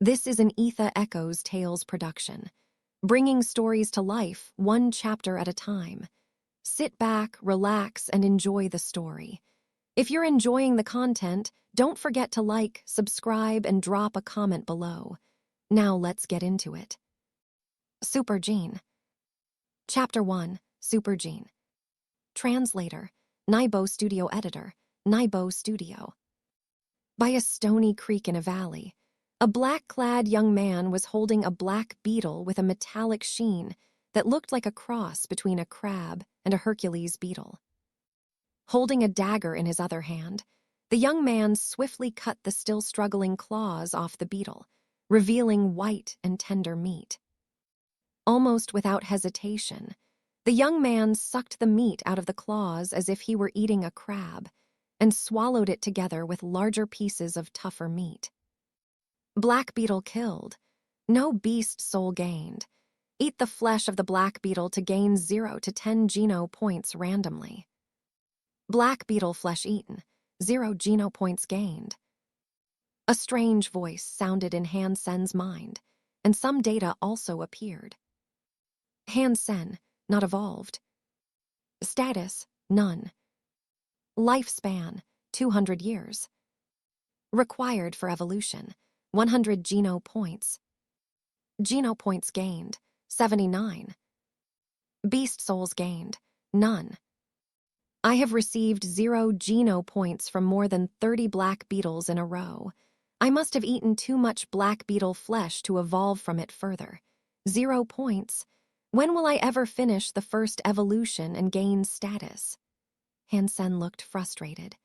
This is an Etha Echoes Tales production, bringing stories to life one chapter at a time. Sit back, relax, and enjoy the story. If you're enjoying the content, don't forget to like, subscribe, and drop a comment below. Now let's get into it. Super Gene. Chapter 1, Super Gene. Translator, Naibo Studio Editor, Naibo Studio. By a stony creek in a valley, a black-clad young man was holding a black beetle with a metallic sheen that looked like a cross between a crab and a Hercules beetle. Holding a dagger in his other hand, the young man swiftly cut the still struggling claws off the beetle, revealing white and tender meat. Almost without hesitation, the young man sucked the meat out of the claws as if he were eating a crab and swallowed it together with larger pieces of tougher meat. Black beetle killed. No beast soul gained. Eat the flesh of the black beetle to gain 0 to 10 Geno points randomly. Black beetle flesh eaten. 0 Geno points gained. A strange voice sounded in Han Sen's mind, and some data also appeared. Han Sen, not evolved. Status, none. Lifespan, 200 years. Required for evolution, 100 Geno points. Geno points gained, 79. Beast souls gained, none. I have received 0 Geno points from more than 30 black beetles in a row. I must have eaten too much black beetle flesh to evolve from it further. 0 points. When will I ever finish the first evolution and gain status? Han Sen looked frustrated.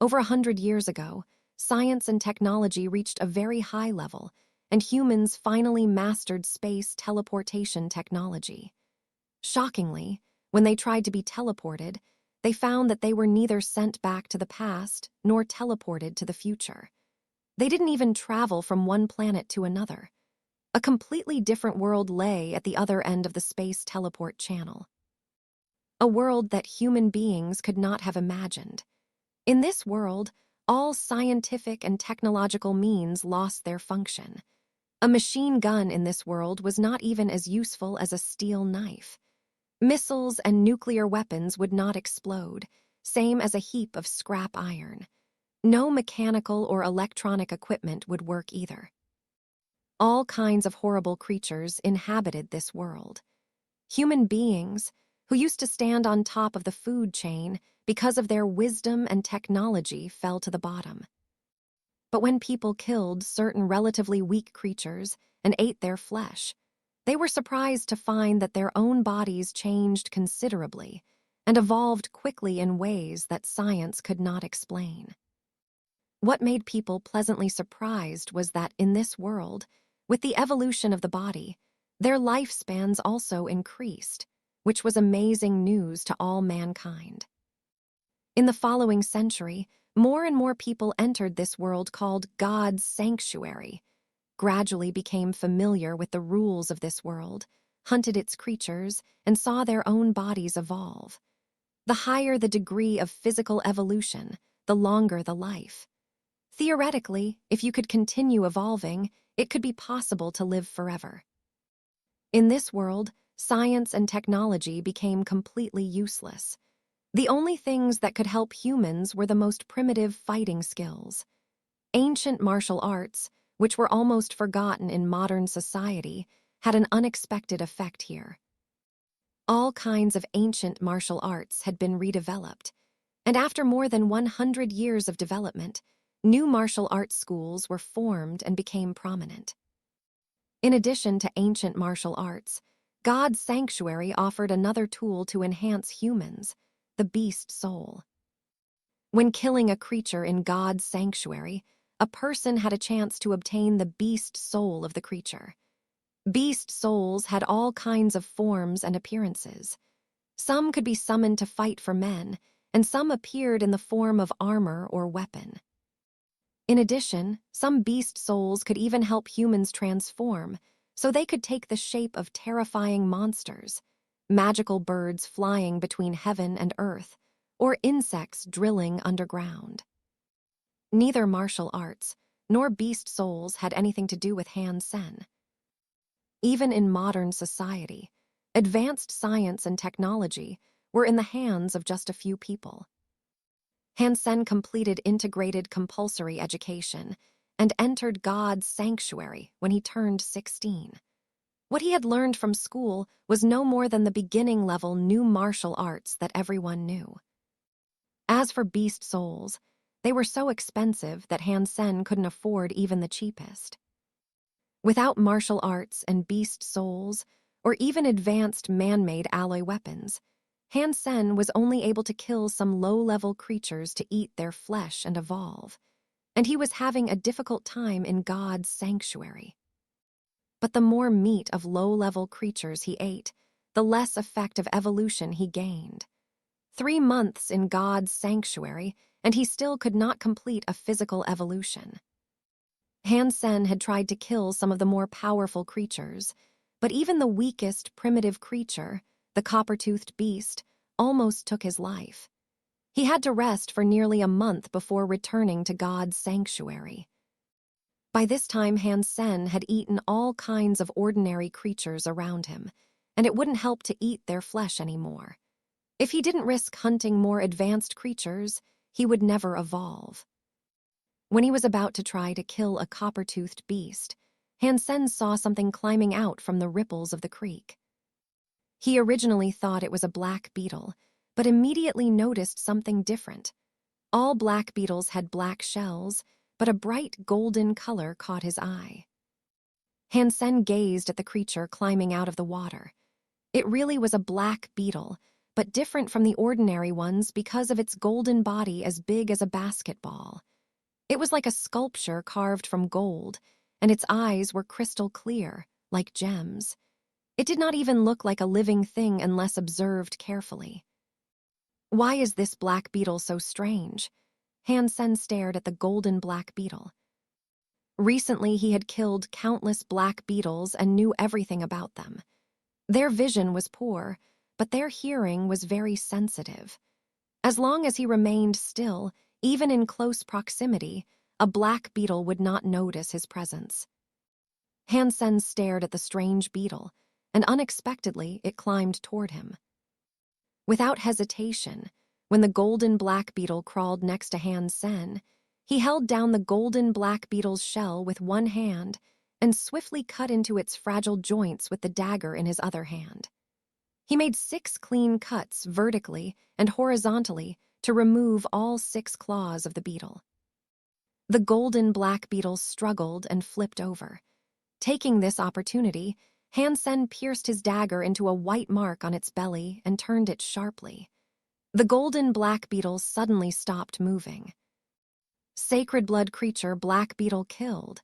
Over 100 years ago, science and technology reached a very high level, and humans finally mastered space teleportation technology. Shockingly, when they tried to be teleported, they found that they were neither sent back to the past nor teleported to the future. They didn't even travel from one planet to another. A completely different world lay at the other end of the space teleport channel. A world that human beings could not have imagined. In this world, all scientific and technological means lost their function. A machine gun in this world was not even as useful as a steel knife. Missiles and nuclear weapons would not explode, same as a heap of scrap iron. No mechanical or electronic equipment would work either. All kinds of horrible creatures inhabited this world. Human beings, who used to stand on top of the food chain because of their wisdom and technology, fell to the bottom. But when people killed certain relatively weak creatures and ate their flesh, they were surprised to find that their own bodies changed considerably and evolved quickly in ways that science could not explain. What made people pleasantly surprised was that in this world, with the evolution of the body, their lifespans also increased, which was amazing news to all mankind. In the following century, more and more people entered this world called God's sanctuary, gradually became familiar with the rules of this world, hunted its creatures, and saw their own bodies evolve. The higher the degree of physical evolution, the longer the life. Theoretically, if you could continue evolving, it could be possible to live forever. In this world, science and technology became completely useless. The only things that could help humans were the most primitive fighting skills. Ancient martial arts, which were almost forgotten in modern society, had an unexpected effect here. All kinds of ancient martial arts had been redeveloped, and after more than 100 years of development, new martial arts schools were formed and became prominent. In addition to ancient martial arts, God's sanctuary offered another tool to enhance humans, the beast soul. When killing a creature in God's sanctuary, a person had a chance to obtain the beast soul of the creature. Beast souls had all kinds of forms and appearances. Some could be summoned to fight for men, and some appeared in the form of armor or weapon. In addition, some beast souls could even help humans transform, so they could take the shape of terrifying monsters, magical birds flying between heaven and earth, or insects drilling underground. Neither martial arts, nor beast souls had anything to do with Han Sen. Even in modern society, advanced science and technology were in the hands of just a few people. Han Sen completed integrated compulsory education and entered God's sanctuary when he turned 16. What he had learned from school was no more than the beginning-level new martial arts that everyone knew. As for beast souls, they were so expensive that Han Sen couldn't afford even the cheapest. Without martial arts and beast souls, or even advanced man-made alloy weapons, Han Sen was only able to kill some low-level creatures to eat their flesh and evolve, and he was having a difficult time in God's sanctuary. But the more meat of low-level creatures he ate, the less effect of evolution he gained. 3 months in God's sanctuary, and he still could not complete a physical evolution. Han Sen had tried to kill some of the more powerful creatures, but even the weakest primitive creature, the copper-toothed beast, almost took his life. He had to rest for nearly a month before returning to God's sanctuary. By this time, Han Sen had eaten all kinds of ordinary creatures around him, and it wouldn't help to eat their flesh anymore. If he didn't risk hunting more advanced creatures, he would never evolve. When he was about to try to kill a copper-toothed beast, Han Sen saw something climbing out from the ripples of the creek. He originally thought it was a black beetle, but immediately noticed something different. All black beetles had black shells, but a bright golden color caught his eye. Han Sen gazed at the creature climbing out of the water. It really was a black beetle, but different from the ordinary ones because of its golden body as big as a basketball. It was like a sculpture carved from gold, and its eyes were crystal clear, like gems. It did not even look like a living thing unless observed carefully. Why is this black beetle so strange? Han Sen stared at the golden black beetle. Recently, he had killed countless black beetles and knew everything about them. Their vision was poor, but their hearing was very sensitive. As long as he remained still, even in close proximity, a black beetle would not notice his presence. Han Sen stared at the strange beetle, and unexpectedly it climbed toward him. Without hesitation, when the golden black beetle crawled next to Han Sen, he held down the golden black beetle's shell with one hand and swiftly cut into its fragile joints with the dagger in his other hand. He made 6 clean cuts vertically and horizontally to remove all 6 claws of the beetle. The golden black beetle struggled and flipped over. Taking this opportunity, Han Sen pierced his dagger into a white mark on its belly and turned it sharply. The golden black beetle suddenly stopped moving. Sacred blood creature black beetle killed.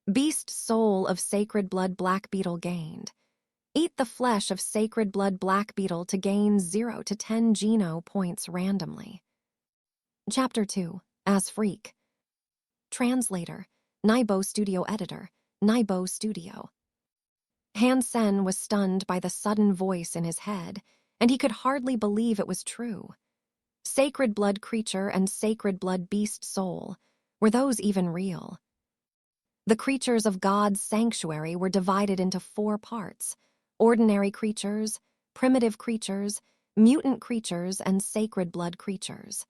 Beast soul of sacred blood black beetle gained. Eat the flesh of sacred blood black beetle to gain 0 to 10 Geno Points randomly. Chapter 2. As Freak. Translator, Naibo Studio Editor, Naibo Studio. Han Sen was stunned by the sudden voice in his head, and he could hardly believe it was true. Sacred blood creature and sacred blood beast soul, were those even real? The creatures of God's sanctuary were divided into 4 parts: ordinary creatures, primitive creatures, mutant creatures, and sacred blood creatures.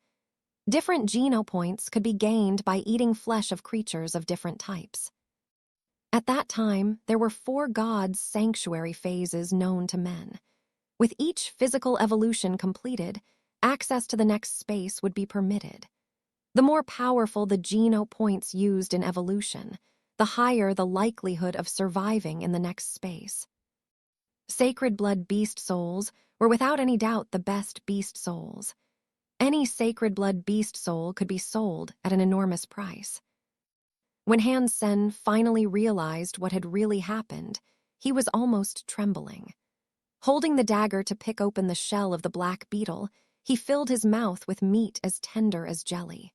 Different Geno Points could be gained by eating flesh of creatures of different types. At that time, there were 4 God's sanctuary phases known to men. With each physical evolution completed, access to the next space would be permitted. The more powerful the Geno Points used in evolution, the higher the likelihood of surviving in the next space. Sacred blood beast souls were without any doubt the best beast souls. Any sacred blood beast soul could be sold at an enormous price. When Han Sen finally realized what had really happened, he was almost trembling. Holding the dagger to pick open the shell of the black beetle, he filled his mouth with meat as tender as jelly.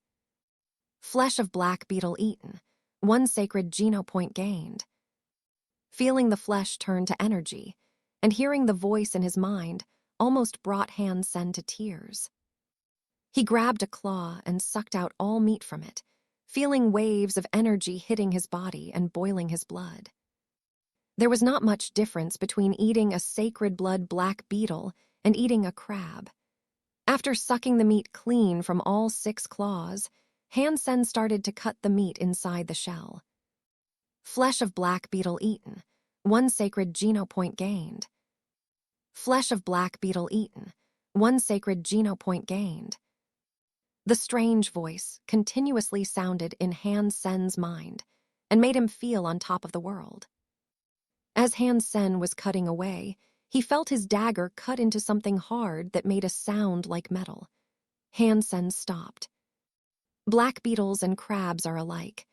Flesh of black beetle eaten, 1 sacred Geno Point gained. Feeling the flesh turn to energy, and hearing the voice in his mind almost brought Han Sen to tears. He grabbed a claw and sucked out all meat from it, feeling waves of energy hitting his body and boiling his blood. There was not much difference between eating a sacred blood black beetle and eating a crab. After sucking the meat clean from all 6 claws, Han Sen started to cut the meat inside the shell. Flesh of black beetle eaten, 1 sacred Geno point gained. Flesh of black beetle eaten, 1 sacred Geno point gained. The strange voice continuously sounded in Han Sen's mind and made him feel on top of the world. As Han Sen was cutting away, he felt his dagger cut into something hard that made a sound like metal. Han Sen stopped. Black beetles and crabs are alike.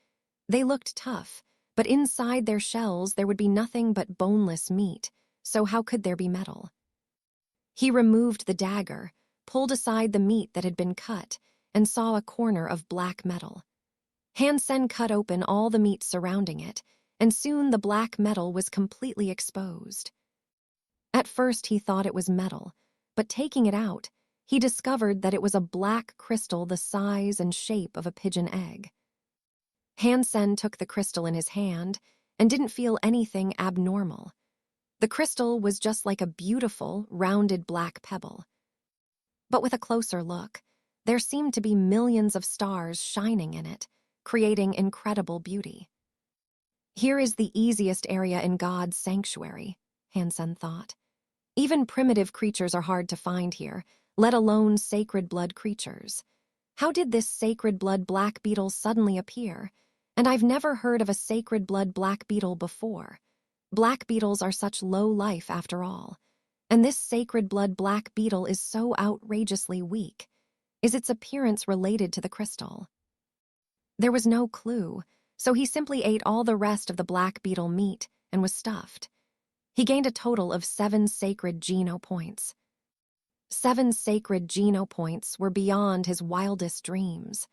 They looked tough, but inside their shells there would be nothing but boneless meat, so how could there be metal? He removed the dagger, pulled aside the meat that had been cut, and saw a corner of black metal. Han Sen cut open all the meat surrounding it, and soon the black metal was completely exposed. At first he thought it was metal, but taking it out, he discovered that it was a black crystal the size and shape of a pigeon egg. Han Sen took the crystal in his hand and didn't feel anything abnormal. The crystal was just like a beautiful, rounded black pebble. But with a closer look, there seemed to be millions of stars shining in it, creating incredible beauty. Here is the easiest area in God's sanctuary, Han Sen thought. Even primitive creatures are hard to find here, let alone sacred blood creatures. How did this sacred blood black beetle suddenly appear? And I've never heard of a sacred blood black beetle before. Black beetles are such low life after all. And this sacred blood black beetle is so outrageously weak. Is its appearance related to the crystal? There was no clue, so he simply ate all the rest of the black beetle meat and was stuffed. He gained a total of 7 sacred Geno points. 7 sacred Geno points were beyond his wildest dreams.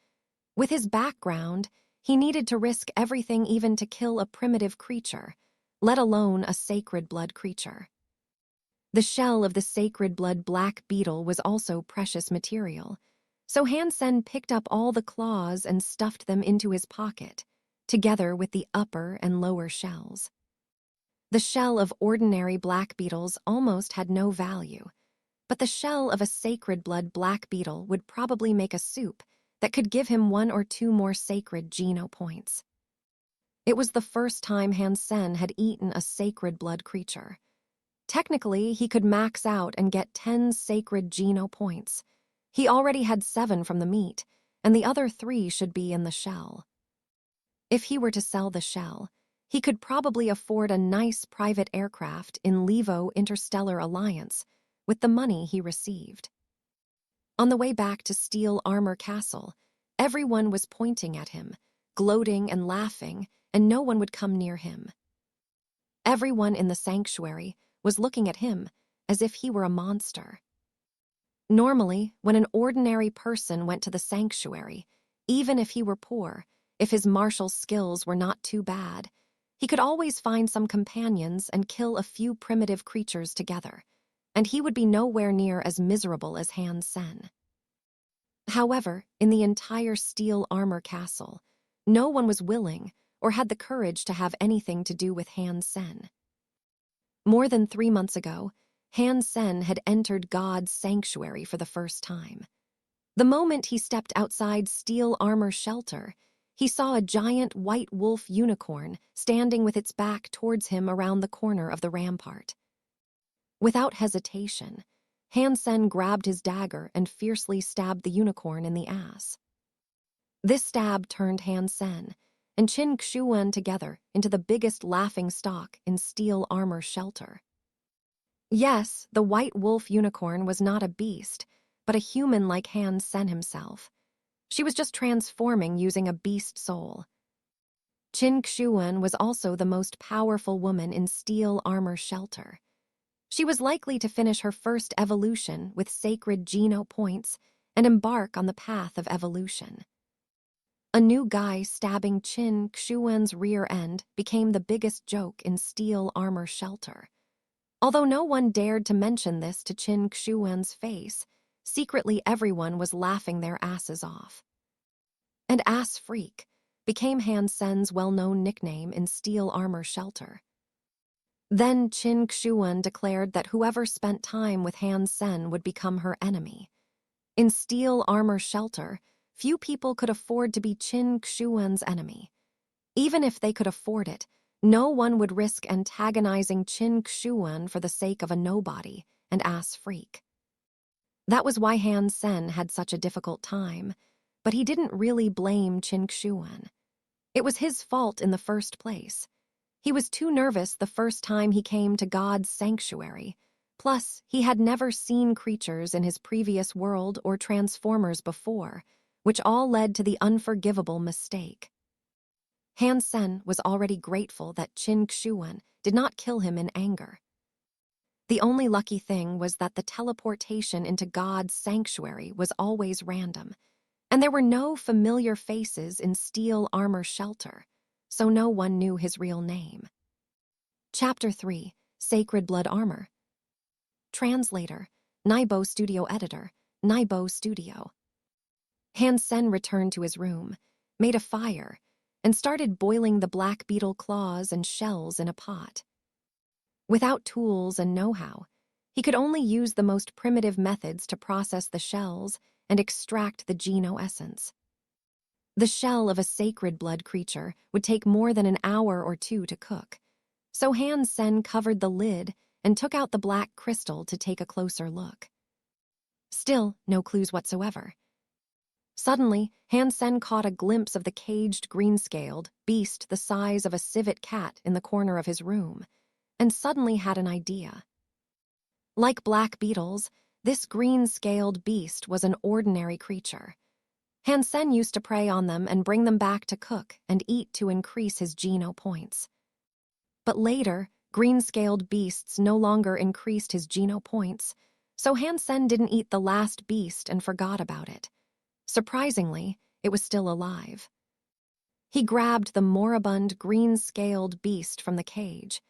With his background, he needed to risk everything even to kill a primitive creature, let alone a sacred blood creature. The shell of the sacred blood black beetle was also precious material, so Han Sen picked up all the claws and stuffed them into his pocket, together with the upper and lower shells. The shell of ordinary black beetles almost had no value, but the shell of a sacred blood black beetle would probably make a soup that could give him 1 or 2 more sacred Geno points. It was the first time Han Sen had eaten a sacred blood creature. Technically, he could max out and get 10 sacred Geno points. He already had 7 from the meat, and the other 3 should be in the shell. If he were to sell the shell, he could probably afford a nice private aircraft in Levo Interstellar Alliance with the money he received. On the way back to Steel Armor Castle, everyone was pointing at him, gloating and laughing, and no one would come near him. Everyone in the sanctuary was looking at him as if he were a monster. Normally, when an ordinary person went to the sanctuary, even if he were poor, if his martial skills were not too bad, he could always find some companions and kill a few primitive creatures together, and he would be nowhere near as miserable as Han Sen. However, in the entire Steel Armor Castle, no one was willing or had the courage to have anything to do with Han Sen. More than 3 months ago, Han Sen had entered God's sanctuary for the first time. The moment he stepped outside Steel Armor Shelter, he saw a giant white wolf unicorn standing with its back towards him around the corner of the rampart. Without hesitation, Han Sen grabbed his dagger and fiercely stabbed the unicorn in the ass. This stab turned Han Sen and Qin Xuan together into the biggest laughingstock in Steel Armor Shelter. Yes, the white wolf unicorn was not a beast, but a human like Han Sen himself. She was just transforming using a beast soul. Qin Xuan was also the most powerful woman in Steel Armor Shelter. She was likely to finish her first evolution with sacred Geno points and embark on the path of evolution. A new guy stabbing Qin Xuan's rear end became the biggest joke in Steel Armor Shelter. Although no one dared to mention this to Qin Xuan's face, secretly everyone was laughing their asses off. And Ass Freak became Han Sen's well-known nickname in Steel Armor Shelter. Then Qin Xuan declared that whoever spent time with Han Sen would become her enemy. In Steel Armor Shelter, few people could afford to be Qin Xuan's enemy. Even if they could afford it, no one would risk antagonizing Qin Xuan for the sake of a nobody and Ass Freak. That was why Han Sen had such a difficult time, but he didn't really blame Qin Xuan. It was his fault in the first place. He was too nervous the first time he came to God's sanctuary. Plus, he had never seen creatures in his previous world or transformers before, which all led to the unforgivable mistake. Han Sen was already grateful that Qin Xuan did not kill him in anger. The only lucky thing was that the teleportation into God's sanctuary was always random, and there were no familiar faces in Steel Armor Shelter, so no one knew his real name. Chapter 3, Sacred Blood Armor. Translator, Naibo Studio Editor, Naibo Studio. Han Sen returned to his room, made a fire, and started boiling the black beetle claws and shells in a pot. Without tools and know-how, he could only use the most primitive methods to process the shells and extract the Geno essence. The shell of a sacred blood creature would take more than an hour or two to cook, so Han Sen covered the lid and took out the black crystal to take a closer look. Still, no clues whatsoever. Suddenly, Han Sen caught a glimpse of the caged green-scaled beast the size of a civet cat in the corner of his room, and suddenly had an idea. Like black beetles, this green-scaled beast was an ordinary creature. Han Sen used to prey on them and bring them back to cook and eat to increase his Geno Points. But later, green-scaled beasts no longer increased his Geno Points, so Han Sen didn't eat the last beast and forgot about it. Surprisingly, it was still alive. He grabbed the moribund green-scaled beast from the cage,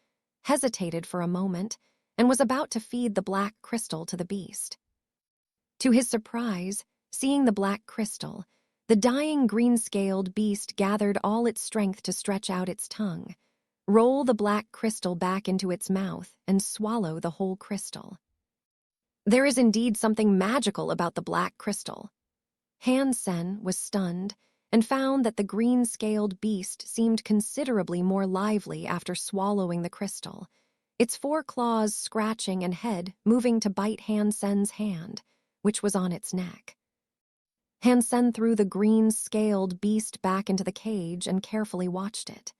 hesitated for a moment, and was about to feed the black crystal to the beast. To his surprise, seeing the black crystal, the dying green-scaled beast gathered all its strength to stretch out its tongue, roll the black crystal back into its mouth, and swallow the whole crystal. There is indeed something magical about the black crystal. Han Sen was stunned and found that the green-scaled beast seemed considerably more lively after swallowing the crystal, its 4 claws scratching and head moving to bite Han Sen's hand, which was on its neck. Han Sen threw the green-scaled beast back into the cage and carefully watched it.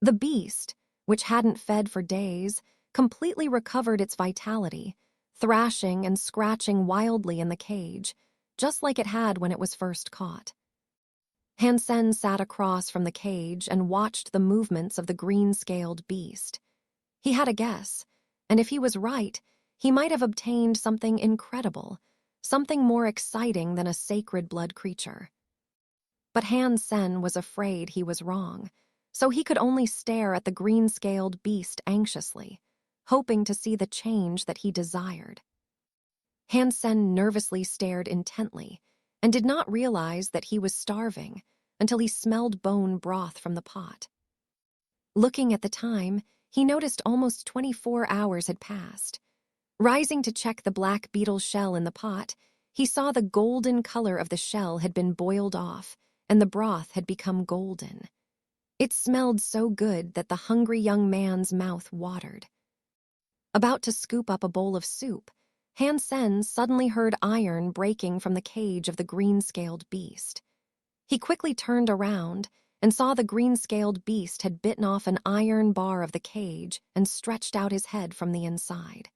The beast, which hadn't fed for days, completely recovered its vitality, thrashing and scratching wildly in the cage, just like it had when it was first caught. Han Sen sat across from the cage and watched the movements of the green-scaled beast. He had a guess, and if he was right, he might have obtained something incredible, something more exciting than a sacred blood creature. But Han Sen was afraid he was wrong, so he could only stare at the green-scaled beast anxiously, hoping to see the change that he desired. Han Sen nervously stared intently and did not realize that he was starving until he smelled bone broth from the pot. Looking at the time, he noticed almost 24 hours had passed. Rising to check the black beetle shell in the pot, he saw the golden color of the shell had been boiled off and the broth had become golden. It smelled so good that the hungry young man's mouth watered. About to scoop up a bowl of soup, Han Sen suddenly heard iron breaking from the cage of the green-scaled beast. He quickly turned around and saw the green-scaled beast had bitten off an iron bar of the cage and stretched out his head from the inside.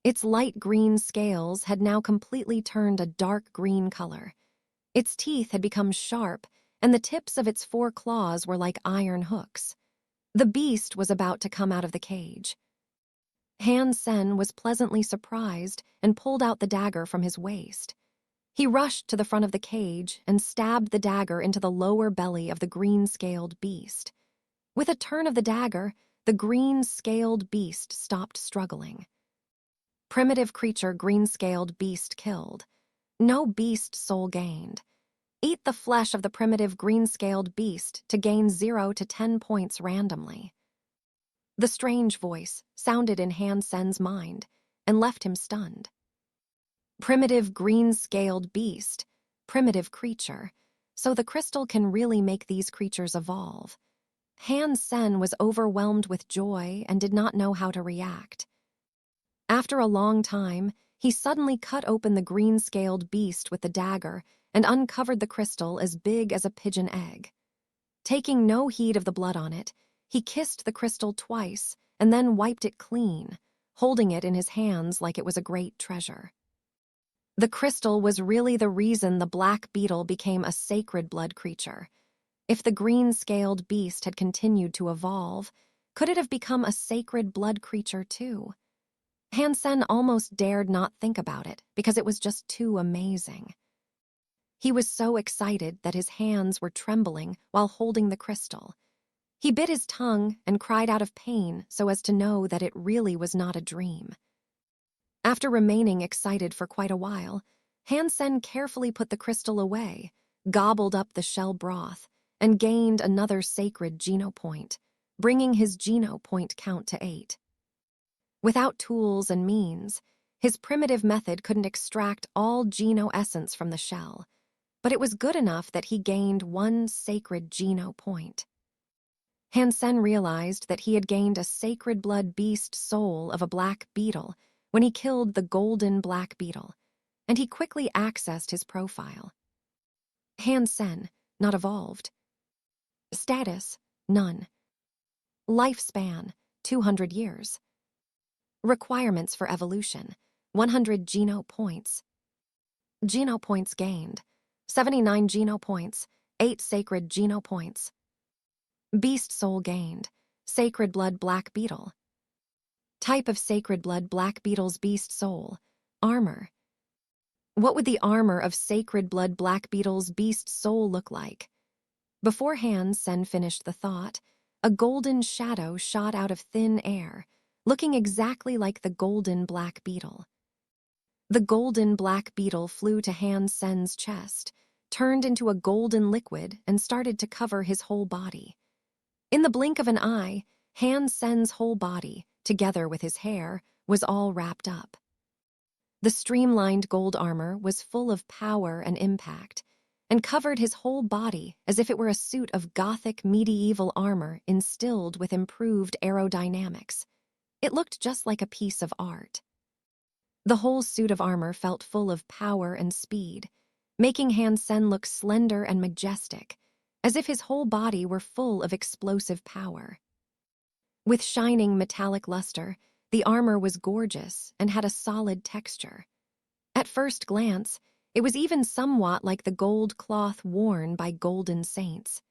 Its light green scales had now completely turned a dark green color. Its teeth had become sharp, and the tips of its 4 claws were like iron hooks. The beast was about to come out of the cage. Han Sen was pleasantly surprised and pulled out the dagger from his waist. He rushed to the front of the cage and stabbed the dagger into the lower belly of the green-scaled beast. With a turn of the dagger, the green-scaled beast stopped struggling. Primitive creature green-scaled beast killed. No beast soul gained. Eat the flesh of the primitive green-scaled beast to gain 0 to 10 points randomly. The strange voice sounded in Han Sen's mind and left him stunned. Primitive green-scaled beast, primitive creature, so the crystal can really make these creatures evolve. Han Sen was overwhelmed with joy and did not know how to react. After a long time, he suddenly cut open the green-scaled beast with the dagger and uncovered the crystal as big as a pigeon egg. Taking no heed of the blood on it, he kissed the crystal twice and then wiped it clean, holding it in his hands like it was a great treasure. The crystal was really the reason the black beetle became a sacred blood creature. If the green-scaled beast had continued to evolve, could it have become a sacred blood creature too? Han Sen almost dared not think about it because it was just too amazing. He was so excited that his hands were trembling while holding the crystal. He bit his tongue and cried out of pain so as to know that it really was not a dream. After remaining excited for quite a while, Han Sen carefully put the crystal away, gobbled up the shell broth, and gained another sacred Geno Point, bringing his Geno Point count to 8. Without tools and means, his primitive method couldn't extract all Geno essence from the shell, but it was good enough that he gained 1 sacred Geno Point. Han Sen realized that he had gained a sacred blood beast soul of a black beetle when he killed the golden black beetle, and he quickly accessed his profile. Han Sen, not evolved. Status, none. Lifespan, 200 years. Requirements for evolution, 100 Geno Points. Geno Points gained, 79 Geno Points, 8 sacred Geno Points. Beast soul gained, sacred blood black beetle. Type of sacred blood black beetle's beast soul, armor. What would the armor of sacred blood black beetle's beast soul look like? Before Han Sen finished the thought, a golden shadow shot out of thin air, looking exactly like the golden black beetle. The golden black beetle flew to Han Sen's chest, turned into a golden liquid, and started to cover his whole body. In the blink of an eye, Han Sen's whole body, together with his hair, was all wrapped up. The streamlined gold armor was full of power and impact, and covered his whole body as if it were a suit of Gothic medieval armor instilled with improved aerodynamics. It looked just like a piece of art. The whole suit of armor felt full of power and speed, making Han Sen look slender and majestic, as if his whole body were full of explosive power. With shining metallic luster, the armor was gorgeous and had a solid texture. At first glance, it was even somewhat like the gold cloth worn by golden saints.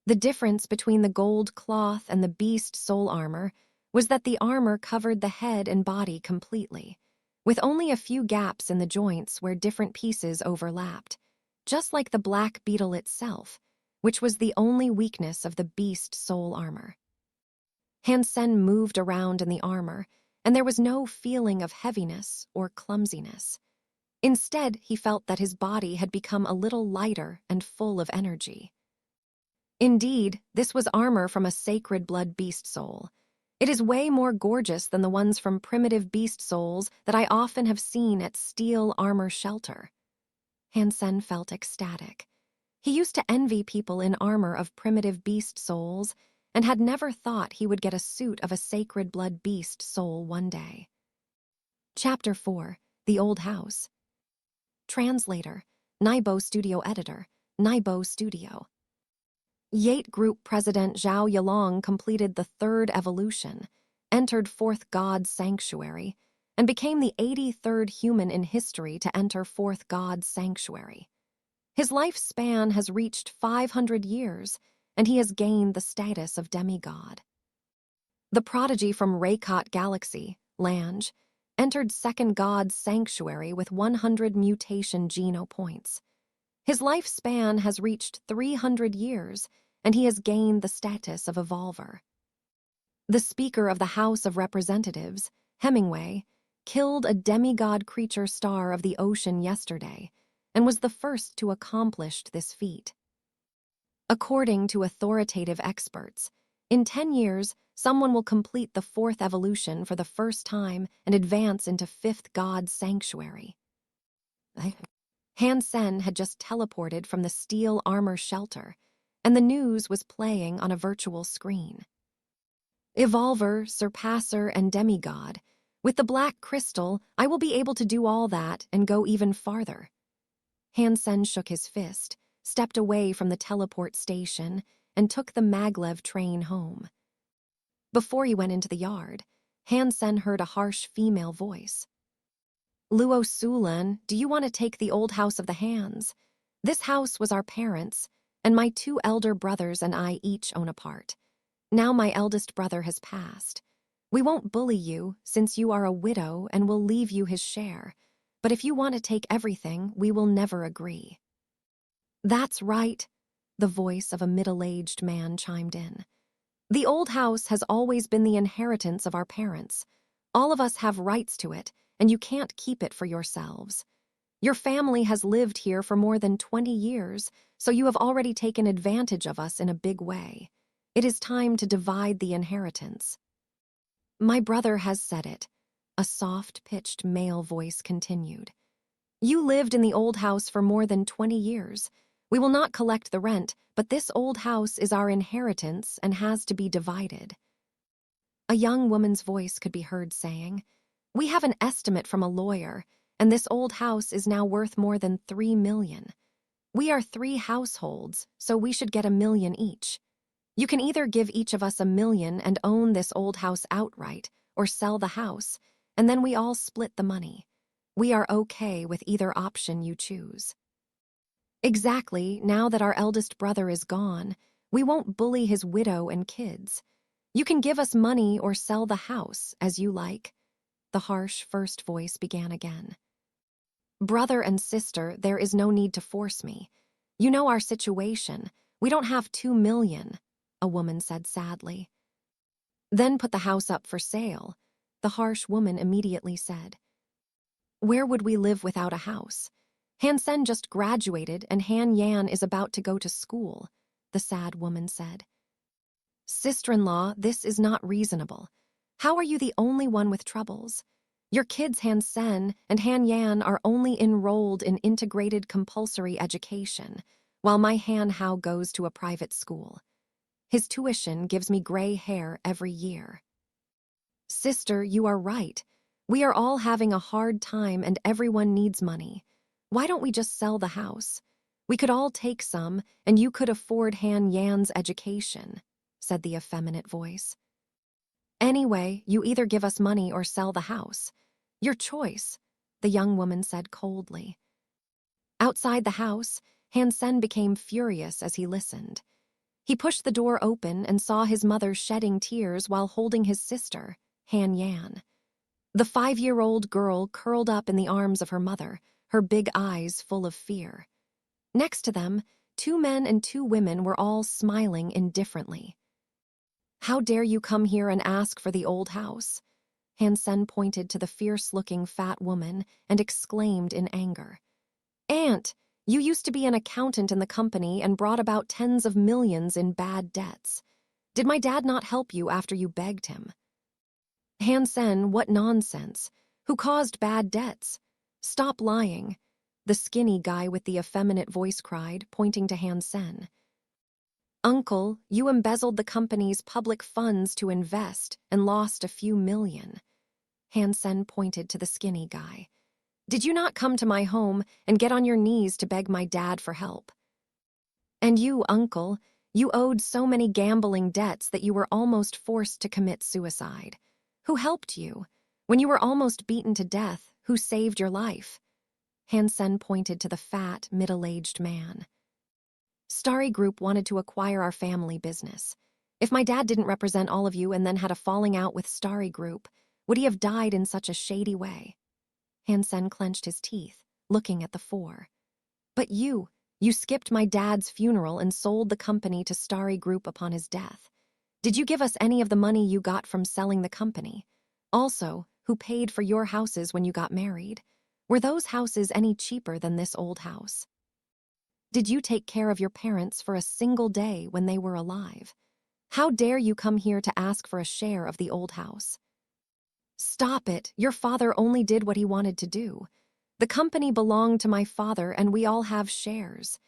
The difference between the gold cloth and the beast soul armor was that the armor covered the head and body completely, with only a few gaps in the joints where different pieces overlapped, just like the black beetle itself, which was the only weakness of the beast soul armor. Han Sen moved around in the armor, and there was no feeling of heaviness or clumsiness. Instead, he felt that his body had become a little lighter and full of energy. Indeed, this was armor from a sacred blood beast soul. It is way more gorgeous than the ones from primitive beast souls that I often have seen at steel armor shelter. Han Sen felt ecstatic. He used to envy people in armor of primitive beast souls and had never thought he would get a suit of a sacred blood beast soul one day. Chapter 4, The Old House. Translator, Naibo Studio Editor, Naibo Studio. Yate Group President Zhao Yilong completed the 3rd evolution, entered 4th God's Sanctuary, and became the 83rd human in history to enter 4th God's Sanctuary. His lifespan has reached 500 years, and he has gained the status of demigod. The prodigy from Raycott Galaxy, Lange, entered 2nd God's Sanctuary with 100 mutation Geno Points. His lifespan has reached 300 years, and he has gained the status of Evolver. The Speaker of the House of Representatives, Hemingway, killed a demigod creature star of the ocean yesterday, and was the first to accomplish this feat. According to authoritative experts, in 10 years, someone will complete the fourth evolution for the first time and advance into fifth god sanctuary. Han Sen had just teleported from the steel armor shelter, and the news was playing on a virtual screen. Evolver, Surpasser, and Demigod. With the black crystal, I will be able to do all that and go even farther. Han Sen shook his fist, stepped away from the teleport station, and took the maglev train home. Before he went into the yard, Han Sen heard a harsh female voice. Luo Sulan, do you want to take the old house of the Hans? This house was our parents', and my 2 elder brothers and I each own a part. Now my eldest brother has passed. We won't bully you, since you are a widow, and will leave you his share. But if you want to take everything, we will never agree. That's right, the voice of a middle-aged man chimed in. The old house has always been the inheritance of our parents. All of us have rights to it, and you can't keep it for yourselves. Your family has lived here for more than 20 years, so you have already taken advantage of us in a big way. It is time to divide the inheritance. My brother has said it, a soft-pitched male voice continued. You lived in the old house for more than 20 years. We will not collect the rent, but this old house is our inheritance and has to be divided. A young woman's voice could be heard saying, We have an estimate from a lawyer, and this old house is now worth more than 3 million. We are 3 households, so we should get $1 million each. You can either give each of us $1 million and own this old house outright, or sell the house, and then we all split the money. We are okay with either option you choose. Exactly, now that our eldest brother is gone, we won't bully his widow and kids. You can give us money or sell the house, as you like. The harsh first voice began again. Brother and sister, there is no need to force me. You know our situation. We don't have 2 million, a woman said sadly. Then put the house up for sale, the harsh woman immediately said. Where would we live without a house? Han Sen just graduated and Han Yan is about to go to school, the sad woman said. Sister-in-law, this is not reasonable. How are you the only one with troubles? Your kids Han Sen and Han Yan are only enrolled in integrated compulsory education, while my Han Hao goes to a private school. His tuition gives me gray hair every year. Sister, you are right. We are all having a hard time and everyone needs money. Why don't we just sell the house? We could all take some, and you could afford Han Yan's education, said the effeminate voice. Anyway, you either give us money or sell the house. Your choice, the young woman said coldly. Outside the house, Han Sen became furious as he listened. He pushed the door open and saw his mother shedding tears while holding his sister, Han Yan. The 5-year-old girl curled up in the arms of her mother, her big eyes full of fear. Next to them, 2 men and 2 women were all smiling indifferently. How dare you come here and ask for the old house? Han Sen pointed to the fierce-looking fat woman and exclaimed in anger. Aunt, you used to be an accountant in the company and brought about tens of millions in bad debts. Did my dad not help you after you begged him? Han Sen, what nonsense. Who caused bad debts? Stop lying, the skinny guy with the effeminate voice cried, pointing to Han Sen. Uncle, you embezzled the company's public funds to invest and lost a few million. Han Sen pointed to the skinny guy. Did you not come to my home and get on your knees to beg my dad for help? And you, Uncle, you owed so many gambling debts that you were almost forced to commit suicide. Who helped you? When you were almost beaten to death, who saved your life? Han Sen pointed to the fat, middle-aged man. Starry Group wanted to acquire our family business. If my dad didn't represent all of you and then had a falling out with Starry Group, would he have died in such a shady way? Han Sen clenched his teeth, looking at the 4. But you skipped my dad's funeral and sold the company to Starry Group upon his death. Did you give us any of the money you got from selling the company? Also, who paid for your houses when you got married? Were those houses any cheaper than this old house? Did you take care of your parents for a single day when they were alive? How dare you come here to ask for a share of the old house? Stop it. Your father only did what he wanted to do. The company belonged to my father and we all have shares.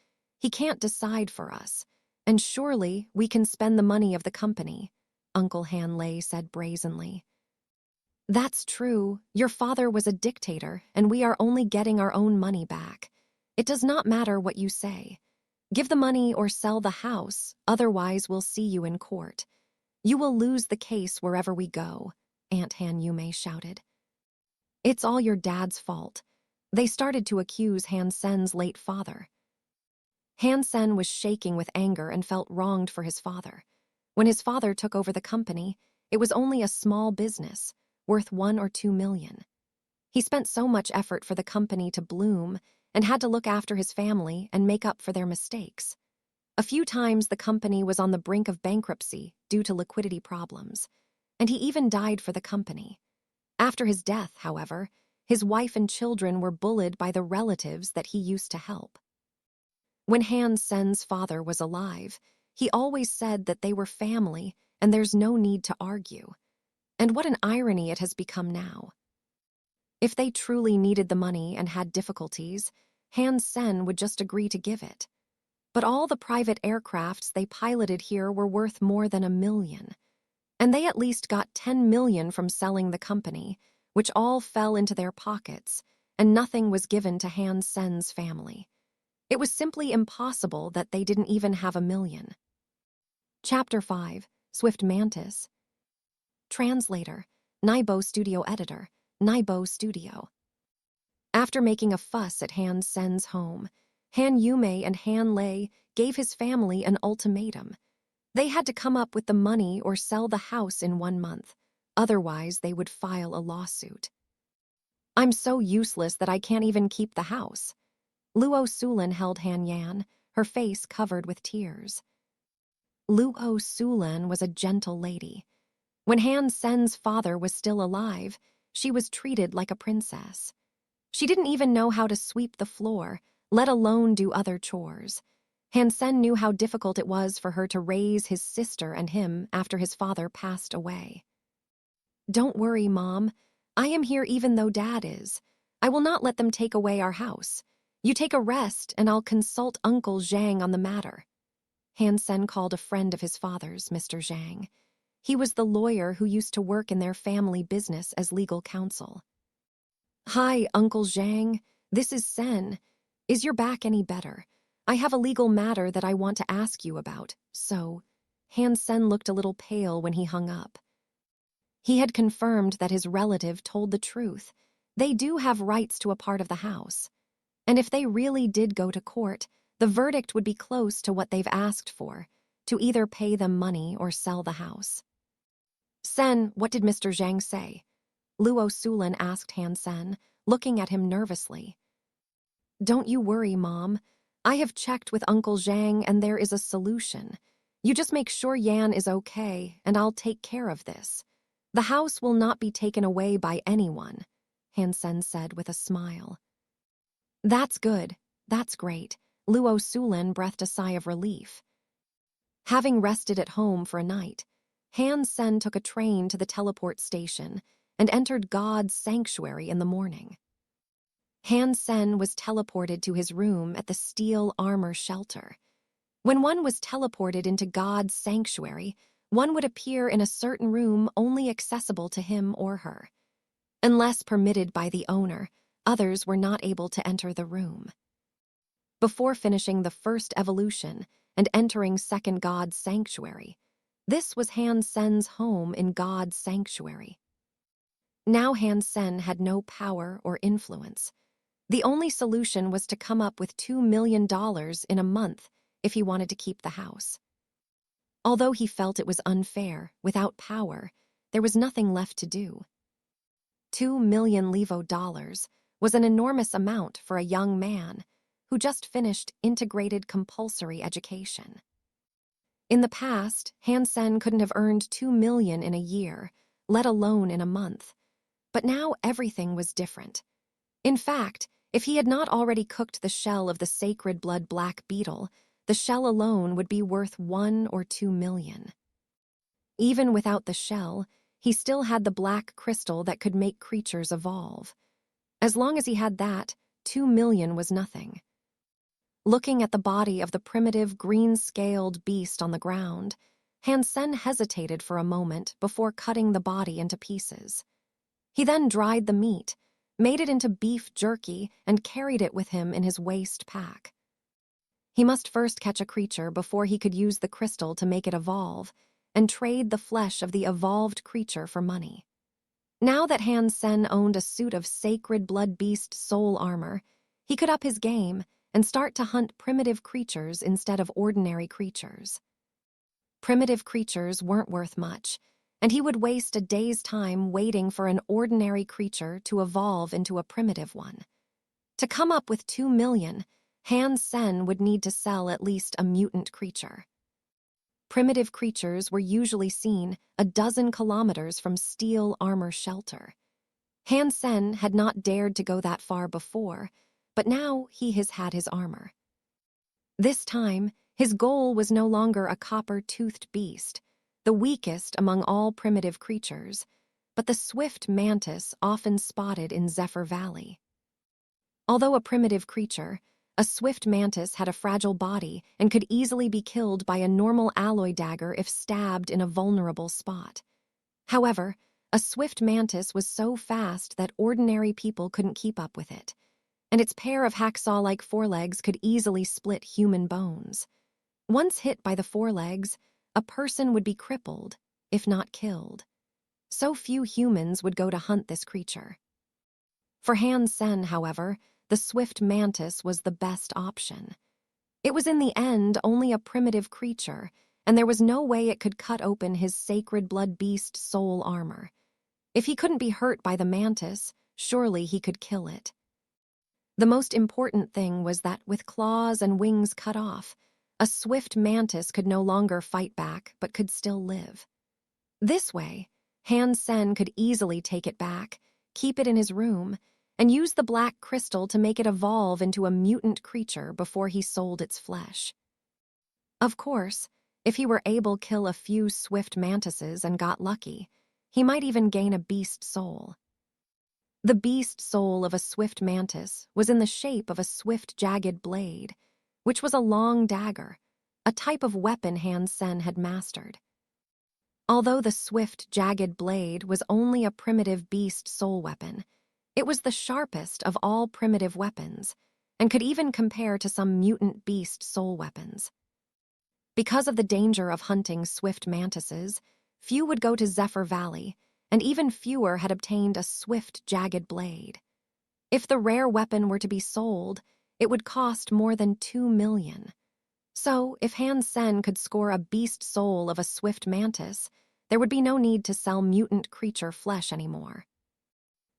He can't decide for us. And surely we can spend the money of the company, Uncle Han Lei said brazenly. That's true. Your father was a dictator and we are only getting our own money back. It does not matter what you say. Give the money or sell the house, otherwise we'll see you in court. You will lose the case wherever we go, Aunt Han Yume shouted. It's all your dad's fault. They started to accuse Han Sen's late father. Han Sen was shaking with anger and felt wronged for his father. When his father took over the company, it was only a small business, worth 1 or 2 million. He spent so much effort for the company to bloom and had to look after his family and make up for their mistakes. A few times the company was on the brink of bankruptcy due to liquidity problems, and he even died for the company. After his death, however, his wife and children were bullied by the relatives that he used to help. When Han Sen's father was alive, he always said that they were family and there's no need to argue. And what an irony it has become now. If they truly needed the money and had difficulties, Han Sen would just agree to give it. But all the private aircrafts they piloted here were worth more than $1 million. And they at least got $10 million from selling the company, which all fell into their pockets, and nothing was given to Han Sen's family. It was simply impossible that they didn't even have $1 million. Chapter 5, Swift Mantis. Translator, Naibo Studio Editor, Naibo Studio. After making a fuss at Han Sen's home, Han Yume and Han Lei gave his family an ultimatum. They had to come up with the money or sell the house in 1 month. Otherwise, they would file a lawsuit. I'm so useless that I can't even keep the house. Luo Sulan held Han Yan, her face covered with tears. Luo Sulan was a gentle lady. When Han Sen's father was still alive, she was treated like a princess. She didn't even know how to sweep the floor, let alone do other chores. Han Sen knew how difficult it was for her to raise his sister and him after his father passed away. Don't worry, Mom. I am here even though Dad is. I will not let them take away our house. You take a rest and I'll consult Uncle Zhang on the matter. Han Sen called a friend of his father's, Mr. Zhang. He was the lawyer who used to work in their family business as legal counsel. Hi, Uncle Zhang. This is Sen. Is your back any better? I have a legal matter that I want to ask you about, so... Han Sen looked a little pale when he hung up. He had confirmed that his relative told the truth. They do have rights to a part of the house. And if they really did go to court, the verdict would be close to what they've asked for, to either pay them money or sell the house. Sen, what did Mr. Zhang say? Luo Sulan asked Han Sen, looking at him nervously. Don't you worry, Mom. I have checked with Uncle Zhang and there is a solution. You just make sure Yan is okay and I'll take care of this. The house will not be taken away by anyone, Han Sen said with a smile. That's good. That's great. Luo Sulan breathed a sigh of relief. Having rested at home for a night, Han Sen took a train to the teleport station and entered God's sanctuary in the morning. Han Sen was teleported to his room at the steel armor shelter. When one was teleported into God's sanctuary, one would appear in a certain room only accessible to him or her. Unless permitted by the owner, others were not able to enter the room. Before finishing the first evolution and entering second God's sanctuary, this was Han Sen's home in God's sanctuary. Now Han Sen had no power or influence. The only solution was to come up with $2 million in a month if he wanted to keep the house. Although he felt it was unfair, without power, there was nothing left to do. 2 million Levo dollars was an enormous amount for a young man who just finished integrated compulsory education. In the past, Han Sen couldn't have earned 2 million in a year, let alone in a month. But now everything was different. In fact, if he had not already cooked the shell of the sacred blood black beetle, the shell alone would be worth 1 or 2 million. Even without the shell, he still had the black crystal that could make creatures evolve. As long as he had that, 2 million was nothing. Looking at the body of the primitive green-scaled beast on the ground, Han Sen hesitated for a moment before cutting the body into pieces. He then dried the meat, made it into beef jerky, and carried it with him in his waist pack. He must first catch a creature before he could use the crystal to make it evolve, and trade the flesh of the evolved creature for money. Now that Han Sen owned a suit of sacred blood beast soul armor, he could up his game and start to hunt primitive creatures instead of ordinary creatures. Primitive creatures weren't worth much, and he would waste a day's time waiting for an ordinary creature to evolve into a primitive one. To come up with 2 million, Han Sen would need to sell at least a mutant creature. Primitive creatures were usually seen a dozen kilometers from steel armor shelter. Han Sen had not dared to go that far before, but now he has had his armor. This time, his goal was no longer a copper-toothed beast, the weakest among all primitive creatures, but the swift mantis often spotted in Zephyr Valley. Although a primitive creature, a swift mantis had a fragile body and could easily be killed by a normal alloy dagger if stabbed in a vulnerable spot. However, a swift mantis was so fast that ordinary people couldn't keep up with it, and its pair of hacksaw-like forelegs could easily split human bones. Once hit by the forelegs, a person would be crippled, if not killed. So few humans would go to hunt this creature. For Han Sen, however, the swift mantis was the best option. It was in the end only a primitive creature, and there was no way it could cut open his sacred blood beast soul armor. If he couldn't be hurt by the mantis, surely he could kill it. The most important thing was that with claws and wings cut off, a swift mantis could no longer fight back but could still live. This way, Han Sen could easily take it back, keep it in his room, and use the black crystal to make it evolve into a mutant creature before he sold its flesh. Of course, if he were able to kill a few swift mantises and got lucky, he might even gain a beast soul. The beast soul of a swift mantis was in the shape of a swift jagged blade, which was a long dagger, a type of weapon Han Sen had mastered. Although the swift jagged blade was only a primitive beast soul weapon, it was the sharpest of all primitive weapons, and could even compare to some mutant beast soul weapons. Because of the danger of hunting swift mantises, few would go to Zephyr Valley, and even fewer had obtained a swift jagged blade. If the rare weapon were to be sold, it would cost more than 2 million. So, if Han Sen could score a beast soul of a swift mantis, there would be no need to sell mutant creature flesh anymore.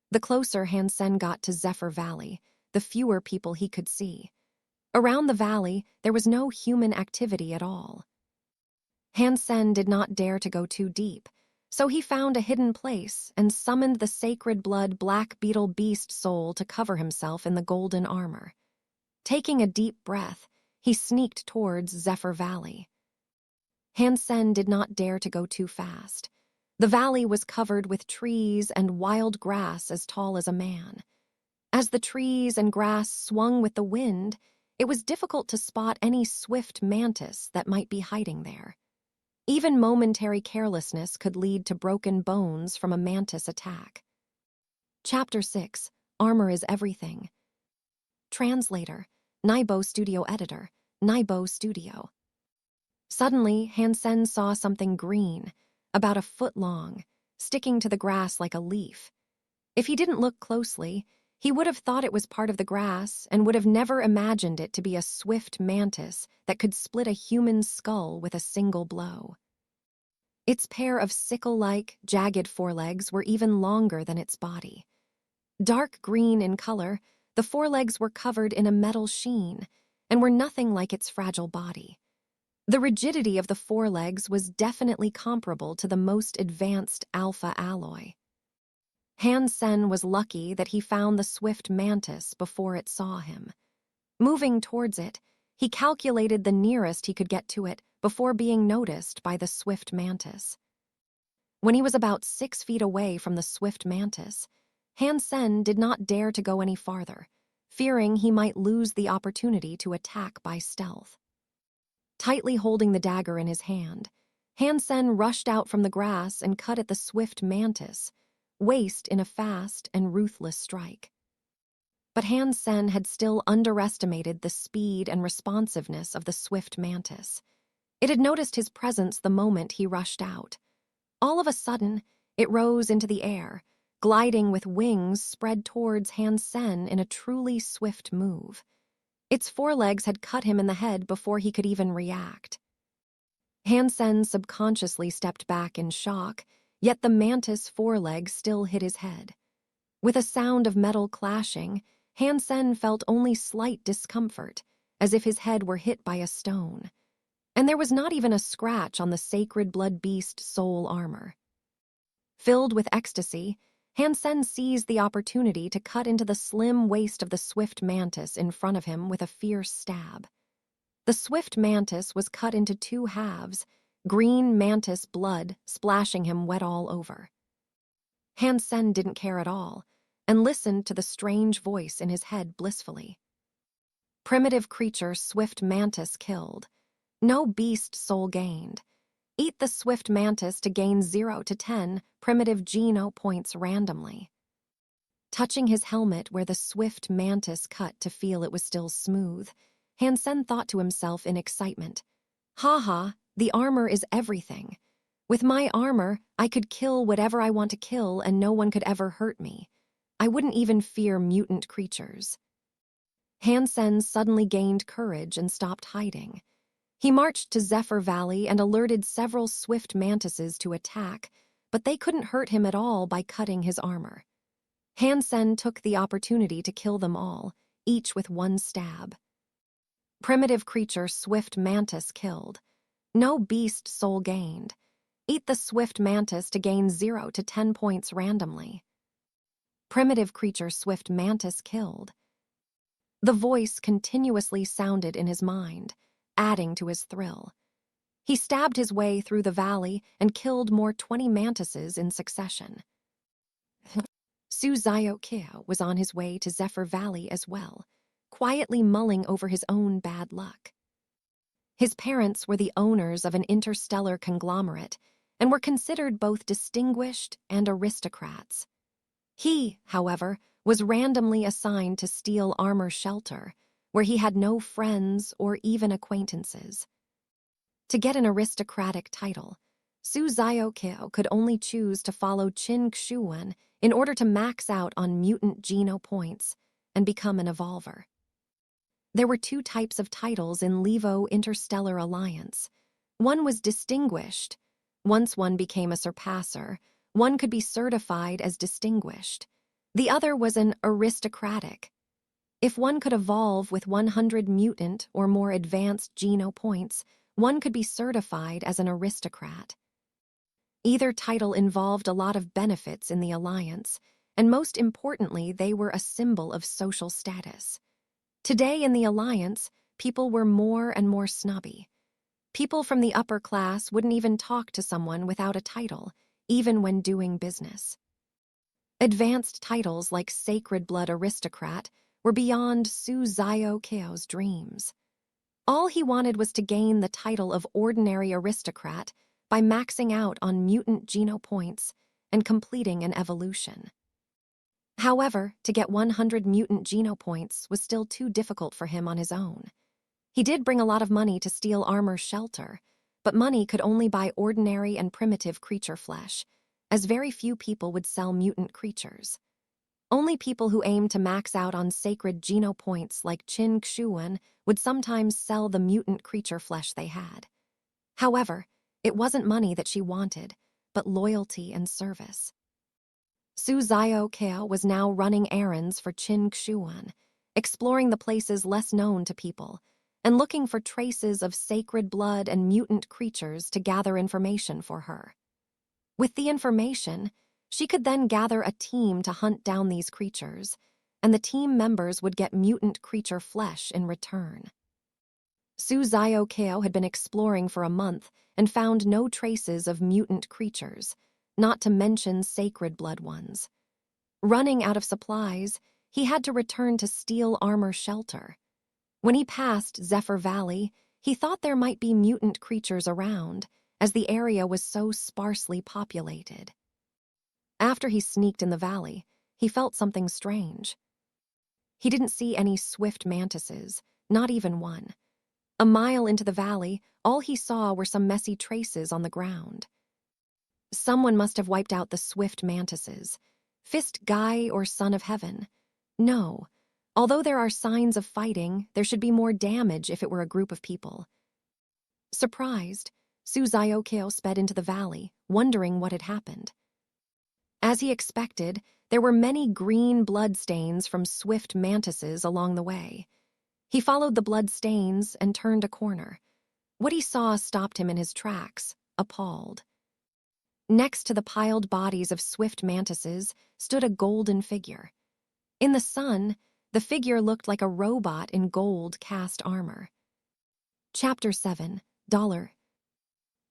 The closer Han Sen got to Zephyr Valley, the fewer people he could see. Around the valley, there was no human activity at all. Han Sen did not dare to go too deep, so he found a hidden place and summoned the sacred blood black beetle beast soul to cover himself in the golden armor. Taking a deep breath, he sneaked towards Zephyr Valley. Han Sen did not dare to go too fast. The valley was covered with trees and wild grass as tall as a man. As the trees and grass swung with the wind, it was difficult to spot any swift mantis that might be hiding there. Even momentary carelessness could lead to broken bones from a mantis attack. Chapter 6: Armor is Everything. Translator, Naibo Studio Editor, Naibo Studio. Suddenly, Han Sen saw something green, about a foot long, sticking to the grass like a leaf. If he didn't look closely, he would have thought it was part of the grass and would have never imagined it to be a swift mantis that could split a human skull with a single blow. Its pair of sickle-like, jagged forelegs were even longer than its body. Dark green in color, the forelegs were covered in a metal sheen and were nothing like its fragile body. The rigidity of the forelegs was definitely comparable to the most advanced alpha alloy. Han Sen was lucky that he found the swift mantis before it saw him. Moving towards it, he calculated the nearest he could get to it before being noticed by the swift mantis. When he was about 6 feet away from the swift mantis, Han Sen did not dare to go any farther, fearing he might lose the opportunity to attack by stealth. Tightly holding the dagger in his hand, Han Sen rushed out from the grass and cut at the swift mantis, waist in a fast and ruthless strike. But Han Sen had still underestimated the speed and responsiveness of the swift mantis. It had noticed his presence the moment he rushed out. All of a sudden, it rose into the air, gliding with wings spread towards Han Sen in a truly swift move. Its forelegs had cut him in the head before he could even react. Han Sen subconsciously stepped back in shock, yet the mantis' foreleg still hit his head. With a sound of metal clashing, Han Sen felt only slight discomfort, as if his head were hit by a stone. And there was not even a scratch on the sacred blood beast soul armor. Filled with ecstasy, Han Sen seized the opportunity to cut into the slim waist of the swift mantis in front of him with a fierce stab. The swift mantis was cut into 2 halves, green mantis blood splashing him wet all over. Han Sen didn't care at all, and listened to the strange voice in his head blissfully. Primitive creature swift mantis killed. No beast soul gained. Eat the swift mantis to gain 0 to 10 primitive Geno Points randomly. Touching his helmet where the swift mantis cut to feel it was still smooth, Han Sen thought to himself in excitement, "Ha, the armor is everything. With my armor, I could kill whatever I want to kill and no one could ever hurt me. I wouldn't even fear mutant creatures." Han Sen suddenly gained courage and stopped hiding. He marched to Zephyr Valley and alerted several swift mantises to attack, but they couldn't hurt him at all by cutting his armor. Han Sen took the opportunity to kill them all, each with 1 stab. Primitive creature swift mantis killed. No beast soul gained. Eat the swift mantis to gain 0 to 10 points randomly. Primitive creature swift mantis killed. The voice continuously sounded in his mind, adding to his thrill. He stabbed his way through the valley and killed more 20 mantises in succession. Su Zio was on his way to Zephyr Valley as well, quietly mulling over his own bad luck. His parents were the owners of an interstellar conglomerate and were considered both distinguished and aristocrats. He, however, was randomly assigned to Steel Armor Shelter, where he had no friends or even acquaintances. To get an aristocratic title, Su Zio could only choose to follow Qin Xuan in order to max out on mutant Geno Points and become an evolver. There were 2 types of titles in Levo Interstellar Alliance. One was distinguished. Once one became a surpasser, one could be certified as distinguished. The other was an aristocratic. If one could evolve with 100 mutant or more advanced Geno Points, one could be certified as an aristocrat. Either title involved a lot of benefits in the Alliance, and most importantly, they were a symbol of social status. Today in the Alliance, people were more and more snobby. People from the upper class wouldn't even talk to someone without a title, even when doing business. Advanced titles like Sacred Blood Aristocrat were beyond Su Zio-keo's dreams. All he wanted was to gain the title of Ordinary Aristocrat by maxing out on mutant Geno Points and completing an evolution. However, to get 100 mutant Geno Points was still too difficult for him on his own. He did bring a lot of money to Steel Armor Shelter, but money could only buy ordinary and primitive creature flesh, as very few people would sell mutant creatures. Only people who aimed to max out on sacred Geno Points like Qin Xuan would sometimes sell the mutant creature flesh they had. However, it wasn't money that she wanted, but loyalty and service. Su Zio-keo was now running errands for Qin Xuan, exploring the places less known to people, and looking for traces of sacred blood and mutant creatures to gather information for her. With the information, She could then gather a team to hunt down these creatures, and the team members would get mutant creature flesh in return. Su Zio Kao had been exploring for a month and found no traces of mutant creatures, not to mention sacred blood ones. Running out of supplies, he had to return to Steel Armor Shelter. When he passed Zephyr Valley, he thought there might be mutant creatures around, as the area was so sparsely populated. After he sneaked in the valley, he felt something strange. He didn't see any swift mantises, not even one. A mile into the valley, all he saw were some messy traces on the ground. Someone must have wiped out the swift mantises. Fist Guy or Son of Heaven? No. Although there are signs of fighting, there should be more damage if it were a group of people. Surprised, Su Zio Kao sped into the valley, wondering what had happened. As he expected, there were many green blood stains from swift mantises along the way. He followed the blood stains and turned a corner. What he saw stopped him in his tracks, appalled. Next to the piled bodies of swift mantises stood a golden figure. In the sun, the figure looked like a robot in gold cast armor. Chapter 7, $.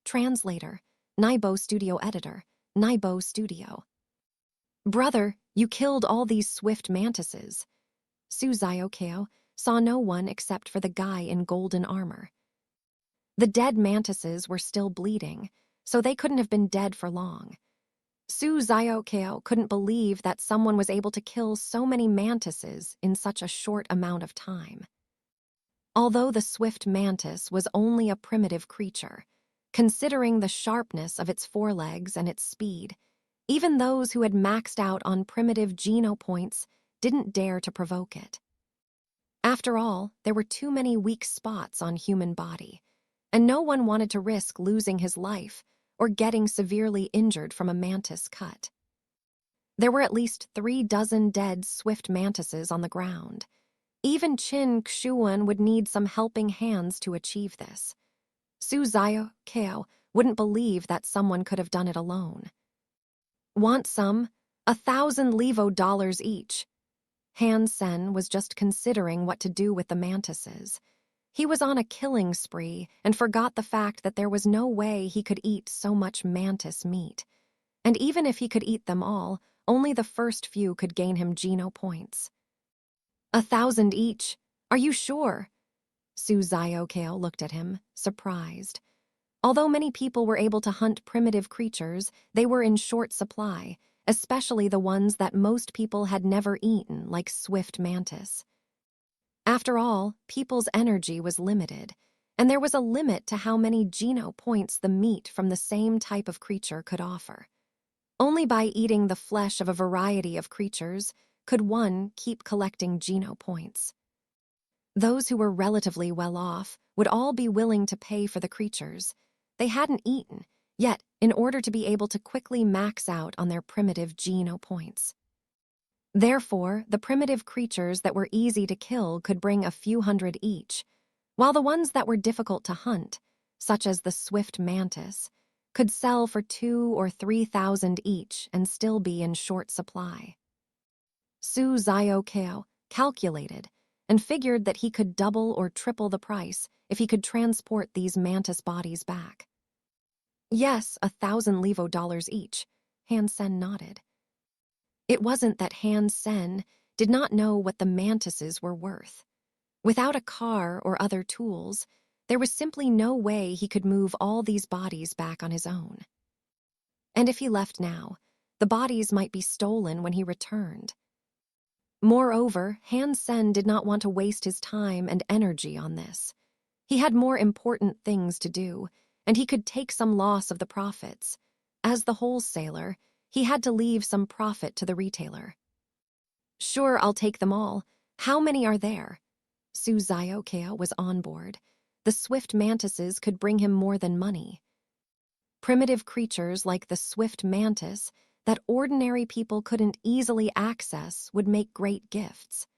Translator, Naibo Studio Editor, Naibo Studio. Brother, you killed all these swift mantises. Su Zio Kao saw no one except for the guy in golden armor. The dead mantises were still bleeding, so they couldn't have been dead for long. Su Zio Kao couldn't believe that someone was able to kill so many mantises in such a short amount of time. Although the swift mantis was only a primitive creature, considering the sharpness of its forelegs and its speed, even those who had maxed out on primitive Geno Points didn't dare to provoke it. After all, there were too many weak spots on human body, and no one wanted to risk losing his life or getting severely injured from a mantis cut. There were at least 3 dozen dead swift mantises on the ground. Even Chin Xuan would need some helping hands to achieve this. Su Zio Kao wouldn't believe that someone could have done it alone. Want some? 1,000 Levo dollars each. Han Sen was just considering what to do with the mantises. He was on a killing spree and forgot the fact that there was no way he could eat so much mantis meat. And even if he could eat them all, only the first few could gain him Geno Points. 1,000 each. Are you sure? Su Zio Kao looked at him, surprised. Although many people were able to hunt primitive creatures, they were in short supply, especially the ones that most people had never eaten, like swift mantis. After all, people's energy was limited, and there was a limit to how many Geno Points the meat from the same type of creature could offer. Only by eating the flesh of a variety of creatures could one keep collecting Geno Points. Those who were relatively well off would all be willing to pay for the creatures. They hadn't eaten, yet in order to be able to quickly max out on their primitive Geno Points. Therefore, the primitive creatures that were easy to kill could bring a few hundred each, while the ones that were difficult to hunt, such as the swift mantis, could sell for 2,000 or 3,000 each and still be in short supply. Su Zio Kao calculated and figured that he could double or triple the price if he could transport these mantis bodies back. Yes, 1,000 Levo dollars each, Han Sen nodded. It wasn't that Han Sen did not know what the mantises were worth. Without a car or other tools, there was simply no way he could move all these bodies back on his own. And if he left now, the bodies might be stolen when he returned. Moreover, Han Sen did not want to waste his time and energy on this. He had more important things to do, and he could take some loss of the profits. As the wholesaler, he had to leave some profit to the retailer. Sure, I'll take them all. How many are there? Su Zio Kao was on board. The swift mantises could bring him more than money. Primitive creatures like the swift mantis that ordinary people couldn't easily access would make great gifts.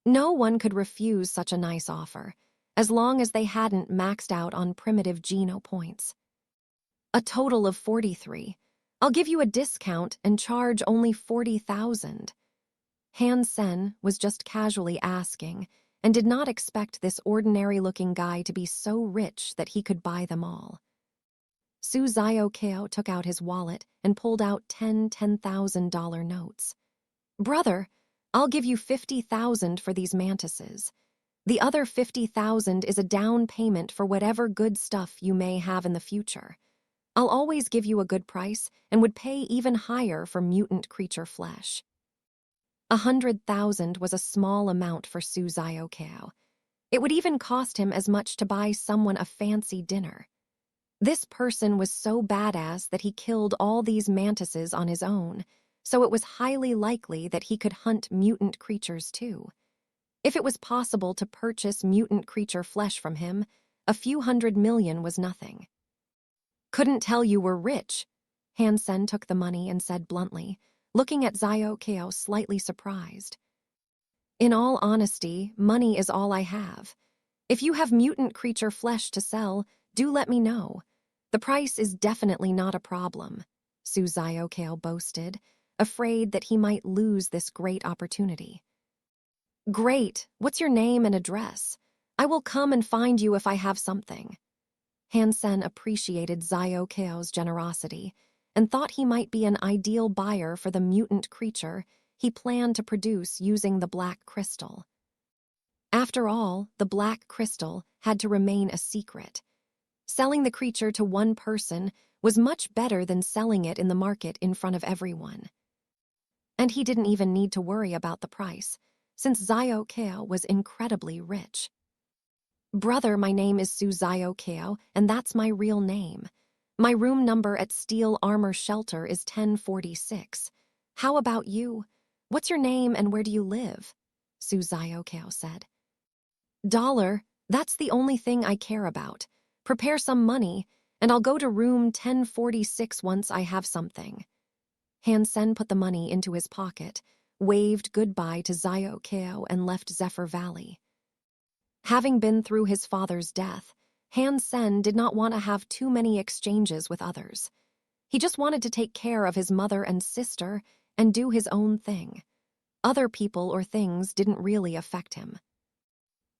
No one could refuse such a nice offer, as long as they hadn't maxed out on primitive Geno Points. A total of 43. I'll give you a discount and charge only 40,000. Han Sen was just casually asking and did not expect this ordinary-looking guy to be so rich that he could buy them all. Su Zio took out his wallet and pulled out 10 $10,000 notes. Brother, I'll give you 50,000 for these mantises. The other 50,000 is a down payment for whatever good stuff you may have in the future. I'll always give you a good price and would pay even higher for mutant creature flesh. 100,000 was a small amount for Su Zio. It would even cost him as much to buy someone a fancy dinner. This person was so badass that he killed all these mantises on his own, so it was highly likely that he could hunt mutant creatures too. If it was possible to purchase mutant creature flesh from him, a few 100 million was nothing. Couldn't tell you were rich. Han Sen took the money and said bluntly, looking at Zio slightly surprised. In all honesty, money is all I have. If you have mutant creature flesh to sell, do let me know. The price is definitely not a problem, Su Zio boasted, afraid that he might lose this great opportunity. Great, what's your name and address? I will come and find you if I have something. Han Sen appreciated Zio generosity and thought he might be an ideal buyer for the mutant creature he planned to produce using the black crystal. After all, the black crystal had to remain a secret. Selling the creature to one person was much better than selling it in the market in front of everyone. And he didn't even need to worry about the price, since Zio was incredibly rich. Brother, my name is Su Zio, and that's my real name. My room number at Steel Armor Shelter is 1046. How about you? What's your name and where do you live? Su Zio said. Dollar, that's the only thing I care about. Prepare some money, and I'll go to room 1046 once I have something. Han Sen put the money into his pocket, waved goodbye to Zio and left Zephyr Valley. Having been through his father's death, Han Sen did not want to have too many exchanges with others. He just wanted to take care of his mother and sister and do his own thing. Other people or things didn't really affect him.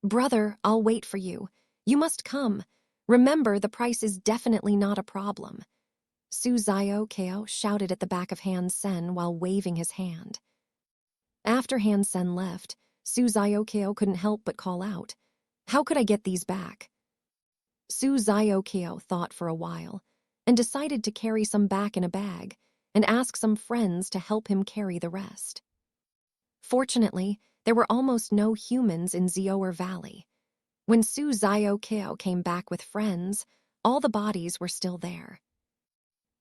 Brother, I'll wait for you. You must come. Remember, the price is definitely not a problem. Su Zio shouted at the back of Han Sen while waving his hand. After Han Sen left, Su Zio couldn't help but call out, "How could I get these back?" Su Zio thought for a while and decided to carry some back in a bag and ask some friends to help him carry the rest. Fortunately, there were almost no humans in Zioer Valley. When Su Zio came back with friends, all the bodies were still there.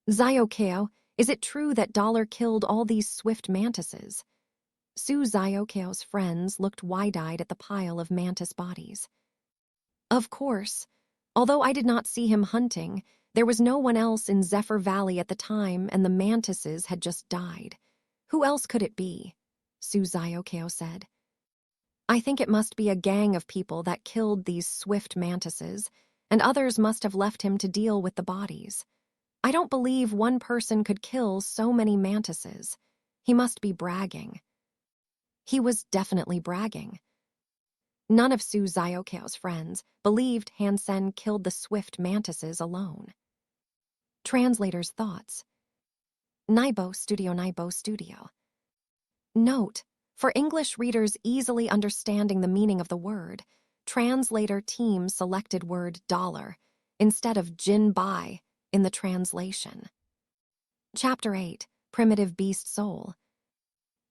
Zio, is it true that Dollar killed all these swift mantises? Su Zio's friends looked wide-eyed at the pile of mantis bodies. Of course. Although I did not see him hunting, there was no one else in Zephyr Valley at the time and the mantises had just died. Who else could it be? Su Zio said. I think it must be a gang of people that killed these swift mantises, and others must have left him to deal with the bodies. I don't believe one person could kill so many mantises. He must be bragging. He was definitely bragging. None of Su Zio's friends believed Han Sen killed the swift mantises alone. Translator's thoughts. Naibo Studio. Note, for English readers easily understanding the meaning of the word, translator team selected word dollar instead of jin bai in the translation. Chapter 8, Primitive Beast Soul.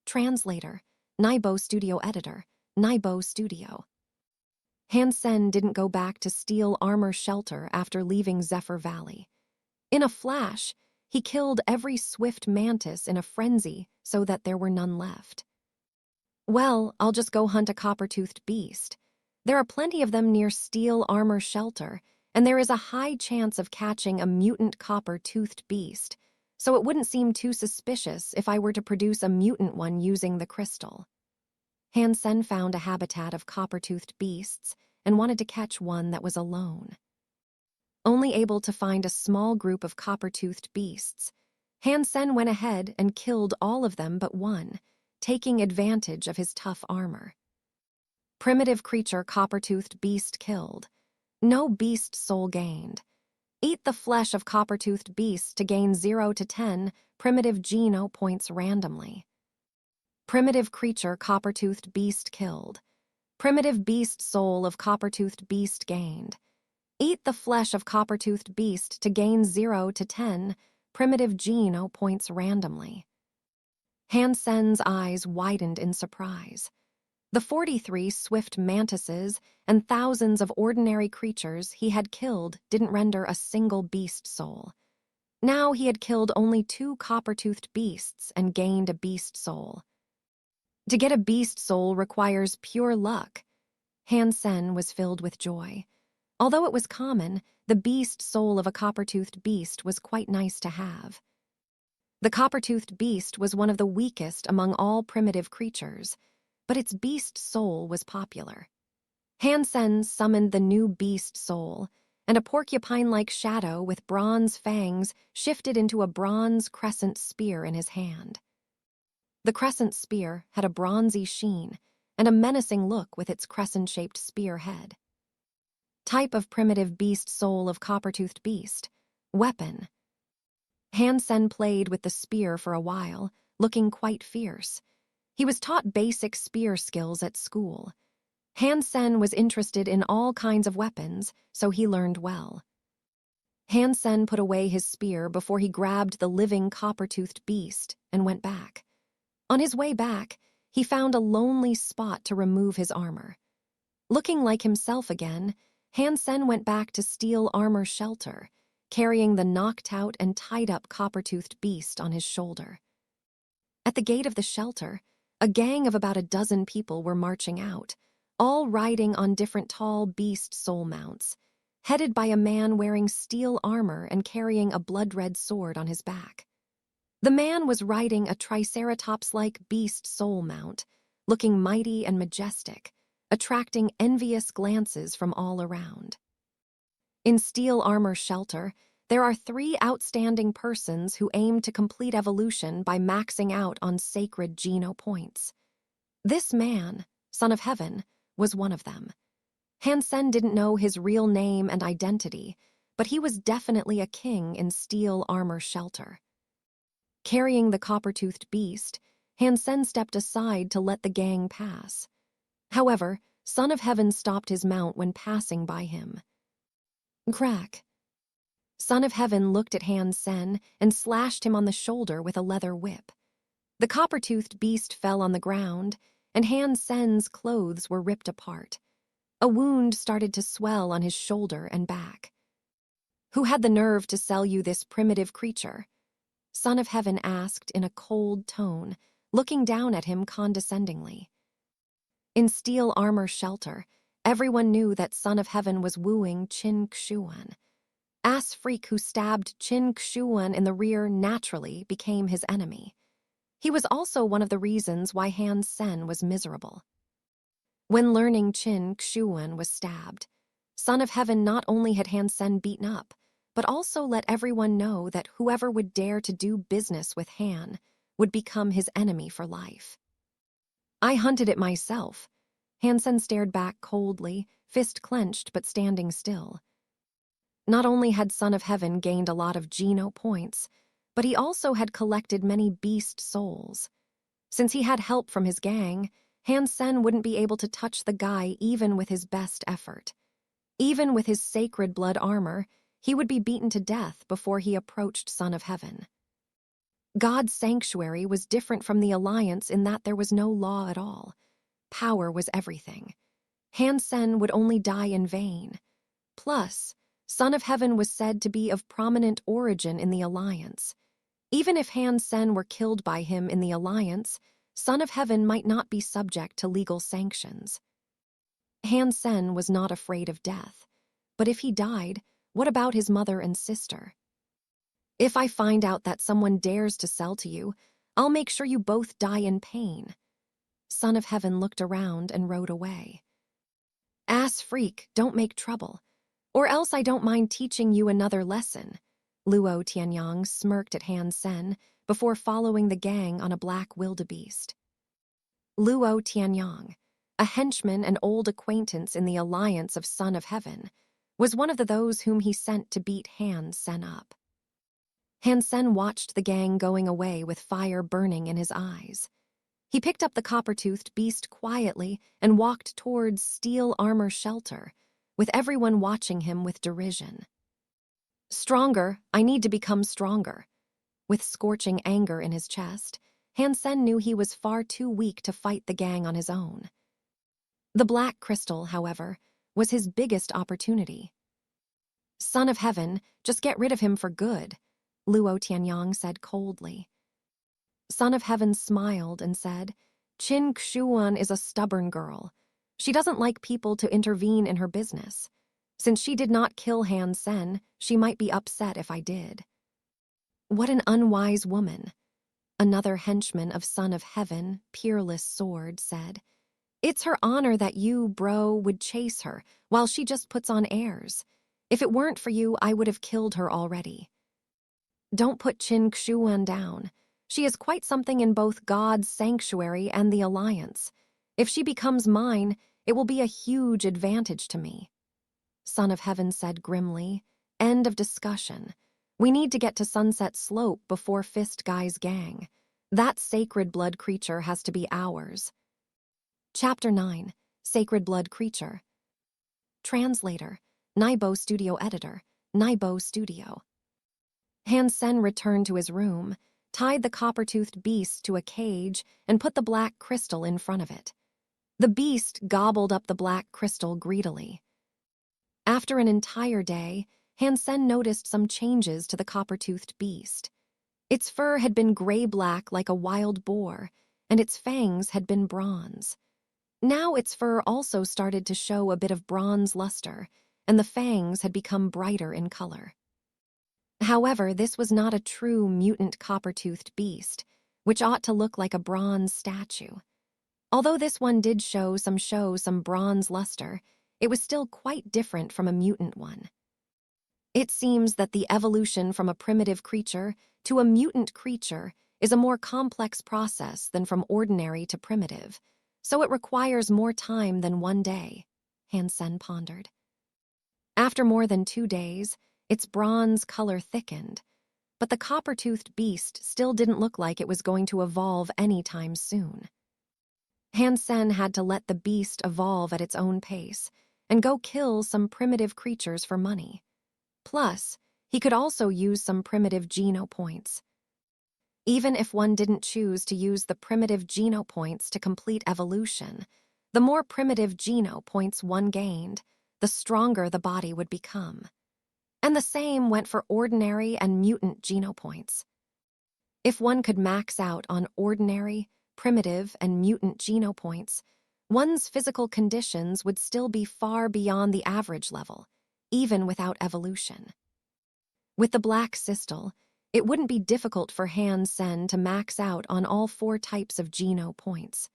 Translator, Naibo Studio Editor, Naibo Studio. Han Sen didn't go back to Steel Armor Shelter after leaving Zephyr Valley. In a flash, he killed every swift mantis in a frenzy so that there were none left. Well, I'll just go hunt a copper-toothed beast. There are plenty of them near Steel Armor Shelter, and there is a high chance of catching a mutant copper-toothed beast, so it wouldn't seem too suspicious if I were to produce a mutant one using the crystal. Han Sen found a habitat of copper-toothed beasts and wanted to catch one that was alone. Only able to find a small group of copper-toothed beasts, Han Sen went ahead and killed all of them but one, taking advantage of his tough armor. Primitive creature copper-toothed beast killed. No beast soul gained. Eat the flesh of copper-toothed beast to gain 0 to 10 primitive Geno points randomly. Primitive creature copper-toothed beast killed. Primitive beast soul of copper-toothed beast gained. Eat the flesh of copper-toothed beast to gain 0 to 10 primitive Geno points randomly. Han Sen's eyes widened in surprise. The 43 swift mantises and thousands of ordinary creatures he had killed didn't render a single beast soul. Now he had killed only 2 copper-toothed beasts and gained a beast soul. To get a beast soul requires pure luck. Han Sen was filled with joy. Although it was common, the beast soul of a copper-toothed beast was quite nice to have. The copper-toothed beast was one of the weakest among all primitive creatures, but its beast soul was popular. Han Sen summoned the new beast soul, and a porcupine-like shadow with bronze fangs shifted into a bronze crescent spear in his hand. The crescent spear had a bronzy sheen and a menacing look with its crescent-shaped spear head. Type of primitive beast soul of copper-toothed beast. Weapon. Han Sen played with the spear for a while, looking quite fierce. He was taught basic spear skills at school. Han Sen was interested in all kinds of weapons, so he learned well. Han Sen put away his spear before he grabbed the living copper-toothed beast and went back. On his way back, he found a lonely spot to remove his armor. Looking like himself again, Han Sen went back to Steel Armor Shelter, carrying the knocked-out and tied-up copper-toothed beast on his shoulder. At the gate of the shelter, a gang of about a dozen people were marching out, all riding on different tall beast soul mounts, headed by a man wearing steel armor and carrying a blood-red sword on his back. The man was riding a triceratops-like beast soul mount, looking mighty and majestic, attracting envious glances from all around. In Steel Armor Shelter, there are 3 outstanding persons who aim to complete evolution by maxing out on sacred Geno points. This man, Son of Heaven, was one of them. Han Sen didn't know his real name and identity, but he was definitely a king in Steel Armor Shelter. Carrying the copper-toothed beast, Han Sen stepped aside to let the gang pass. However, Son of Heaven stopped his mount when passing by him. Crack. Son of Heaven looked at Han Sen and slashed him on the shoulder with a leather whip. The copper-toothed beast fell on the ground, and Han Sen's clothes were ripped apart. A wound started to swell on his shoulder and back. "Who had the nerve to sell you this primitive creature?" Son of Heaven asked in a cold tone, looking down at him condescendingly. In Steel Armor Shelter, everyone knew that Son of Heaven was wooing Qin Xuan. Ass Freak who stabbed Qin Xuan in the rear naturally became his enemy. He was also one of the reasons why Han Sen was miserable. When learning Qin Xuan was stabbed, Son of Heaven not only had Han Sen beaten up, but also let everyone know that whoever would dare to do business with Han would become his enemy for life. "I hunted it myself." Han Sen stared back coldly, fist clenched but standing still. Not only had Son of Heaven gained a lot of Geno points, but he also had collected many beast souls. Since he had help from his gang, Han Sen wouldn't be able to touch the guy even with his best effort. Even with his sacred blood armor, he would be beaten to death before he approached Son of Heaven. God's sanctuary was different from the Alliance in that there was no law at all. Power was everything. Han Sen would only die in vain. Plus, Son of Heaven was said to be of prominent origin in the Alliance. Even if Han Sen were killed by him in the Alliance, Son of Heaven might not be subject to legal sanctions. Han Sen was not afraid of death, but if he died, what about his mother and sister? "If I find out that someone dares to sell to you, I'll make sure you both die in pain." Son of Heaven looked around and rode away. "Ass Freak, don't make trouble. Or else I don't mind teaching you another lesson." Luo Tianyang smirked at Han Sen before following the gang on a black wildebeest. Luo Tianyang, a henchman and old acquaintance in the alliance of Son of Heaven, was one of those whom he sent to beat Han Sen up. Han Sen watched the gang going away with fire burning in his eyes. He picked up the copper-toothed beast quietly and walked towards steel armor shelter, with everyone watching him with derision. Stronger, I need to become stronger. With scorching anger in his chest, Han Sen knew he was far too weak to fight the gang on his own. The black crystal, however, was his biggest opportunity. Son of Heaven, just get rid of him for good, Luo Tianyang said coldly. Son of Heaven smiled and said, Qin Xuan is a stubborn girl. She doesn't like people to intervene in her business. Since she did not kill Han Sen, she might be upset if I did. What an unwise woman, another henchman of Son of Heaven, Peerless Sword, said. It's her honor that you, bro, would chase her, while she just puts on airs. If it weren't for you, I would have killed her already. Don't put Qin Xuan down. She is quite something in both God's sanctuary and the Alliance. If she becomes mine, it will be a huge advantage to me. Son of Heaven said grimly. End of discussion. We need to get to Sunset Slope before Fist Guy's gang. That sacred blood creature has to be ours. Chapter 9. Sacred Blood Creature. Translator. Naibo Studio Editor. Naibo Studio. Han Sen returned to his room, tied the copper-toothed beast to a cage, and put the black crystal in front of it. The beast gobbled up the black crystal greedily. After an entire day, Han Sen noticed some changes to the copper-toothed beast. Its fur had been gray-black like a wild boar, and its fangs had been bronze. Now its fur also started to show a bit of bronze luster, and the fangs had become brighter in color. However, this was not a true mutant copper-toothed beast, which ought to look like a bronze statue. Although this one did show some bronze luster, it was still quite different from a mutant one. It seems that the evolution from a primitive creature to a mutant creature is a more complex process than from ordinary to primitive, so it requires more time than one day, Han Sen pondered. After more than 2 days, its bronze color thickened, but the copper-toothed beast still didn't look like it was going to evolve anytime soon. Han Sen had to let the beast evolve at its own pace and go kill some primitive creatures for money. Plus, he could also use some primitive Geno Points. Even if one didn't choose to use the primitive Geno Points to complete evolution, the more primitive Geno Points one gained, the stronger the body would become. And the same went for ordinary and mutant Geno Points. If one could max out on ordinary, primitive, and mutant Geno Points, one's physical conditions would still be far beyond the average level, even without evolution. With the black crystal, it wouldn't be difficult for Han Sen to max out on all 4 types of Geno Points.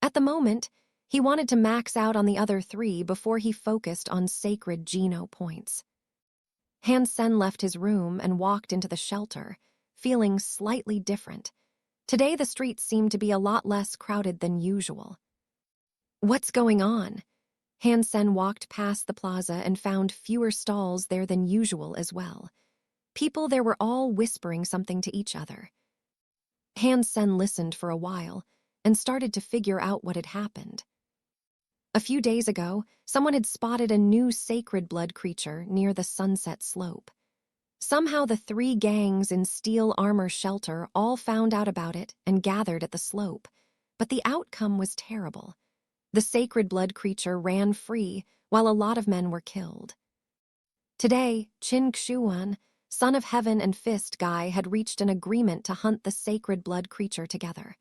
At the moment, he wanted to max out on the other 3 before he focused on sacred Geno Points. Han Sen left his room and walked into the shelter, feeling slightly different. Today the streets seemed to be a lot less crowded than usual. What's going on? Han Sen walked past the plaza and found fewer stalls there than usual as well. People there were all whispering something to each other. Han Sen listened for a while and started to figure out what had happened. A few days ago, someone had spotted a new sacred blood creature near the Sunset Slope. Somehow the 3 gangs in steel armor shelter all found out about it and gathered at the slope, but the outcome was terrible. The sacred blood creature ran free while a lot of men were killed. Today, Qin Xuan, Son of Heaven and Fist Guy had reached an agreement to hunt the sacred blood creature together.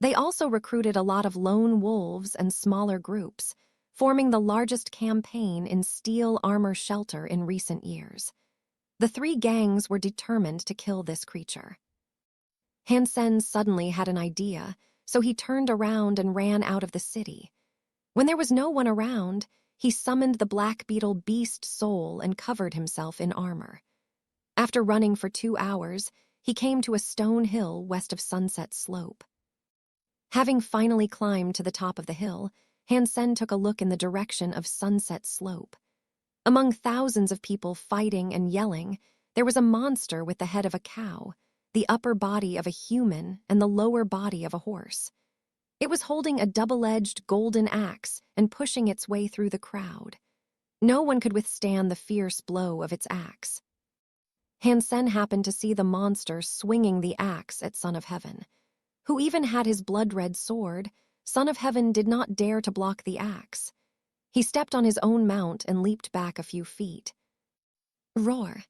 They also recruited a lot of lone wolves and smaller groups, forming the largest campaign in steel armor shelter in recent years. The 3 gangs were determined to kill this creature. Han Sen suddenly had an idea, so he turned around and ran out of the city. When there was no one around, he summoned the black beetle beast soul and covered himself in armor. After running for 2 hours, he came to a stone hill west of Sunset Slope. Having finally climbed to the top of the hill, Han Sen took a look in the direction of Sunset Slope. Among thousands of people fighting and yelling, there was a monster with the head of a cow, the upper body of a human, and the lower body of a horse. It was holding a double-edged golden axe and pushing its way through the crowd. No one could withstand the fierce blow of its axe. Han Sen happened to see the monster swinging the axe at Son of Heaven. Who even had his blood-red sword, Son of Heaven did not dare to block the axe. He stepped on his own mount and leaped back a few feet. Roar!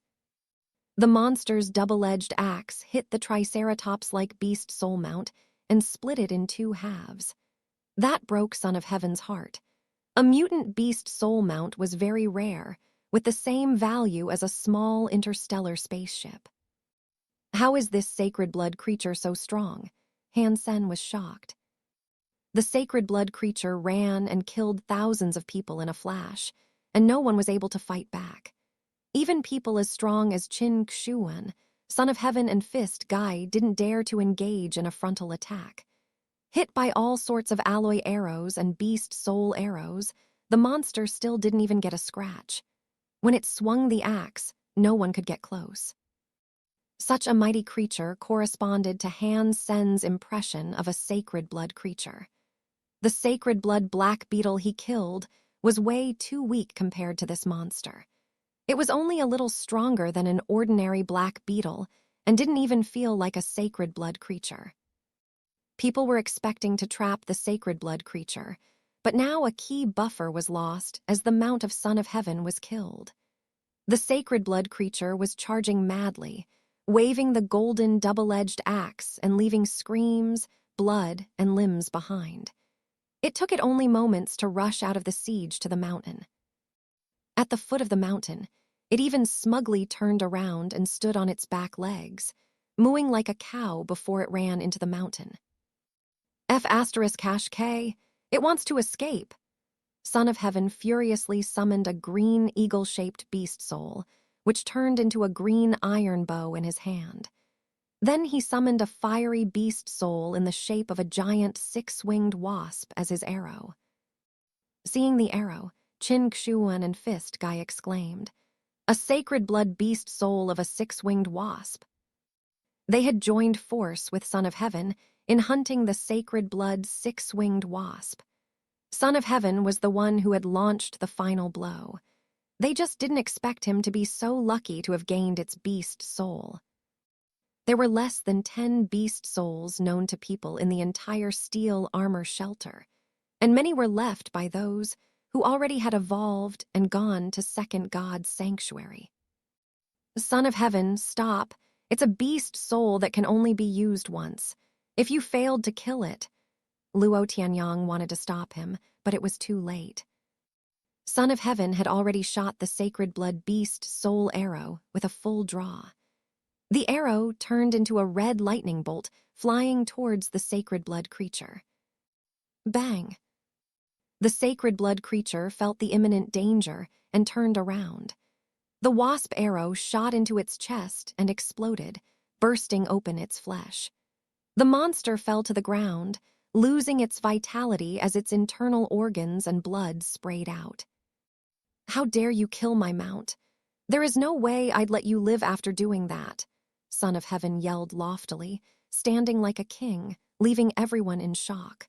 The monster's double-edged axe hit the Triceratops-like beast soul mount and split it in 2 halves. That broke Son of Heaven's heart. A mutant beast soul mount was very rare, with the same value as a small interstellar spaceship. How is this sacred blood creature so strong? Han Sen was shocked. The sacred blood creature ran and killed thousands of people in a flash, and no one was able to fight back. Even people as strong as Qin Xuan, Son of Heaven, and Fist Guy didn't dare to engage in a frontal attack. Hit by all sorts of alloy arrows and beast soul arrows, the monster still didn't even get a scratch. When it swung the axe, no one could get close. Such a mighty creature corresponded to Han Sen's impression of a sacred blood creature. The sacred blood black beetle he killed was way too weak compared to this monster. It was only a little stronger than an ordinary black beetle and didn't even feel like a sacred blood creature. People were expecting to trap the sacred blood creature, but now a key buffer was lost as the Mount of Son of Heaven was killed. The sacred blood creature was charging madly, waving the golden double-edged axe and leaving screams, blood, and limbs behind. It took it only moments to rush out of the siege to the mountain. At the foot of the mountain, it even smugly turned around and stood on its back legs, mooing like a cow before it ran into the mountain. F***K, it wants to escape. Son of Heaven furiously summoned a green eagle-shaped beast soul, which turned into a green iron bow in his hand. Then he summoned a fiery beast soul in the shape of a giant 6-winged wasp as his arrow. Seeing the arrow, Qin Xuan and Fist Guy exclaimed, "A sacred blood beast soul of a 6-winged wasp." They had joined force with Son of Heaven in hunting the sacred blood 6-winged wasp. Son of Heaven was the one who had launched the final blow. They just didn't expect him to be so lucky to have gained its beast soul. There were less than 10 beast souls known to people in the entire steel armor shelter, and many were left by those who already had evolved and gone to Second God's sanctuary. Son of Heaven, stop. It's a beast soul that can only be used once. If you failed to kill it... Luo Tianyang wanted to stop him, but it was too late. Son of Heaven had already shot the sacred blood beast soul arrow with a full draw. The arrow turned into a red lightning bolt flying towards the sacred blood creature. Bang! The sacred blood creature felt the imminent danger and turned around. The wasp arrow shot into its chest and exploded, bursting open its flesh. The monster fell to the ground, losing its vitality as its internal organs and blood sprayed out. "How dare you kill my mount? There is no way I'd let you live after doing that," Son of Heaven yelled loftily, standing like a king, leaving everyone in shock.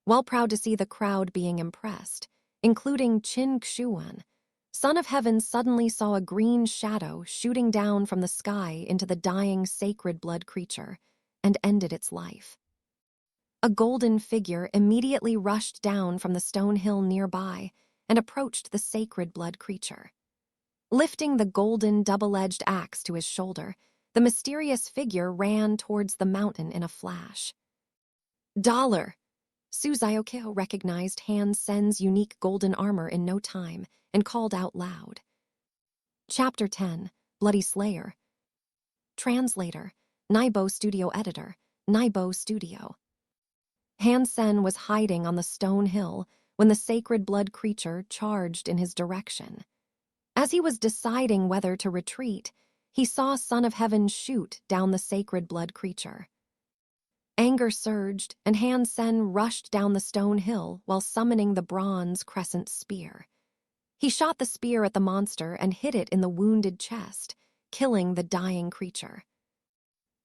While proud to see the crowd being impressed, including Qin Xuan, Son of Heaven suddenly saw a green shadow shooting down from the sky into the dying sacred blood creature and ended its life. A golden figure immediately rushed down from the stone hill nearby and approached the sacred blood creature. Lifting the golden double-edged axe to his shoulder, the mysterious figure ran towards the mountain in a flash. "Dollar!" Su Xiaoqiu recognized Han Sen's unique golden armor in no time and called out loud. Chapter 10, Bloody Slayer. Translator, Naibo Studio Editor, Naibo Studio. Han Sen was hiding on the stone hill when the sacred blood creature charged in his direction. As he was deciding whether to retreat, he saw Son of Heaven shoot down the sacred blood creature. Anger surged, and Han Sen rushed down the stone hill while summoning the bronze crescent spear. He shot the spear at the monster and hit it in the wounded chest, killing the dying creature.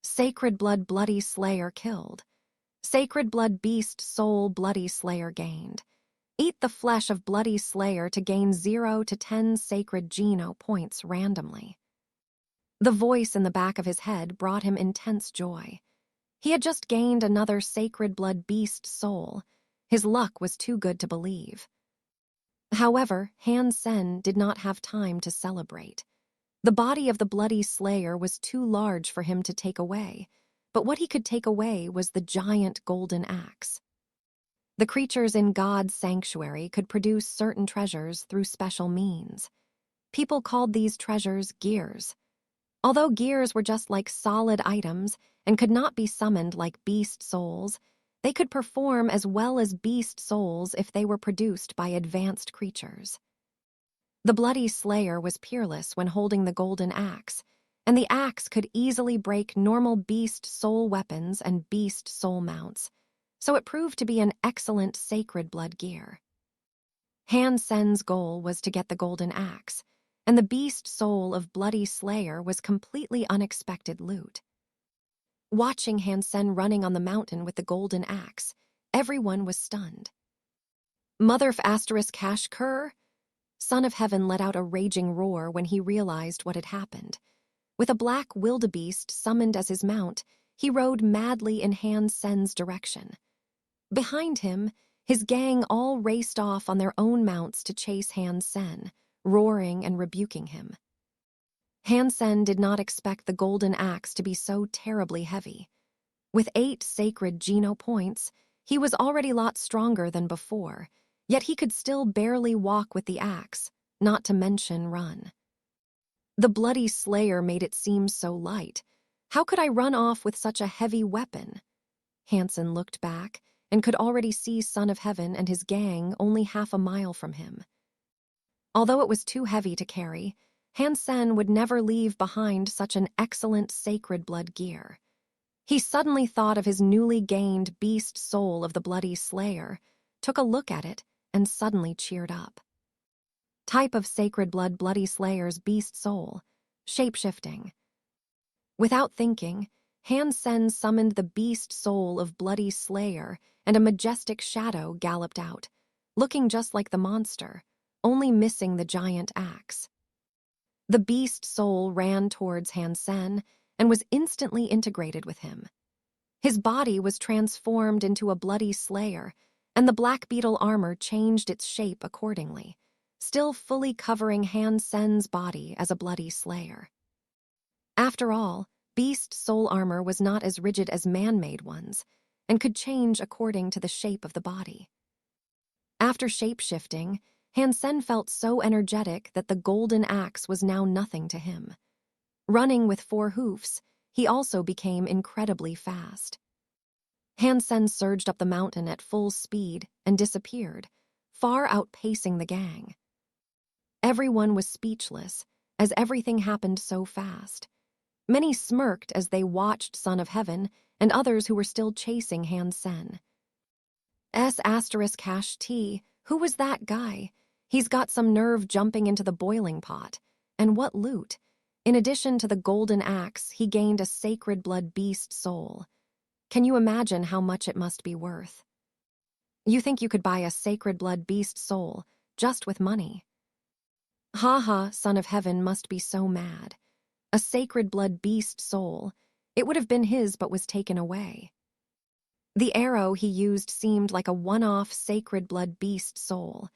Sacred Blood Bloody Slayer killed. Sacred Blood Beast Soul Bloody Slayer gained. Eat the flesh of Bloody Slayer to gain 0 to 10 sacred Geno Points randomly. The voice in the back of his head brought him intense joy. He had just gained another Sacred Blood Beast Soul. His luck was too good to believe. However, Han Sen did not have time to celebrate. The body of the Bloody Slayer was too large for him to take away, but what he could take away was the giant golden axe. The creatures in God's sanctuary could produce certain treasures through special means. People called these treasures gears. Although gears were just like solid items and could not be summoned like beast souls, they could perform as well as beast souls if they were produced by advanced creatures. The Bloody Slayer was peerless when holding the golden axe, and the axe could easily break normal beast soul weapons and beast soul mounts, so it proved to be an excellent sacred blood gear. Han Sen's goal was to get the golden axe, and the beast soul of Bloody Slayer was completely unexpected loot. Watching Han Sen running on the mountain with the golden axe, everyone was stunned. Mother f*** Cash Cur! Son of Heaven let out a raging roar when he realized what had happened. With a black wildebeest summoned as his mount, he rode madly in Han Sen's direction. Behind him, his gang all raced off on their own mounts to chase Han Sen, roaring and rebuking him. Han Sen did not expect the golden axe to be so terribly heavy. With 8 sacred Geno Points, he was already a lot stronger than before, yet he could still barely walk with the axe, not to mention run. The Bloody Slayer made it seem so light. How could I run off with such a heavy weapon? Han Sen looked back and could already see Son of Heaven and his gang only half a mile from him. Although it was too heavy to carry, Han Sen would never leave behind such an excellent sacred blood gear. He suddenly thought of his newly gained beast soul of the Bloody Slayer, took a look at it, and suddenly cheered up. Type of Sacred Blood Bloody Slayer's beast soul, shape-shifting. Without thinking, Han Sen summoned the beast soul of Bloody Slayer, and a majestic shadow galloped out, looking just like the monster, only missing the giant axe. The beast soul ran towards Han Sen and was instantly integrated with him. His body was transformed into a Bloody Slayer, and the black beetle armor changed its shape accordingly, still fully covering Han Sen's body as a Bloody Slayer. After all, beast soul armor was not as rigid as man-made ones, and could change according to the shape of the body. After shape-shifting, Han Sen felt so energetic that the golden axe was now nothing to him. Running with 4 hoofs, he also became incredibly fast. Han Sen surged up the mountain at full speed and disappeared, far outpacing the gang. Everyone was speechless, as everything happened so fast. Many smirked as they watched Son of Heaven and others who were still chasing Han Sen. **T, who was that guy? He's got some nerve jumping into the boiling pot. And what loot! In addition to the golden axe, he gained a sacred blood beast soul. Can you imagine how much it must be worth? You think you could buy a sacred blood beast soul just with money? Ha ha, Son of Heaven must be so mad. A sacred blood beast soul. It would have been his but was taken away. The arrow he used seemed like a one-off sacred blood beast soul.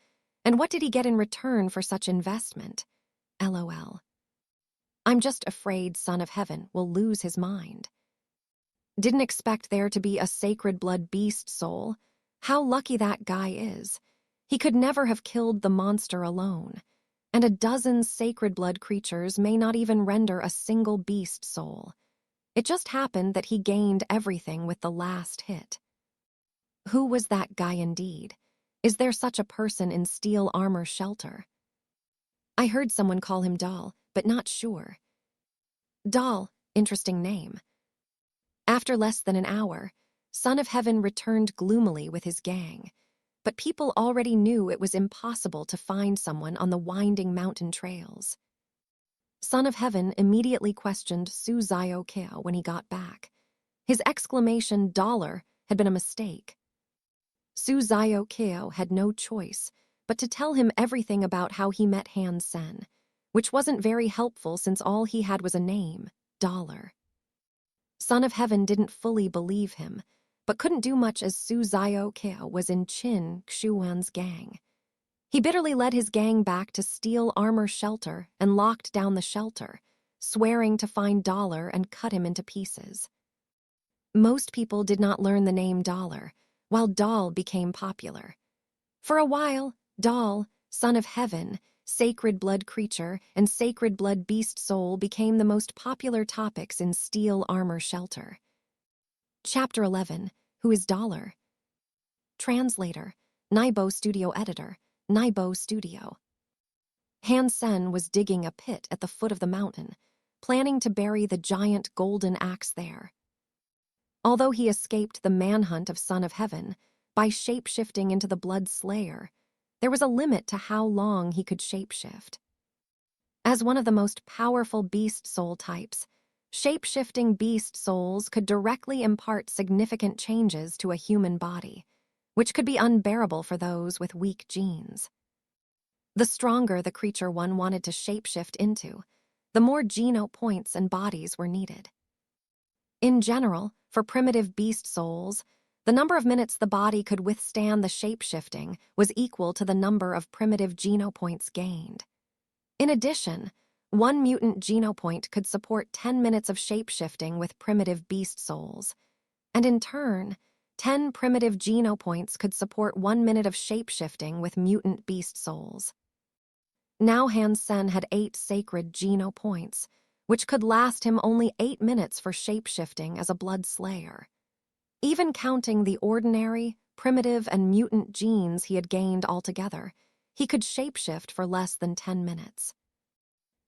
And what did he get in return for such investment? LOL. I'm just afraid Son of Heaven will lose his mind. Didn't expect there to be a sacred blood beast soul. How lucky that guy is. He could never have killed the monster alone. And a dozen sacred blood creatures may not even render a single beast soul. It just happened that he gained everything with the last hit. Who was that guy indeed? Is there such a person in steel armor shelter? I heard someone call him Doll, but not sure. Doll, interesting name. After less than an hour, Son of Heaven returned gloomily with his gang. But people already knew it was impossible to find someone on the winding mountain trails. Son of Heaven immediately questioned Su Zio Keo when he got back. His exclamation "dollar" had been a mistake. Su Zio Keo had no choice but to tell him everything about how he met Han Sen, which wasn't very helpful since all he had was a name, Dollar. Son of Heaven didn't fully believe him, but couldn't do much as Su Zio Keo was in Qin Xuan's gang. He bitterly led his gang back to Steel Armor Shelter and locked down the shelter, swearing to find Dollar and cut him into pieces. Most people did not learn the name Dollar, while Doll became popular. For a while, Doll, Son of Heaven, Sacred Blood Creature, and Sacred Blood Beast Soul became the most popular topics in Steel Armor Shelter. Chapter 11, Who is Dollar? Translator, Naibo Studio Editor, Naibo Studio. Han Sen was digging a pit at the foot of the mountain, planning to bury the giant golden axe there. Although he escaped the manhunt of Son of Heaven by shape-shifting into the Blood Slayer, there was a limit to how long he could shapeshift. As one of the most powerful beast soul types, shape-shifting beast souls could directly impart significant changes to a human body, which could be unbearable for those with weak genes. The stronger the creature one wanted to shapeshift into, the more Geno Points and bodies were needed. In general, for primitive beast souls, the number of minutes the body could withstand the shape-shifting was equal to the number of primitive Geno Points gained. In addition, one mutant Geno Point could support 10 minutes of shape-shifting with primitive beast souls, and in turn, 10 primitive Geno Points could support 1 minute of shape-shifting with mutant beast souls. Now Han Sen had 8 sacred Geno Points, which could last him only 8 minutes for shape-shifting as a Blood Slayer. Even counting the ordinary, primitive, and mutant genes he had gained altogether, he could shapeshift for less than 10 minutes.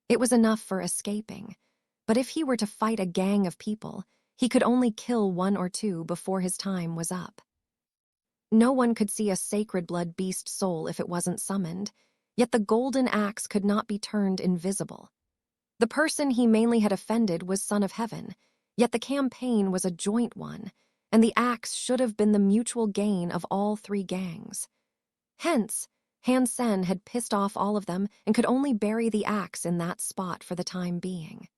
It was enough for escaping, but if he were to fight a gang of people, he could only kill 1 or 2 before his time was up. No one could see a sacred blood beast soul if it wasn't summoned, yet the golden axe could not be turned invisible. The person he mainly had offended was Son of Heaven, yet the campaign was a joint one, and the axe should have been the mutual gain of all 3 gangs. Hence, Han Sen had pissed off all of them and could only bury the axe in that spot for the time being.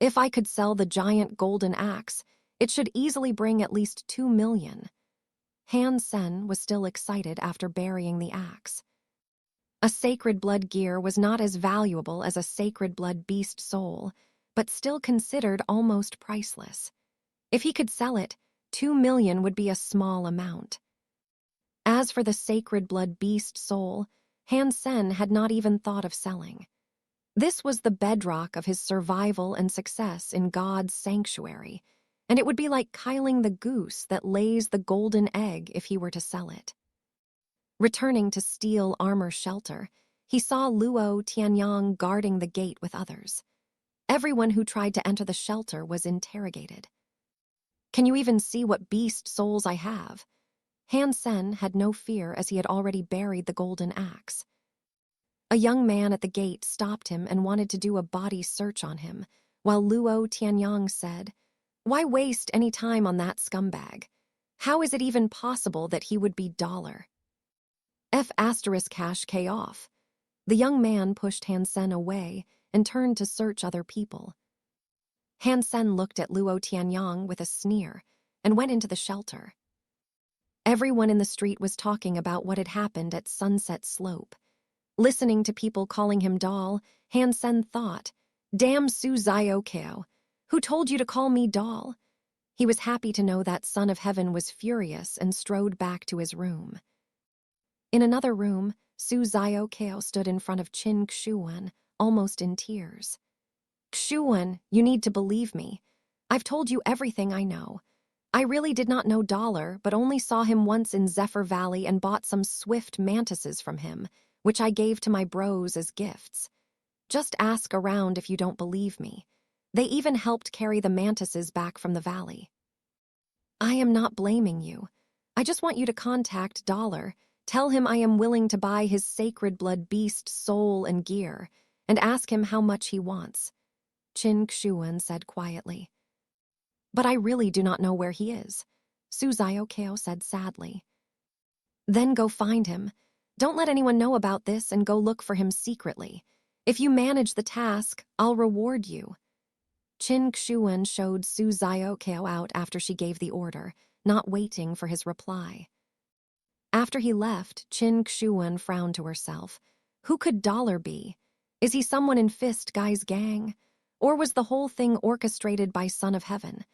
If I could sell the giant golden axe, it should easily bring at least 2 million. Han Sen was still excited after burying the axe. A sacred blood gear was not as valuable as a sacred blood beast soul, but still considered almost priceless. If he could sell it, 2 million would be a small amount. As for the sacred blood beast soul, Han Sen had not even thought of selling. This was the bedrock of his survival and success in God's sanctuary, and it would be like killing the goose that lays the golden egg if he were to sell it. Returning to Steel Armor Shelter, he saw Luo Tianyang guarding the gate with others. Everyone who tried to enter the shelter was interrogated. "Can you even see what beast souls I have?" Han Sen had no fear as he had already buried the golden axe. A young man at the gate stopped him and wanted to do a body search on him, while Luo Tianyang said, "Why waste any time on that scumbag? How is it even possible that he would be Dollar?" F***K off. The young man pushed Han Sen away and turned to search other people. Han Sen looked at Luo Tianyang with a sneer and went into the shelter. Everyone in the street was talking about what had happened at Sunset Slope. Listening to people calling him Doll, Han Sen thought, "Damn Su Zio Keo, who told you to call me Doll?" He was happy to know that Son of Heaven was furious and strode back to his room. In another room, Su Zio Keo stood in front of Qin Xuan, almost in tears. "Xuan, you need to believe me. I've told you everything I know. I really did not know Dollar, but only saw him once in Zephyr Valley and bought some swift mantises from him, which I gave to my bros as gifts. Just ask around if you don't believe me. They even helped carry the mantises back from the valley. I am not blaming you. I just want you to contact Dollar. Tell him I am willing to buy his sacred blood beast soul and gear, and ask him how much he wants, Qin Xuan said quietly. But I really do not know where he is, Su Xiaokao said sadly. Then go find him. Don't let anyone know about this and go look for him secretly. If you manage the task, I'll reward you. Qin Xuan showed Su Xiaokao out after she gave the order, not waiting for his reply. After he left, Qin Xuan frowned to herself. Who could Dollar be? Is he someone in Fist Guy's gang? Or was the whole thing orchestrated by Son of Heaven?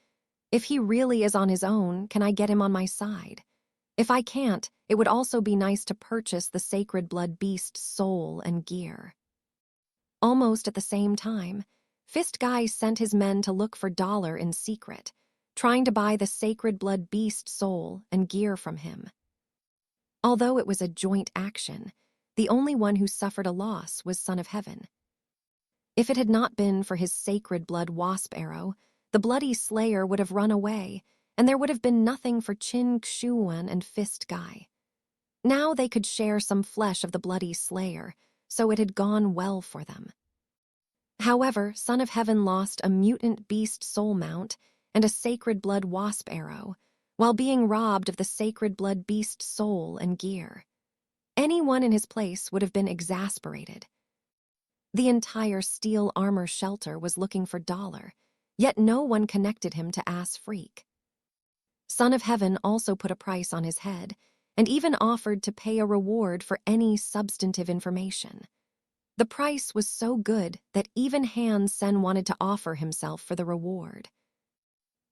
If he really is on his own, can I get him on my side? If I can't, it would also be nice to purchase the sacred blood beast soul and gear. Almost at the same time, Fist Guy sent his men to look for Dollar in secret, trying to buy the sacred blood beast soul and gear from him. Although it was a joint action, the only one who suffered a loss was Son of Heaven. If it had not been for his sacred blood wasp arrow, the bloody slayer would have run away, and there would have been nothing for Qin Xuan and Fist Guy. Now they could share some flesh of the bloody slayer, so it had gone well for them. However, Son of Heaven lost a mutant beast soul mount and a sacred blood wasp arrow, while being robbed of the sacred blood beast soul and gear. Anyone in his place would have been exasperated. The entire steel armor shelter was looking for Dollar, yet no one connected him to Ass Freak. Son of Heaven also put a price on his head, and even offered to pay a reward for any substantive information. The price was so good that even Han Sen wanted to offer himself for the reward.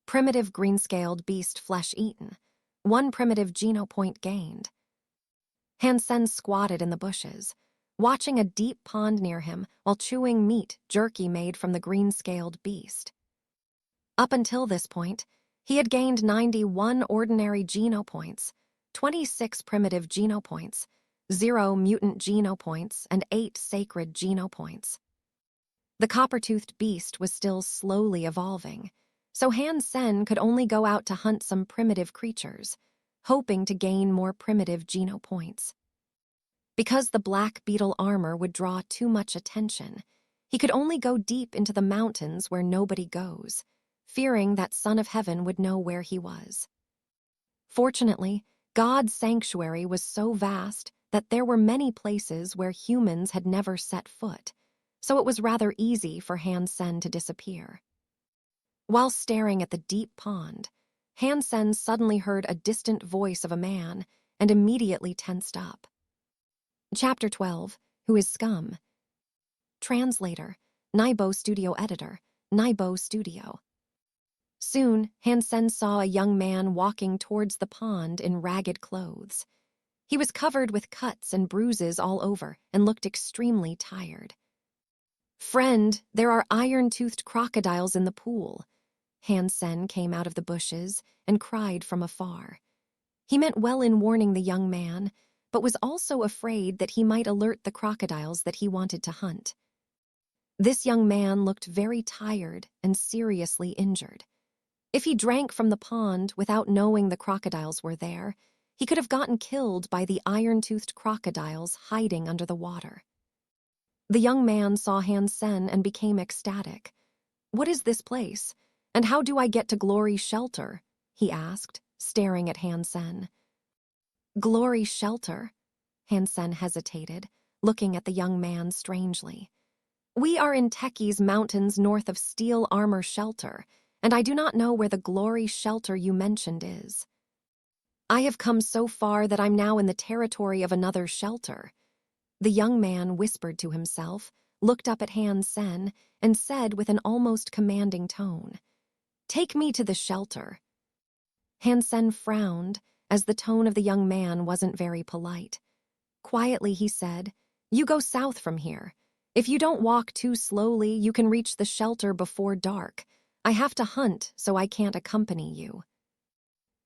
Primitive green-scaled beast flesh eaten. 1 primitive Geno point gained. Han Sen squatted in the bushes, watching a deep pond near him while chewing meat jerky made from the green-scaled beast. Up until this point, he had gained 91 ordinary Geno points, 26 primitive Geno points, 0 mutant Geno points, and 8 sacred Geno points. The copper-toothed beast was still slowly evolving, so Han Sen could only go out to hunt some primitive creatures, hoping to gain more primitive Geno points. Because the black beetle armor would draw too much attention, he could only go deep into the mountains where nobody goes, fearing that Son of Heaven would know where he was. Fortunately, God's sanctuary was so vast that there were many places where humans had never set foot, so it was rather easy for Han Sen to disappear. While staring at the deep pond, Han Sen suddenly heard a distant voice of a man and immediately tensed up. Chapter 12, Who is Scum? Translator, Naibo Studio Editor, Naibo Studio. Soon, Han Sen saw a young man walking towards the pond in ragged clothes. He was covered with cuts and bruises all over and looked extremely tired. "Friend, there are iron-toothed crocodiles in the pool." Han Sen came out of the bushes and cried from afar. He meant well in warning the young man, but was also afraid that he might alert the crocodiles that he wanted to hunt. This young man looked very tired and seriously injured. If he drank from the pond without knowing the crocodiles were there, he could have gotten killed by the iron-toothed crocodiles hiding under the water. The young man saw Han Sen and became ecstatic. "What is this place? And how do I get to Glory Shelter?" he asked, staring at Han Sen. "Glory Shelter?" Han Sen hesitated, looking at the young man strangely. "We are in Techi's mountains north of Steel Armor Shelter, and I do not know where the Glory Shelter you mentioned is. I have come so far that I'm now in the territory of another shelter." The young man whispered to himself, looked up at Han Sen, and said with an almost commanding tone, "Take me to the shelter." Han Sen frowned, as the tone of the young man wasn't very polite. Quietly he said, "You go south from here. If you don't walk too slowly, you can reach the shelter before dark. I have to hunt, so I can't accompany you."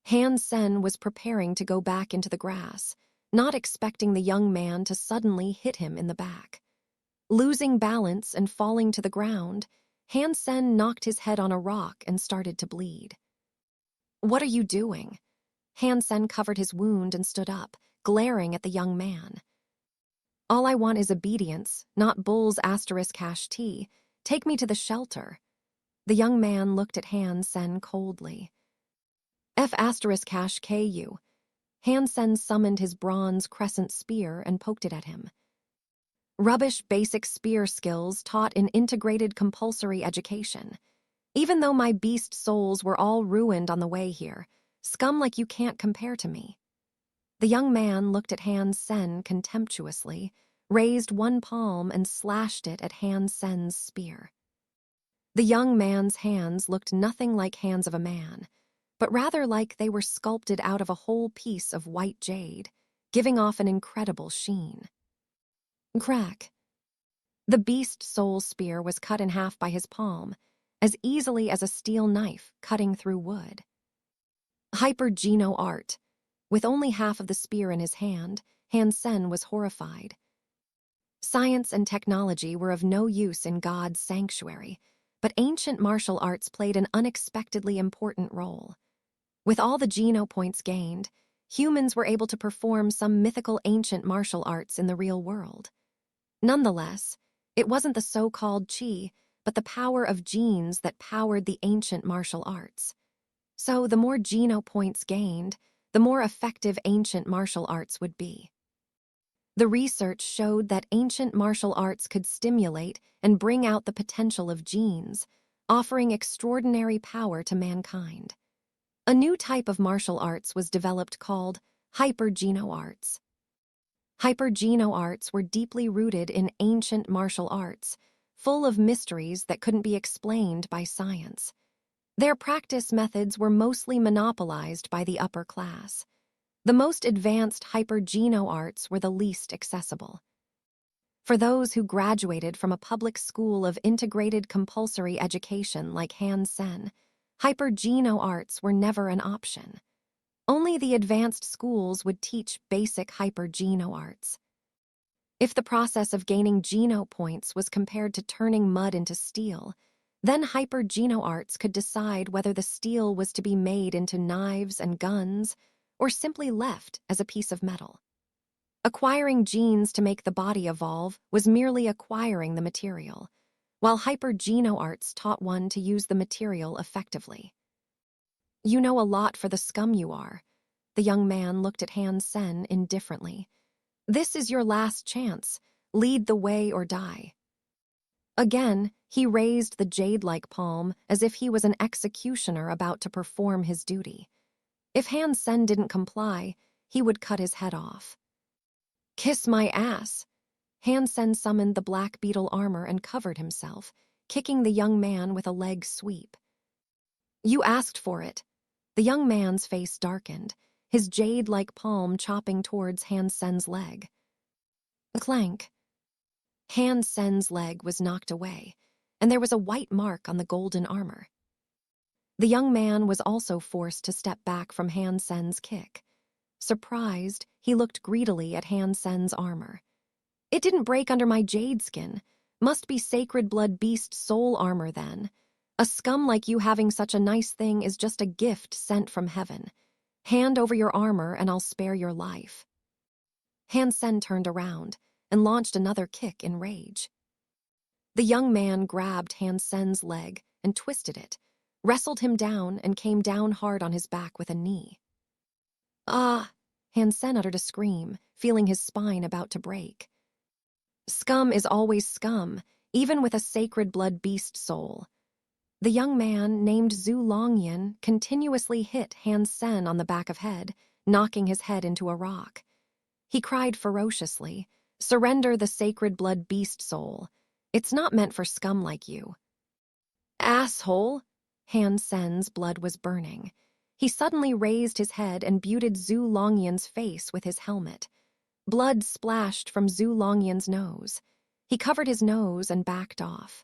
Han Sen was preparing to go back into the grass, not expecting the young man to suddenly hit him in the back. Losing balance and falling to the ground, Han Sen knocked his head on a rock and started to bleed. "What are you doing?" Han Sen covered his wound and stood up, glaring at the young man. "All I want is obedience, not bulls *#tea. Take me to the shelter." The young man looked at Han Sen coldly. F***KU. Han Sen summoned his bronze crescent spear and poked it at him. Rubbish basic spear skills taught in integrated compulsory education. Even though my beast souls were all ruined on the way here, scum like you can't compare to me. The young man looked at Han Sen contemptuously, raised one palm and slashed it at Han Sen's spear. The young man's hands looked nothing like hands of a man, but rather like they were sculpted out of a whole piece of white jade, giving off an incredible sheen. Crack. The beast soul spear was cut in half by his palm, as easily as a steel knife cutting through wood. Geno art. With only half of the spear in his hand, Han Sen was horrified. Science and technology were of no use in God's sanctuary, but ancient martial arts played an unexpectedly important role. With all the Geno Points gained, humans were able to perform some mythical ancient martial arts in the real world. Nonetheless, it wasn't the so-called chi, but the power of genes that powered the ancient martial arts. So the more Geno Points gained, the more effective ancient martial arts would be. The research showed that ancient martial arts could stimulate and bring out the potential of genes, offering extraordinary power to mankind. A new type of martial arts was developed called Hyper-Geno arts. Hyper-Geno arts were deeply rooted in ancient martial arts, full of mysteries that couldn't be explained by science. Their practice methods were mostly monopolized by the upper class. The most advanced Hyper-Geno arts were the least accessible. For those who graduated from a public school of integrated compulsory education like Han Sen, Hyper-Geno arts were never an option. Only the advanced schools would teach basic Hyper-Geno arts. If the process of gaining Geno Points was compared to turning mud into steel, then Hyper-Geno arts could decide whether the steel was to be made into knives and guns, or simply left as a piece of metal. Acquiring genes to make the body evolve was merely acquiring the material, while Hyper-Geno arts taught one to use the material effectively. "You know a lot for the scum you are." The young man looked at Han Sen indifferently. "This is your last chance. Lead the way or die." Again, he raised the jade-like palm as if he was an executioner about to perform his duty. If Han Sen didn't comply, he would cut his head off. "Kiss my ass." Han Sen summoned the black beetle armor and covered himself, kicking the young man with a leg sweep. "You asked for it." The young man's face darkened, his jade-like palm chopping towards Han Sen's leg. Clank. Han Sen's leg was knocked away, and there was a white mark on the golden armor. The young man was also forced to step back from Han Sen's kick. Surprised, he looked greedily at Han Sen's armor. "It didn't break under my jade skin. Must be sacred blood beast soul armor then. A scum like you having such a nice thing is just a gift sent from heaven. Hand over your armor and I'll spare your life." Han Sen turned around and launched another kick in rage. The young man grabbed Han Sen's leg and twisted it, wrestled him down and came down hard on his back with a knee. "Ah!" Han Sen uttered a scream, feeling his spine about to break. Scum is always scum, even with a sacred blood beast soul. The young man, named Zhu Longyan, continuously hit Han Sen on the back of head, knocking his head into a rock. He cried ferociously, "Surrender the sacred blood beast soul. It's not meant for scum like you." "Asshole!" Han Sen's blood was burning. He suddenly raised his head and buted Zhu Longyan's face with his helmet. Blood splashed from Zhu Longyan's nose. He covered his nose and backed off.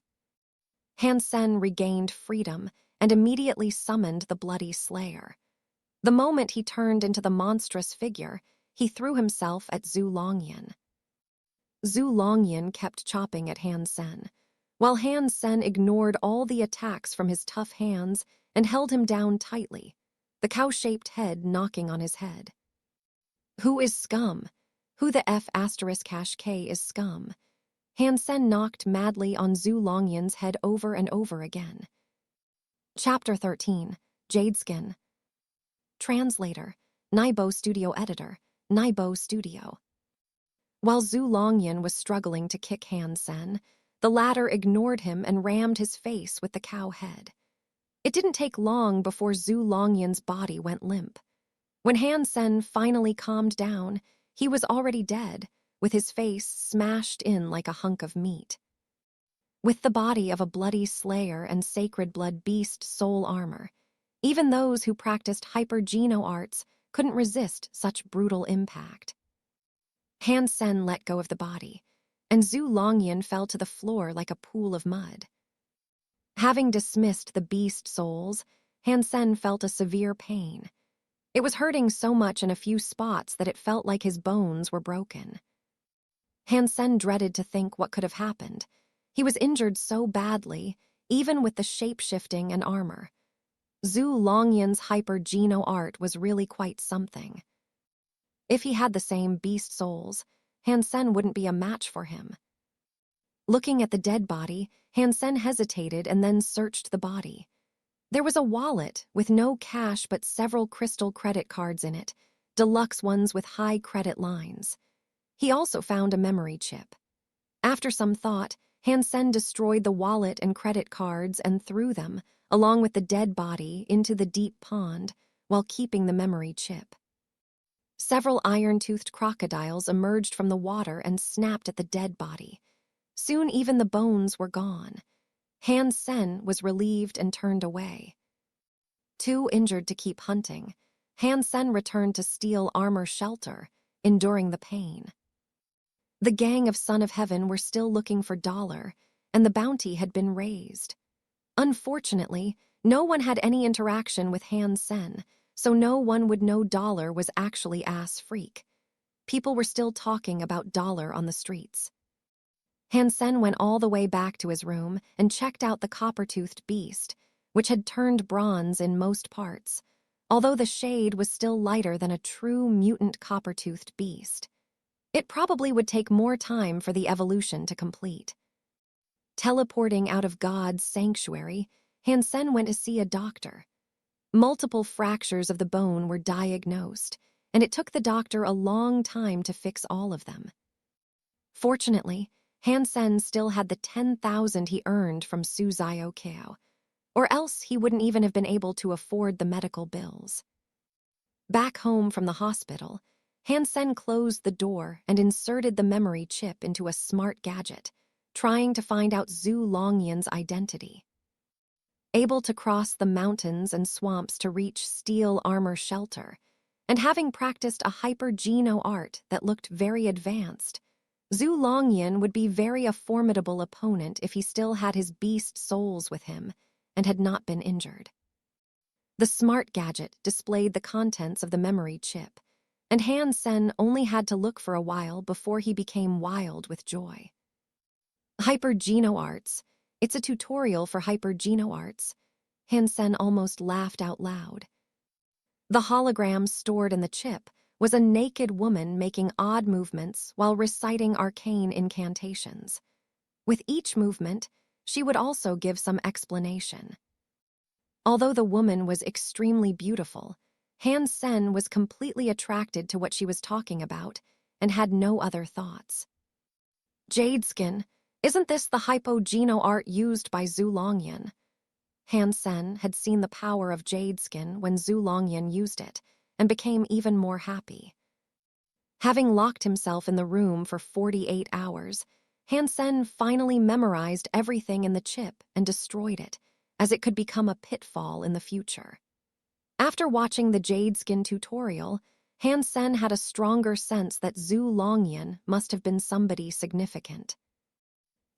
Han Sen regained freedom and immediately summoned the bloody slayer. The moment he turned into the monstrous figure, he threw himself at Zhu Longyan. Zhu Longyan kept chopping at Han Sen. while Han Sen ignored all the attacks from his tough hands and held him down tightly, the cow-shaped head knocking on his head. Who is scum? Who the F***K is scum? Han Sen knocked madly on Zhu Longyan's head over and over again. Chapter 13, Jadeskin. Translator, Naibo Studio Editor, Naibo Studio. While Zhu Longyan was struggling to kick Han Sen, the latter ignored him and rammed his face with the cow head. It didn't take long before Zhu Longyan's body went limp. When Han Sen finally calmed down, he was already dead, with his face smashed in like a hunk of meat. With the body of a bloody slayer and sacred blood beast soul armor, even those who practiced hyper-Geno arts couldn't resist such brutal impact. Han Sen let go of the body, and Zhu Longyan fell to the floor like a pool of mud. Having dismissed the beast souls, Han Sen felt a severe pain. It was hurting so much in a few spots that it felt like his bones were broken. Han Sen dreaded to think what could have happened. He was injured so badly, even with the shape-shifting and armor. Zhu Longyan's hyper-Geno art was really quite something. If he had the same beast souls, Han Sen wouldn't be a match for him. Looking at the dead body, Han Sen hesitated and then searched the body. There was a wallet with no cash but several crystal credit cards in it, deluxe ones with high credit lines. He also found a memory chip. After some thought, Han Sen destroyed the wallet and credit cards and threw them, along with the dead body, into the deep pond, while keeping the memory chip. Several iron-toothed crocodiles emerged from the water and snapped at the dead body. Soon even the bones were gone. Han Sen was relieved and turned away. Too injured to keep hunting, Han Sen returned to steel armor shelter, enduring the pain. The gang of Son of Heaven were still looking for Dollar, and the bounty had been raised. Unfortunately, no one had any interaction with Han Sen, so no one would know Dollar was actually Ass Freak. People were still talking about Dollar on the streets. Han Sen went all the way back to his room and checked out the copper-toothed beast, which had turned bronze in most parts, although the shade was still lighter than a true mutant copper-toothed beast. It probably would take more time for the evolution to complete. Teleporting out of God's sanctuary, Han Sen went to see a doctor. Multiple fractures of the bone were diagnosed, and it took the doctor a long time to fix all of them. Fortunately, Han Sen still had the 10,000 he earned from Suzayo Kyo, or else he wouldn't even have been able to afford the medical bills. Back home from the hospital, Han Sen closed the door and inserted the memory chip into a smart gadget, trying to find out Zhu Longyan's identity. Able to cross the mountains and swamps to reach steel armor shelter, and having practiced a hyper-Geno art that looked very advanced, Zhu Longyan would be a formidable opponent if he still had his beast souls with him and had not been injured. The smart gadget displayed the contents of the memory chip, and Han Sen only had to look for a while before he became wild with joy. Hyper-Geno arts. It's a tutorial for hyper-Geno arts. Han Sen almost laughed out loud. The hologram stored in the chip was a naked woman making odd movements while reciting arcane incantations. With each movement, she would also give some explanation. Although the woman was extremely beautiful, Han Sen was completely attracted to what she was talking about and had no other thoughts. Jadeskin, isn't this the hypo-Geno art used by Zhu Longyan? Han Sen had seen the power of Jadeskin when Zhu Longyan used it, and became even more happy. Having locked himself in the room for 48 hours, Han Sen finally memorized everything in the chip and destroyed it, as it could become a pitfall in the future. After watching the Jadeskin tutorial, Han Sen had a stronger sense that Zhu Longyan must have been somebody significant.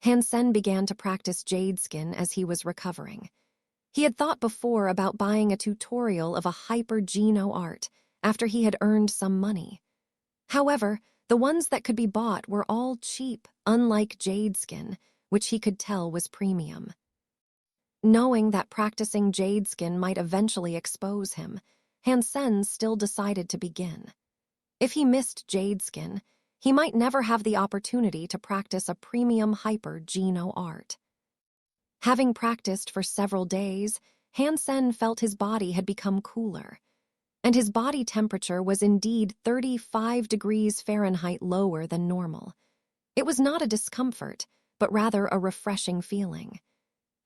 Han Sen began to practice Jadeskin as he was recovering. He had thought before about buying a tutorial of a hyper-Geno art after he had earned some money. However, the ones that could be bought were all cheap, unlike Jadeskin, which he could tell was premium. Knowing that practicing jade skin might eventually expose him, Han Sen still decided to begin. If he missed jade skin, he might never have the opportunity to practice a premium hyper Geno art. Having practiced for several days, Han Sen felt his body had become cooler, and his body temperature was indeed 35 degrees Fahrenheit lower than normal. It was not a discomfort, but rather a refreshing feeling.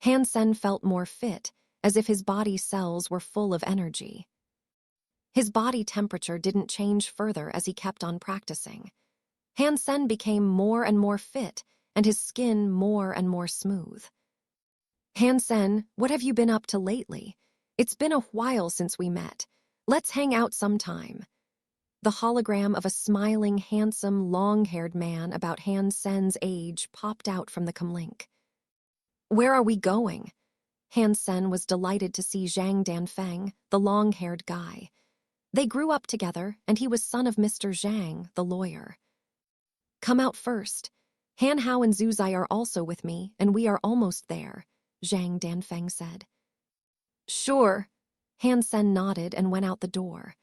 Han Sen felt more fit, as if his body cells were full of energy. His body temperature didn't change further as he kept on practicing. Han Sen became more and more fit, and his skin more and more smooth. Han Sen, what have you been up to lately? It's been a while since we met. Let's hang out sometime. The hologram of a smiling, handsome, long-haired man about Han Sen's age popped out from the comlink. Where are we going? Han Sen was delighted to see Zhang Danfeng, the long-haired guy. They grew up together, and he was son of Mr. Zhang, the lawyer. Come out first. Han Hao and Zhu Zai are also with me, and we are almost there, Zhang Danfeng said. Sure. Han Sen nodded and went out the door.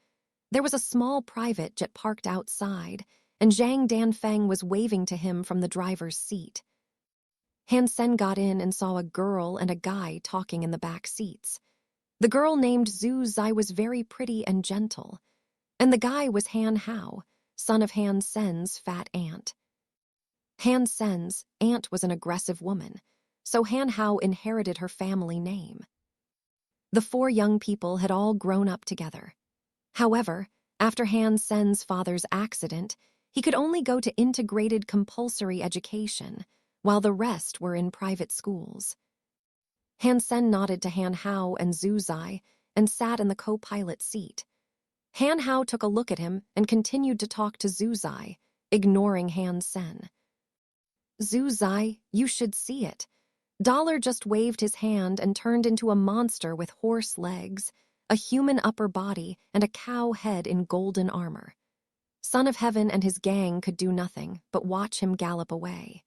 There was a small private jet parked outside, and Zhang Danfeng was waving to him from the driver's seat. Han Sen got in and saw a girl and a guy talking in the back seats. The girl named Zhu Zai was very pretty and gentle, and the guy was Han Hao, son of Han Sen's fat aunt. Han Sen's aunt was an aggressive woman, so Han Hao inherited her family name. The four young people had all grown up together. However, after Han Sen's father's accident, he could only go to integrated compulsory education, while the rest were in private schools. Han Sen nodded to Han Hao and Zhu Zai and sat in the co-pilot seat. Han Hao took a look at him and continued to talk to Zhu Zai, ignoring Han Sen. Zhu Zai, you should see it. Dollar just waved his hand and turned into a monster with horse legs, a human upper body, and a cow head in golden armor. Son of Heaven and his gang could do nothing but watch him gallop away.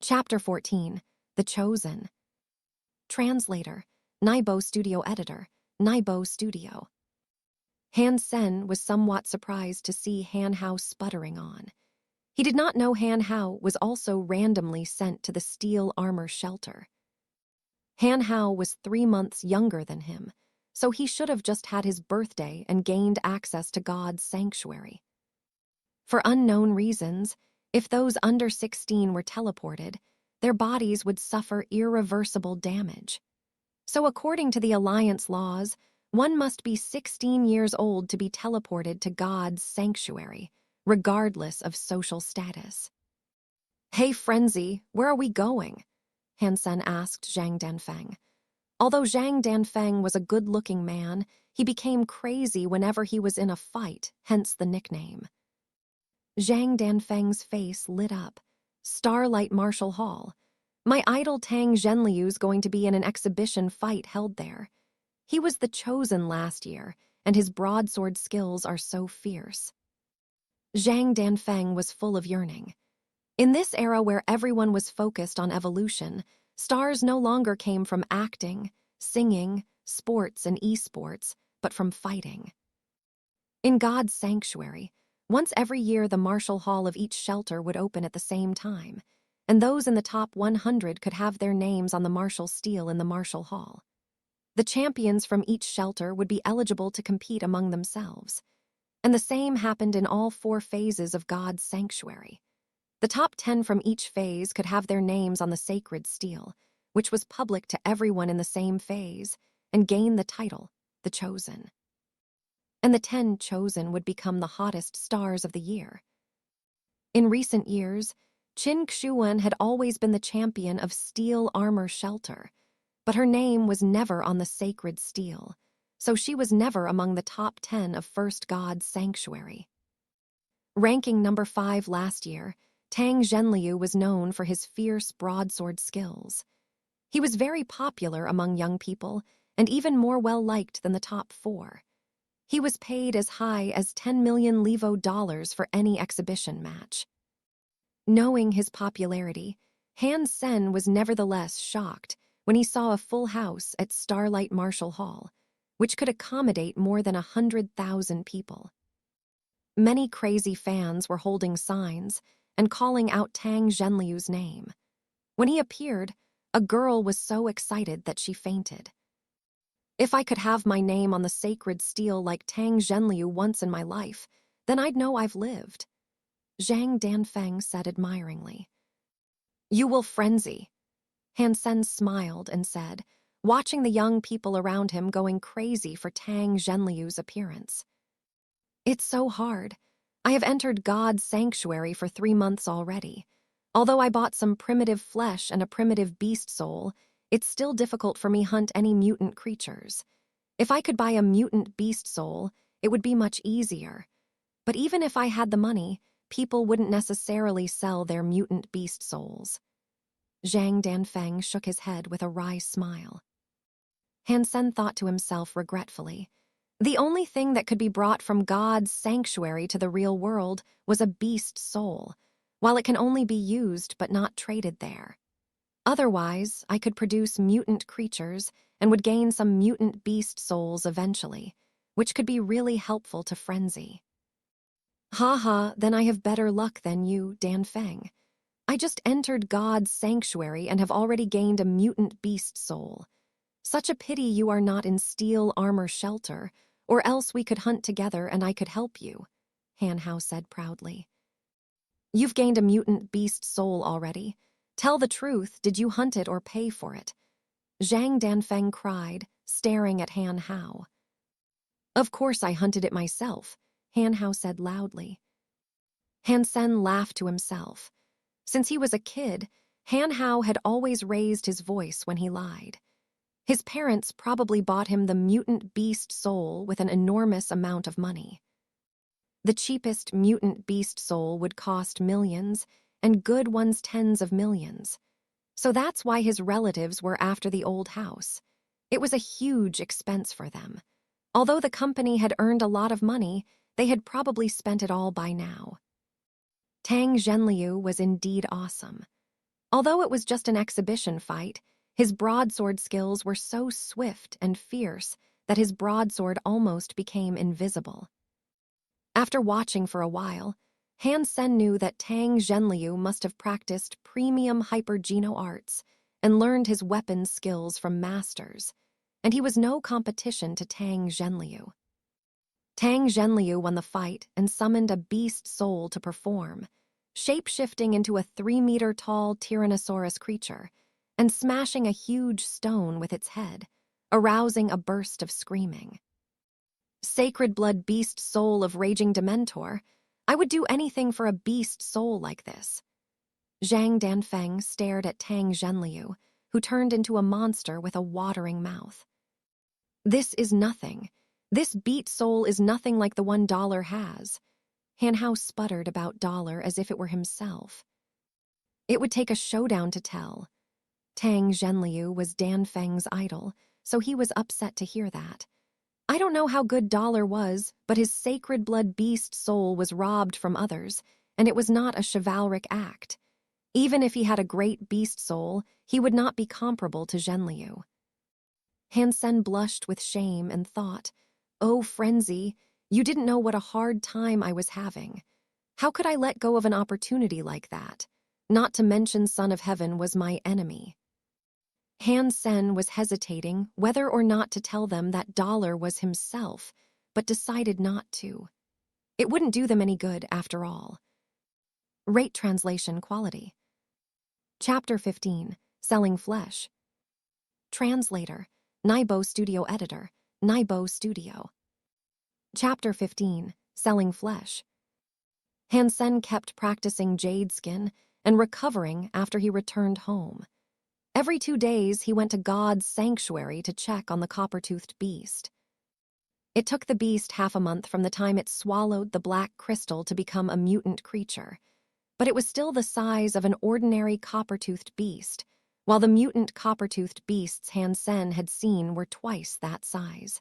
Chapter 14. The Chosen. Translator, Naibo Studio Editor, Naibo Studio. Han Sen was somewhat surprised to see Han Hao sputtering on. He did not know Han Hao was also randomly sent to the steel armor shelter. Han Hao was 3 months younger than him, so he should have just had his birthday and gained access to God's sanctuary. For unknown reasons, if those under 16 were teleported, their bodies would suffer irreversible damage. So according to the Alliance laws, one must be 16 years old to be teleported to God's sanctuary, regardless of social status. Hey, Frenzy, where are we going? Han Sen asked Zhang Danfeng. Although Zhang Danfeng was a good-looking man, he became crazy whenever he was in a fight, hence the nickname. Zhang Danfeng's face lit up. Starlight Martial Hall. My idol Tang Zhenliu's going to be in an exhibition fight held there. He was the chosen last year, and his broadsword skills are so fierce. Zhang Danfeng was full of yearning. In this era where everyone was focused on evolution, stars no longer came from acting, singing, sports, and esports, but from fighting. In God's sanctuary, once every year the martial hall of each shelter would open at the same time, and those in the top 100 could have their names on the martial steel in the martial hall. The champions from each shelter would be eligible to compete among themselves. And the same happened in all 4 phases of God's sanctuary. The top 10 from each phase could have their names on the sacred steel, which was public to everyone in the same phase, and gain the title, the Chosen. And the 10 chosen would become the hottest stars of the year. In recent years, Qin Xuan had always been the champion of steel armor shelter, but her name was never on the sacred steel, so she was never among the top 10 of First God's sanctuary. Ranking number 5 last year, Tang Zhenliu was known for his fierce broadsword skills. He was very popular among young people and even more well-liked than the top 4. He was paid as high as 10 million Levo dollars for any exhibition match. Knowing his popularity, Han Sen was nevertheless shocked when he saw a full house at Starlight Marshall Hall, which could accommodate more than 100,000 people. Many crazy fans were holding signs and calling out Tang Zhenliu's name. When he appeared, a girl was so excited that she fainted. If I could have my name on the sacred steel like Tang Zhenliu once in my life, then I'd know I've lived, Zhang Danfeng said admiringly. You will frenzy. Han Sen smiled and said, watching the young people around him going crazy for Tang Zhenliu's appearance. It's so hard. I have entered God's sanctuary for 3 months already. Although I bought some primitive flesh and a primitive beast soul, it's still difficult for me hunt any mutant creatures. If I could buy a mutant beast soul, it would be much easier. But even if I had the money, people wouldn't necessarily sell their mutant beast souls. Zhang Danfeng shook his head with a wry smile. Han Sen thought to himself regretfully. The only thing that could be brought from God's sanctuary to the real world was a beast soul, while it can only be used but not traded there. Otherwise, I could produce mutant creatures and would gain some mutant beast souls eventually, which could be really helpful to Frenzy. Ha, then I have better luck than you, Danfeng. I just entered God's sanctuary and have already gained a mutant beast soul. Such a pity you are not in steel armor shelter, or else we could hunt together and I could help you, Han Hao said proudly. You've gained a mutant beast soul already. Tell the truth, did you hunt it or pay for it? Zhang Danfeng cried, staring at Han Hao. Of course I hunted it myself, Han Hao said loudly. Han Sen laughed to himself. Since he was a kid, Han Hao had always raised his voice when he lied. His parents probably bought him the mutant beast soul with an enormous amount of money. The cheapest mutant beast soul would cost millions, and good ones tens of millions. So that's why his relatives were after the old house. It was a huge expense for them. Although the company had earned a lot of money, they had probably spent it all by now. Tang Zhenliu was indeed awesome. Although it was just an exhibition fight, his broadsword skills were so swift and fierce that his broadsword almost became invisible. After watching for a while, Han Sen knew that Tang Zhenliu must have practiced premium hyper-Geno arts and learned his weapon skills from masters, and he was no competition to Tang Zhenliu. Tang Zhenliu won the fight and summoned a beast soul to perform, shape-shifting into a 3-meter-tall Tyrannosaurus creature and smashing a huge stone with its head, arousing a burst of screaming. Sacred blood beast soul of raging Dementor, I would do anything for a beast soul like this. Zhang Danfeng stared at Tang Zhenliu, who turned into a monster with a watering mouth. This is nothing. This beat soul is nothing like the one Dollar has. Han Hao sputtered about Dollar as if it were himself. It would take a showdown to tell. Tang Zhenliu was Danfeng's idol, so he was upset to hear that. I don't know how good Dollar was, but his sacred blood beast soul was robbed from others, and it was not a chivalric act. Even if he had a great beast soul, he would not be comparable to Zhenliu. Han Sen blushed with shame and thought, oh, Frenzy, you didn't know what a hard time I was having. How could I let go of an opportunity like that? Not to mention Son of Heaven was my enemy. Han Sen was hesitating whether or not to tell them that Dollar was himself, but decided not to. It wouldn't do them any good, after all. Rate translation quality. Chapter 15, Selling Flesh. Translator, Naibo Studio Editor, Naibo Studio. Chapter 15, Selling Flesh. Han Sen kept practicing jade skin and recovering after he returned home. Every 2 days, he went to God's sanctuary to check on the copper-toothed beast. It took the beast half a month from the time it swallowed the black crystal to become a mutant creature, but it was still the size of an ordinary copper-toothed beast, while the mutant copper-toothed beasts Han Sen had seen were twice that size.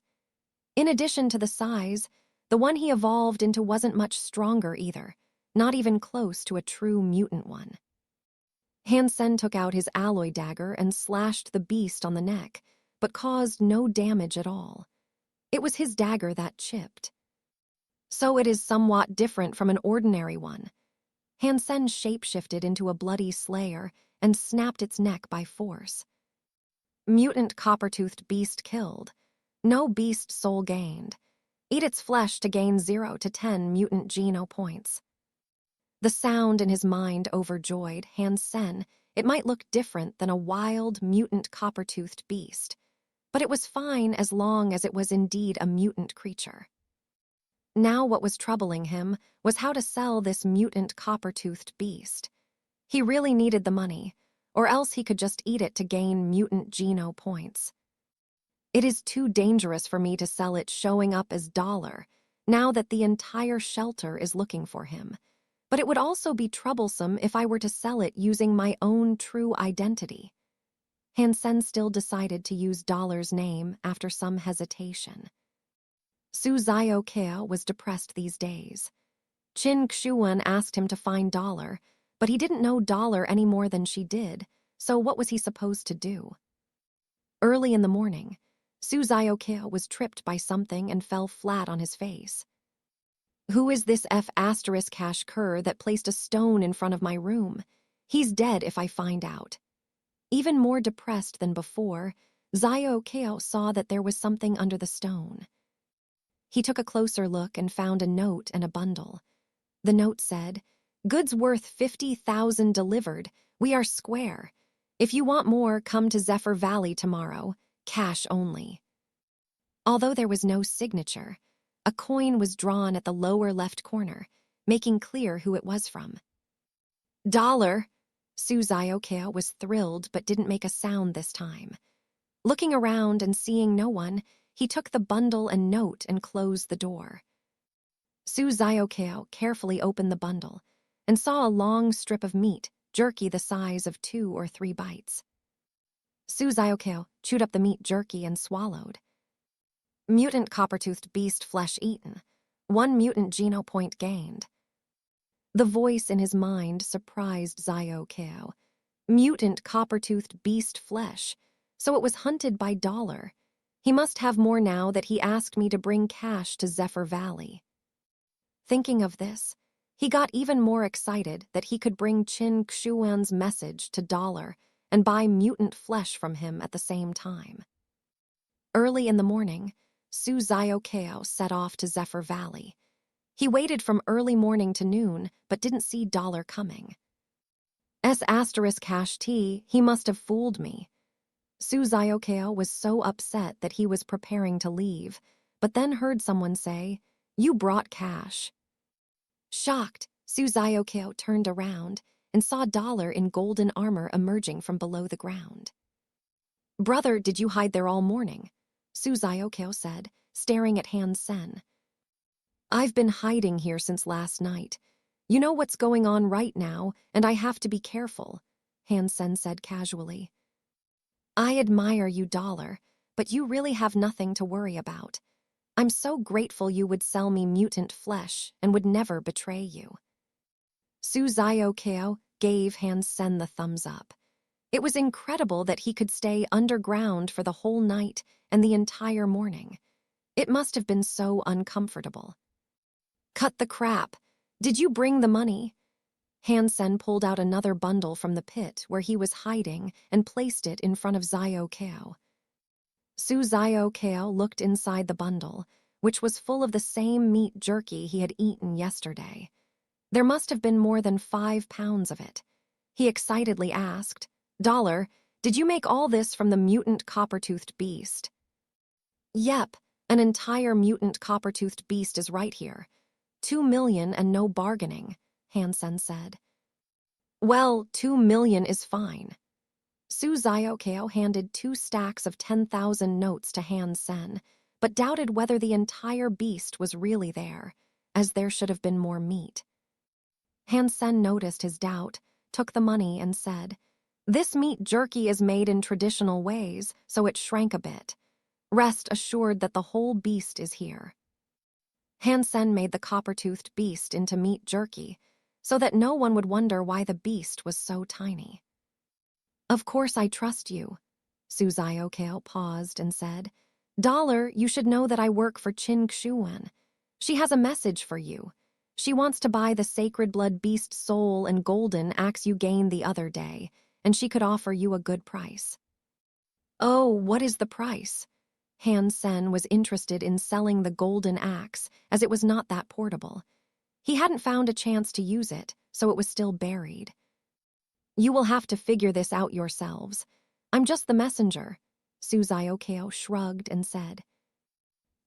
In addition to the size, the one he evolved into wasn't much stronger either, not even close to a true mutant one. Han Sen took out his alloy dagger and slashed the beast on the neck, but caused no damage at all. It was his dagger that chipped. So it is somewhat different from an ordinary one. Han Sen shapeshifted into a bloody slayer and snapped its neck by force. Mutant copper-toothed beast killed. No beast soul gained. Eat its flesh to gain 0 to 10 mutant Geno Points. The sound in his mind overjoyed Han Sen. It might look different than a wild, mutant copper-toothed beast, but it was fine as long as it was indeed a mutant creature. Now what was troubling him was how to sell this mutant copper-toothed beast. He really needed the money, or else he could just eat it to gain mutant Geno Points. It is too dangerous for me to sell it showing up as dollar, now that the entire shelter is looking for him. But it would also be troublesome if I were to sell it using my own true identity. Han Sen still decided to use Dollar's name after some hesitation. Su Zio Keo was depressed these days. Qin Xuan asked him to find Dollar, but he didn't know Dollar any more than she did, so what was he supposed to do? Early in the morning, Su Zio Keo was tripped by something and fell flat on his face. Who is this F*** cur that placed a stone in front of my room? He's dead if I find out. Even more depressed than before, Zio Keo saw that there was something under the stone. He took a closer look and found a note and a bundle. The note said, "Goods worth 50,000 delivered. We are square. If you want more, come to Zephyr Valley tomorrow. Cash only." Although there was no signature, a coin was drawn at the lower left corner, making clear who it was from. Dollar! Su Zio Keo was thrilled but didn't make a sound this time. Looking around and seeing no one, he took the bundle and note and closed the door. Su Zio Keo carefully opened the bundle and saw a long strip of meat, jerky the size of 2 or 3 bites. Su Zio Keo chewed up the meat jerky and swallowed. Mutant copper-toothed beast flesh eaten. 1 mutant Geno point gained. The voice in his mind surprised Zio Keo. Mutant copper-toothed beast flesh. So it was hunted by Dollar. He must have more now that he asked me to bring cash to Zephyr Valley. Thinking of this, he got even more excited that he could bring Qin Xuan's message to Dollar and buy mutant flesh from him at the same time. Early in the morning, Su Zio Keo set off to Zephyr Valley. He waited from early morning to noon, but didn't see Dollar coming. *T, he must have fooled me. Su Zio Keo was so upset that he was preparing to leave, but then heard someone say, "You brought cash." Shocked, Su Zio Keo turned around and saw Dollar in golden armor emerging from below the ground. "Brother, did you hide there all morning?" Su Zio Keo said, staring at Han Sen. "I've been hiding here since last night. You know what's going on right now, and I have to be careful," Han Sen said casually. "I admire you, Dollar, but you really have nothing to worry about. I'm so grateful you would sell me mutant flesh and would never betray you." Su Zio Keo gave Han Sen the thumbs up. It was incredible that he could stay underground for the whole night and the entire morning. It must have been so uncomfortable. "Cut the crap. Did you bring the money?" Han Sen pulled out another bundle from the pit where he was hiding and placed it in front of Zio Keo. Su Zio Keo looked inside the bundle, which was full of the same meat jerky he had eaten yesterday. There must have been more than 5 pounds of it. He excitedly asked, "Dollar, did you make all this from the mutant copper-toothed beast?" "Yep, an entire mutant copper-toothed beast is right here. 2 million and no bargaining," Han Sen said. "Well, 2 million is fine." Su Zio Keo handed 2 stacks of 10,000 notes to Han Sen, but doubted whether the entire beast was really there, as there should have been more meat. Han Sen noticed his doubt, took the money and said, "This meat jerky is made in traditional ways, so it shrank a bit. Rest assured that the whole beast is here." Han Sen made the copper-toothed beast into meat jerky, so that no one would wonder why the beast was so tiny. Of course I trust you. Suzaokeo paused and said, Dollar, you should know that I work for Qin Xuan. She has a message for you. She wants to buy the sacred blood beast soul and golden axe you gained the other day, and she could offer you a good price. Oh, what is the price? Han Sen was interested in selling the golden axe, as it was not that portable. He hadn't found a chance to use it, so it was still buried. You will have to figure this out yourselves. I'm just the messenger, Suzaokeo shrugged and said.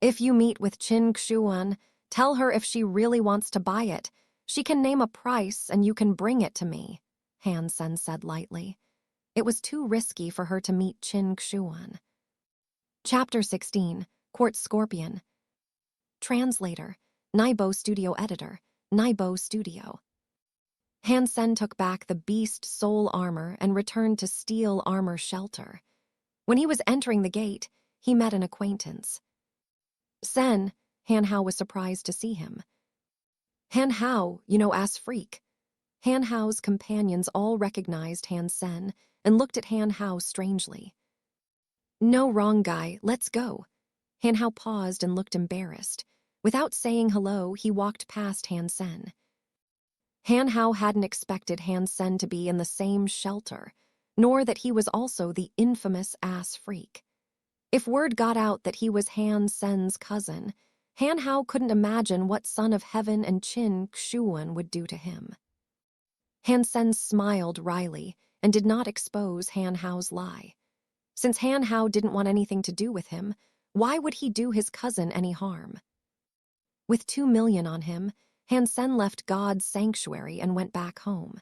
If you meet with Qin Xuan, tell her if she really wants to buy it. She can name a price and you can bring it to me, Han Sen said lightly. It was too risky for her to meet Qin Xuan. Chapter 16, Quartz Scorpion. Translator, Naibo Studio Editor, Naibo Studio. Han Sen took back the beast soul armor and returned to steel armor shelter. When he was entering the gate, he met an acquaintance. Sen, Han Hao was surprised to see him. Han Hao, ass freak. Han Hao's companions all recognized Han Sen and looked at Han Hao strangely. No, wrong guy, let's go. Han Hao paused and looked embarrassed. Without saying hello, he walked past Han Sen. Han Hao hadn't expected Han Sen to be in the same shelter, nor that he was also the infamous ass freak. If word got out that he was Han Sen's cousin, Han Hao couldn't imagine what Son of Heaven and Qin Xuan would do to him. Han Sen smiled wryly and did not expose Han Hao's lie. Since Han Hao didn't want anything to do with him, why would he do his cousin any harm? With 2 million on him, Han Sen left God's sanctuary and went back home.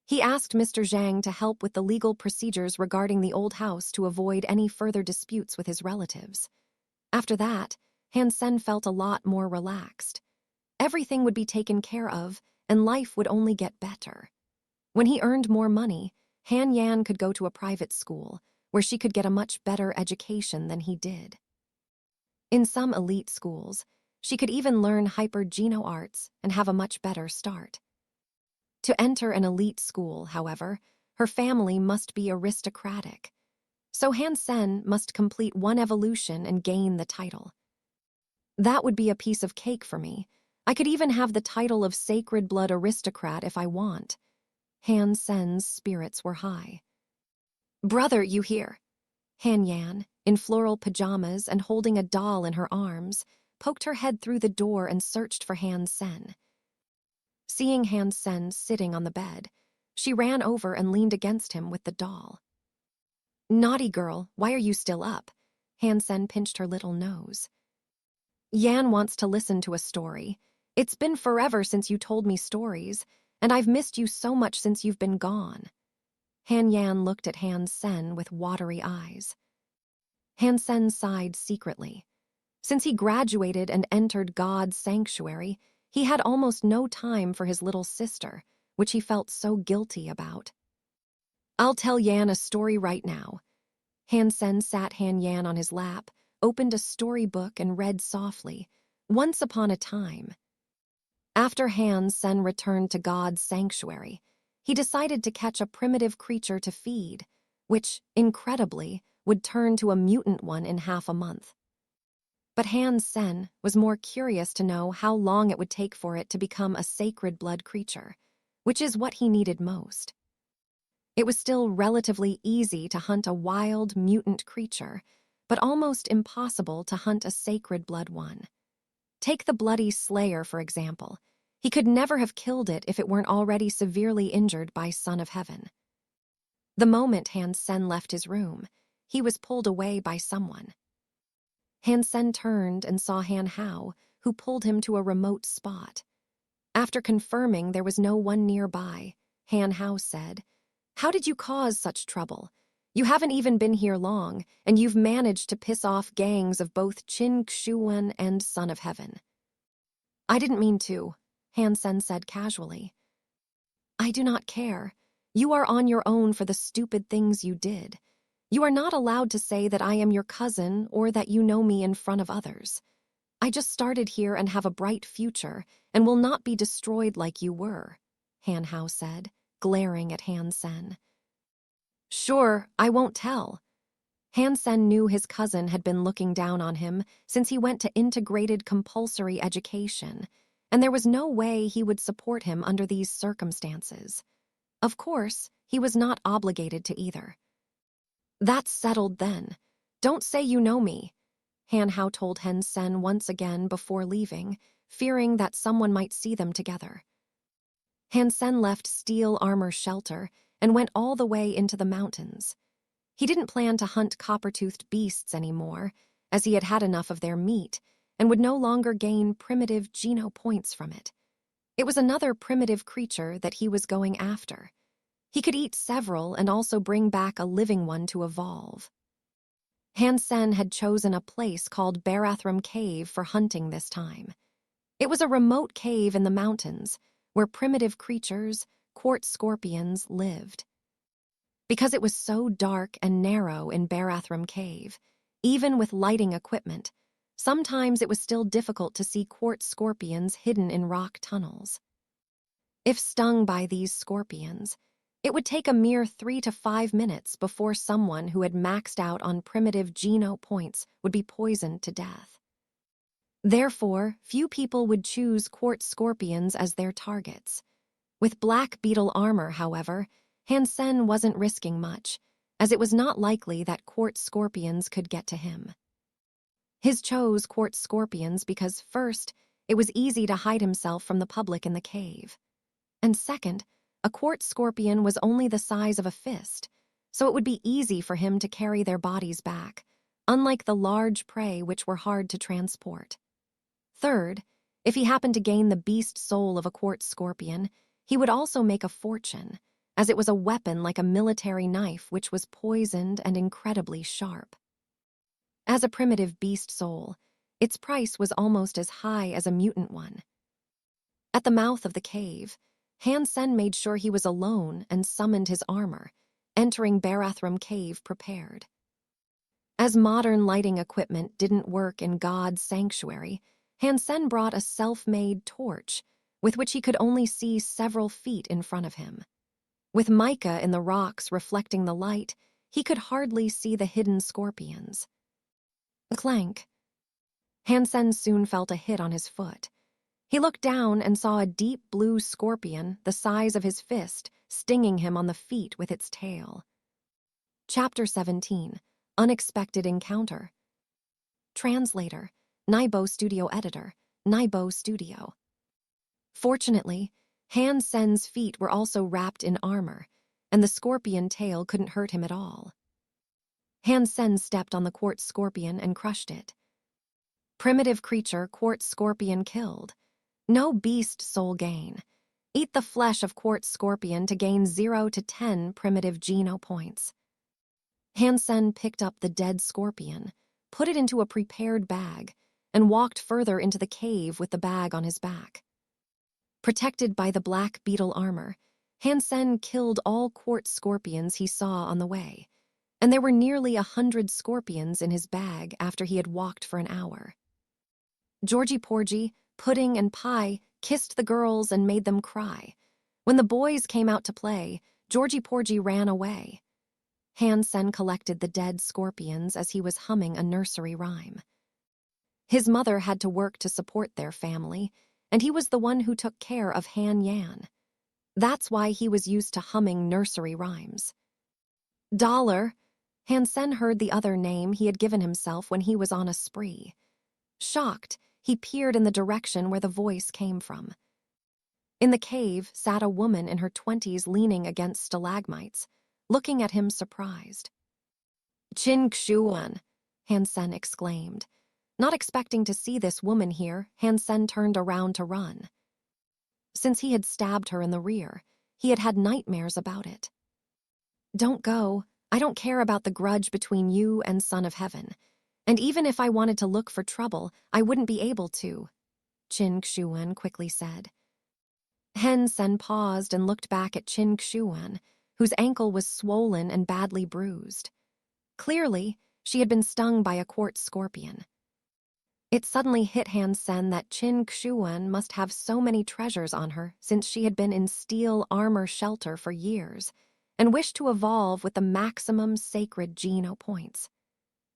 He asked Mr. Zhang to help with the legal procedures regarding the old house to avoid any further disputes with his relatives. After that, Han Sen felt a lot more relaxed. Everything would be taken care of, and life would only get better. When he earned more money, Han Yan could go to a private school, where she could get a much better education than he did. In some elite schools, she could even learn hyper-geno arts and have a much better start. To enter an elite school, however, her family must be aristocratic. So Han Sen must complete one evolution and gain the title. That would be a piece of cake for me. I could even have the title of Sacred Blood Aristocrat if I want. Han Sen's spirits were high. Brother, you here? Han Yan, in floral pajamas and holding a doll in her arms, poked her head through the door and searched for Han Sen. Seeing Han Sen sitting on the bed, she ran over and leaned against him with the doll. Naughty girl, why are you still up? Han Sen pinched her little nose. Yan wants to listen to a story. It's been forever since you told me stories, and I've missed you so much since you've been gone. Han Yan looked at Han Sen with watery eyes. Han Sen sighed secretly. Since he graduated and entered God's sanctuary, he had almost no time for his little sister, which he felt so guilty about. I'll tell Yan a story right now. Han Sen sat Han Yan on his lap, opened a storybook and read softly, Once Upon a Time. After Han Sen returned to God's sanctuary, he decided to catch a primitive creature to feed, which, incredibly, would turn to a mutant one in half a month. But Han Sen was more curious to know how long it would take for it to become a sacred blood creature, which is what he needed most. It was still relatively easy to hunt a wild, mutant creature, but almost impossible to hunt a sacred blood one. Take the bloody slayer, for example. He could never have killed it if it weren't already severely injured by Son of Heaven. The moment Han Sen left his room, he was pulled away by someone. Han Sen turned and saw Han Hao, who pulled him to a remote spot. After confirming there was no one nearby, Han Hao said, How did you cause such trouble? You haven't even been here long, and you've managed to piss off gangs of both Qin Xuan and Son of Heaven. I didn't mean to, Han Sen said casually. I do not care. You are on your own for the stupid things you did. You are not allowed to say that I am your cousin or that you know me in front of others. I just started here and have a bright future and will not be destroyed like you were, Han Hao said, glaring at Han Sen. Sure, I won't tell. Han Sen knew his cousin had been looking down on him since he went to integrated compulsory education, and there was no way he would support him under these circumstances. Of course, he was not obligated to either. That's settled then. Don't say you know me, Han Hao told Han Sen once again before leaving, fearing that someone might see them together. Han Sen left Steel Armor Shelter and went all the way into the mountains. He didn't plan to hunt copper-toothed beasts anymore, as he had had enough of their meat and would no longer gain primitive Geno Points from it. It was another primitive creature that he was going after. He could eat several and also bring back a living one to evolve. Han Sen had chosen a place called Barathrum Cave for hunting this time. It was a remote cave in the mountains where primitive creatures, quartz scorpions, lived. Because it was so dark and narrow in Barathrum Cave, even with lighting equipment, sometimes it was still difficult to see quartz scorpions hidden in rock tunnels. If stung by these scorpions, it would take a mere 3 to 5 minutes before someone who had maxed out on primitive Geno Points would be poisoned to death. Therefore, few people would choose quartz scorpions as their targets. With black beetle armor, however, Han Sen wasn't risking much, as it was not likely that quartz scorpions could get to him. His chose quartz scorpions because, first, it was easy to hide himself from the public in the cave. And second, a quartz scorpion was only the size of a fist, so it would be easy for him to carry their bodies back, unlike the large prey which were hard to transport. Third, if he happened to gain the beast soul of a quartz scorpion, he would also make a fortune, as it was a weapon like a military knife which was poisoned and incredibly sharp. As a primitive beast soul, its price was almost as high as a mutant one. At the mouth of the cave, Han Sen made sure he was alone and summoned his armor, entering Barathrum Cave prepared. As modern lighting equipment didn't work in God's sanctuary, Han Sen brought a self-made torch, with which he could only see several feet in front of him. With mica in the rocks reflecting the light, he could hardly see the hidden scorpions. Clank. Han Sen soon felt a hit on his foot. He looked down and saw a deep blue scorpion the size of his fist stinging him on the feet with its tail. Chapter 17. Unexpected Encounter. Translator, Naibo Studio Editor, Naibo Studio. Fortunately, Han Sen's feet were also wrapped in armor, and the scorpion tail couldn't hurt him at all. Han Sen stepped on the quartz scorpion and crushed it. Primitive creature quartz scorpion killed. No beast soul gain. Eat the flesh of quartz scorpion to gain 0 to 10 primitive Geno Points. Han Sen picked up the dead scorpion, put it into a prepared bag, and walked further into the cave with the bag on his back. Protected by the black beetle armor, Han Sen killed all quartz scorpions he saw on the way, and there were nearly 100 scorpions in his bag after he had walked for an hour. Georgie Porgy, Pudding, and Pie kissed the girls and made them cry. When the boys came out to play, Georgie Porgy ran away. Han Sen collected the dead scorpions as he was humming a nursery rhyme. His mother had to work to support their family, and he was the one who took care of Han Yan. That's why he was used to humming nursery rhymes. Dollar. Han Sen heard the other name he had given himself when he was on a spree. Shocked, he peered in the direction where the voice came from. In the cave sat a woman in her 20s leaning against stalagmites, looking at him surprised. Qin Xuan, Han Sen exclaimed. Not expecting to see this woman here, Han Sen turned around to run. Since he had stabbed her in the rear, he had had nightmares about it. Don't go. I don't care about the grudge between you and Son of Heaven. And even if I wanted to look for trouble, I wouldn't be able to, Qin Xuan quickly said. Han Sen paused and looked back at Qin Xuan, whose ankle was swollen and badly bruised. Clearly, she had been stung by a quartz scorpion. It suddenly hit Han Sen that Qin Xuan must have so many treasures on her since she had been in steel armor shelter for years, and wished to evolve with the maximum sacred Geno Points.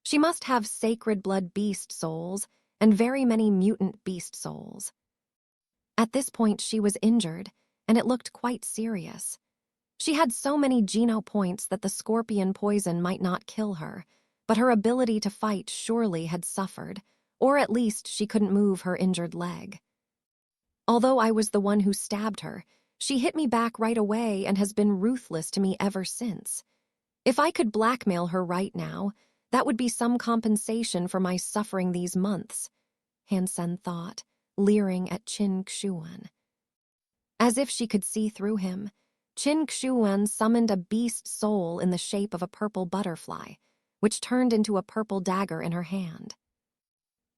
She must have sacred blood beast souls and very many mutant beast souls. At this point, she was injured, and it looked quite serious. She had so many Geno Points that the scorpion poison might not kill her, but her ability to fight surely had suffered, or at least she couldn't move her injured leg. Although I was the one who stabbed her, she hit me back right away and has been ruthless to me ever since. If I could blackmail her right now, that would be some compensation for my suffering these months, Han Sen thought, leering at Qin Xuan. As if she could see through him, Qin Xuan summoned a beast soul in the shape of a purple butterfly, which turned into a purple dagger in her hand.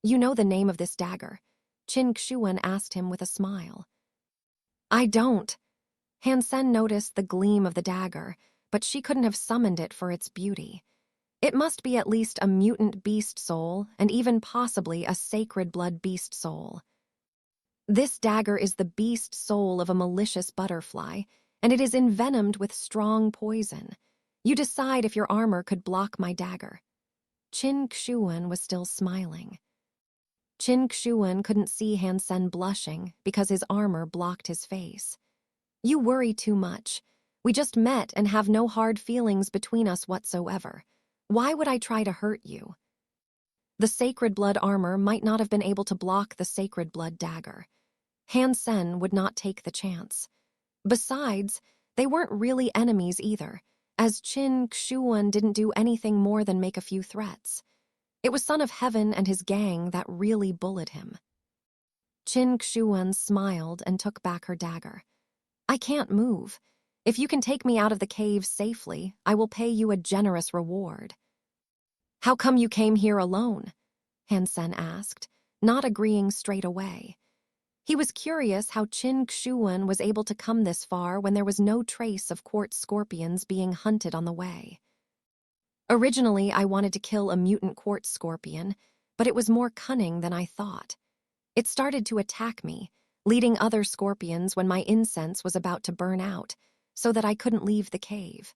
"You know the name of this dagger?" Qin Xuan asked him with a smile. "I don't." Han Sen noticed the gleam of the dagger, but she couldn't have summoned it for its beauty. It must be at least a mutant beast soul and even possibly a sacred blood beast soul. "This dagger is the beast soul of a malicious butterfly, and it is envenomed with strong poison. You decide if your armor could block my dagger." Qin Xuan was still smiling. Qin Xuan couldn't see Han Sen blushing because his armor blocked his face. "You worry too much. We just met and have no hard feelings between us whatsoever. Why would I try to hurt you?" The sacred blood armor might not have been able to block the sacred blood dagger. Han Sen would not take the chance. Besides, they weren't really enemies either, as Qin Xuan didn't do anything more than make a few threats. It was Son of Heaven and his gang that really bullied him. Qin Xuan smiled and took back her dagger. "I can't move. If you can take me out of the cave safely, I will pay you a generous reward." "How come you came here alone?" Han Sen asked, not agreeing straight away. He was curious how Qin Xuan was able to come this far when there was no trace of quartz scorpions being hunted on the way. "Originally, I wanted to kill a mutant quartz scorpion, but it was more cunning than I thought. It started to attack me, leading other scorpions when my incense was about to burn out, so that I couldn't leave the cave.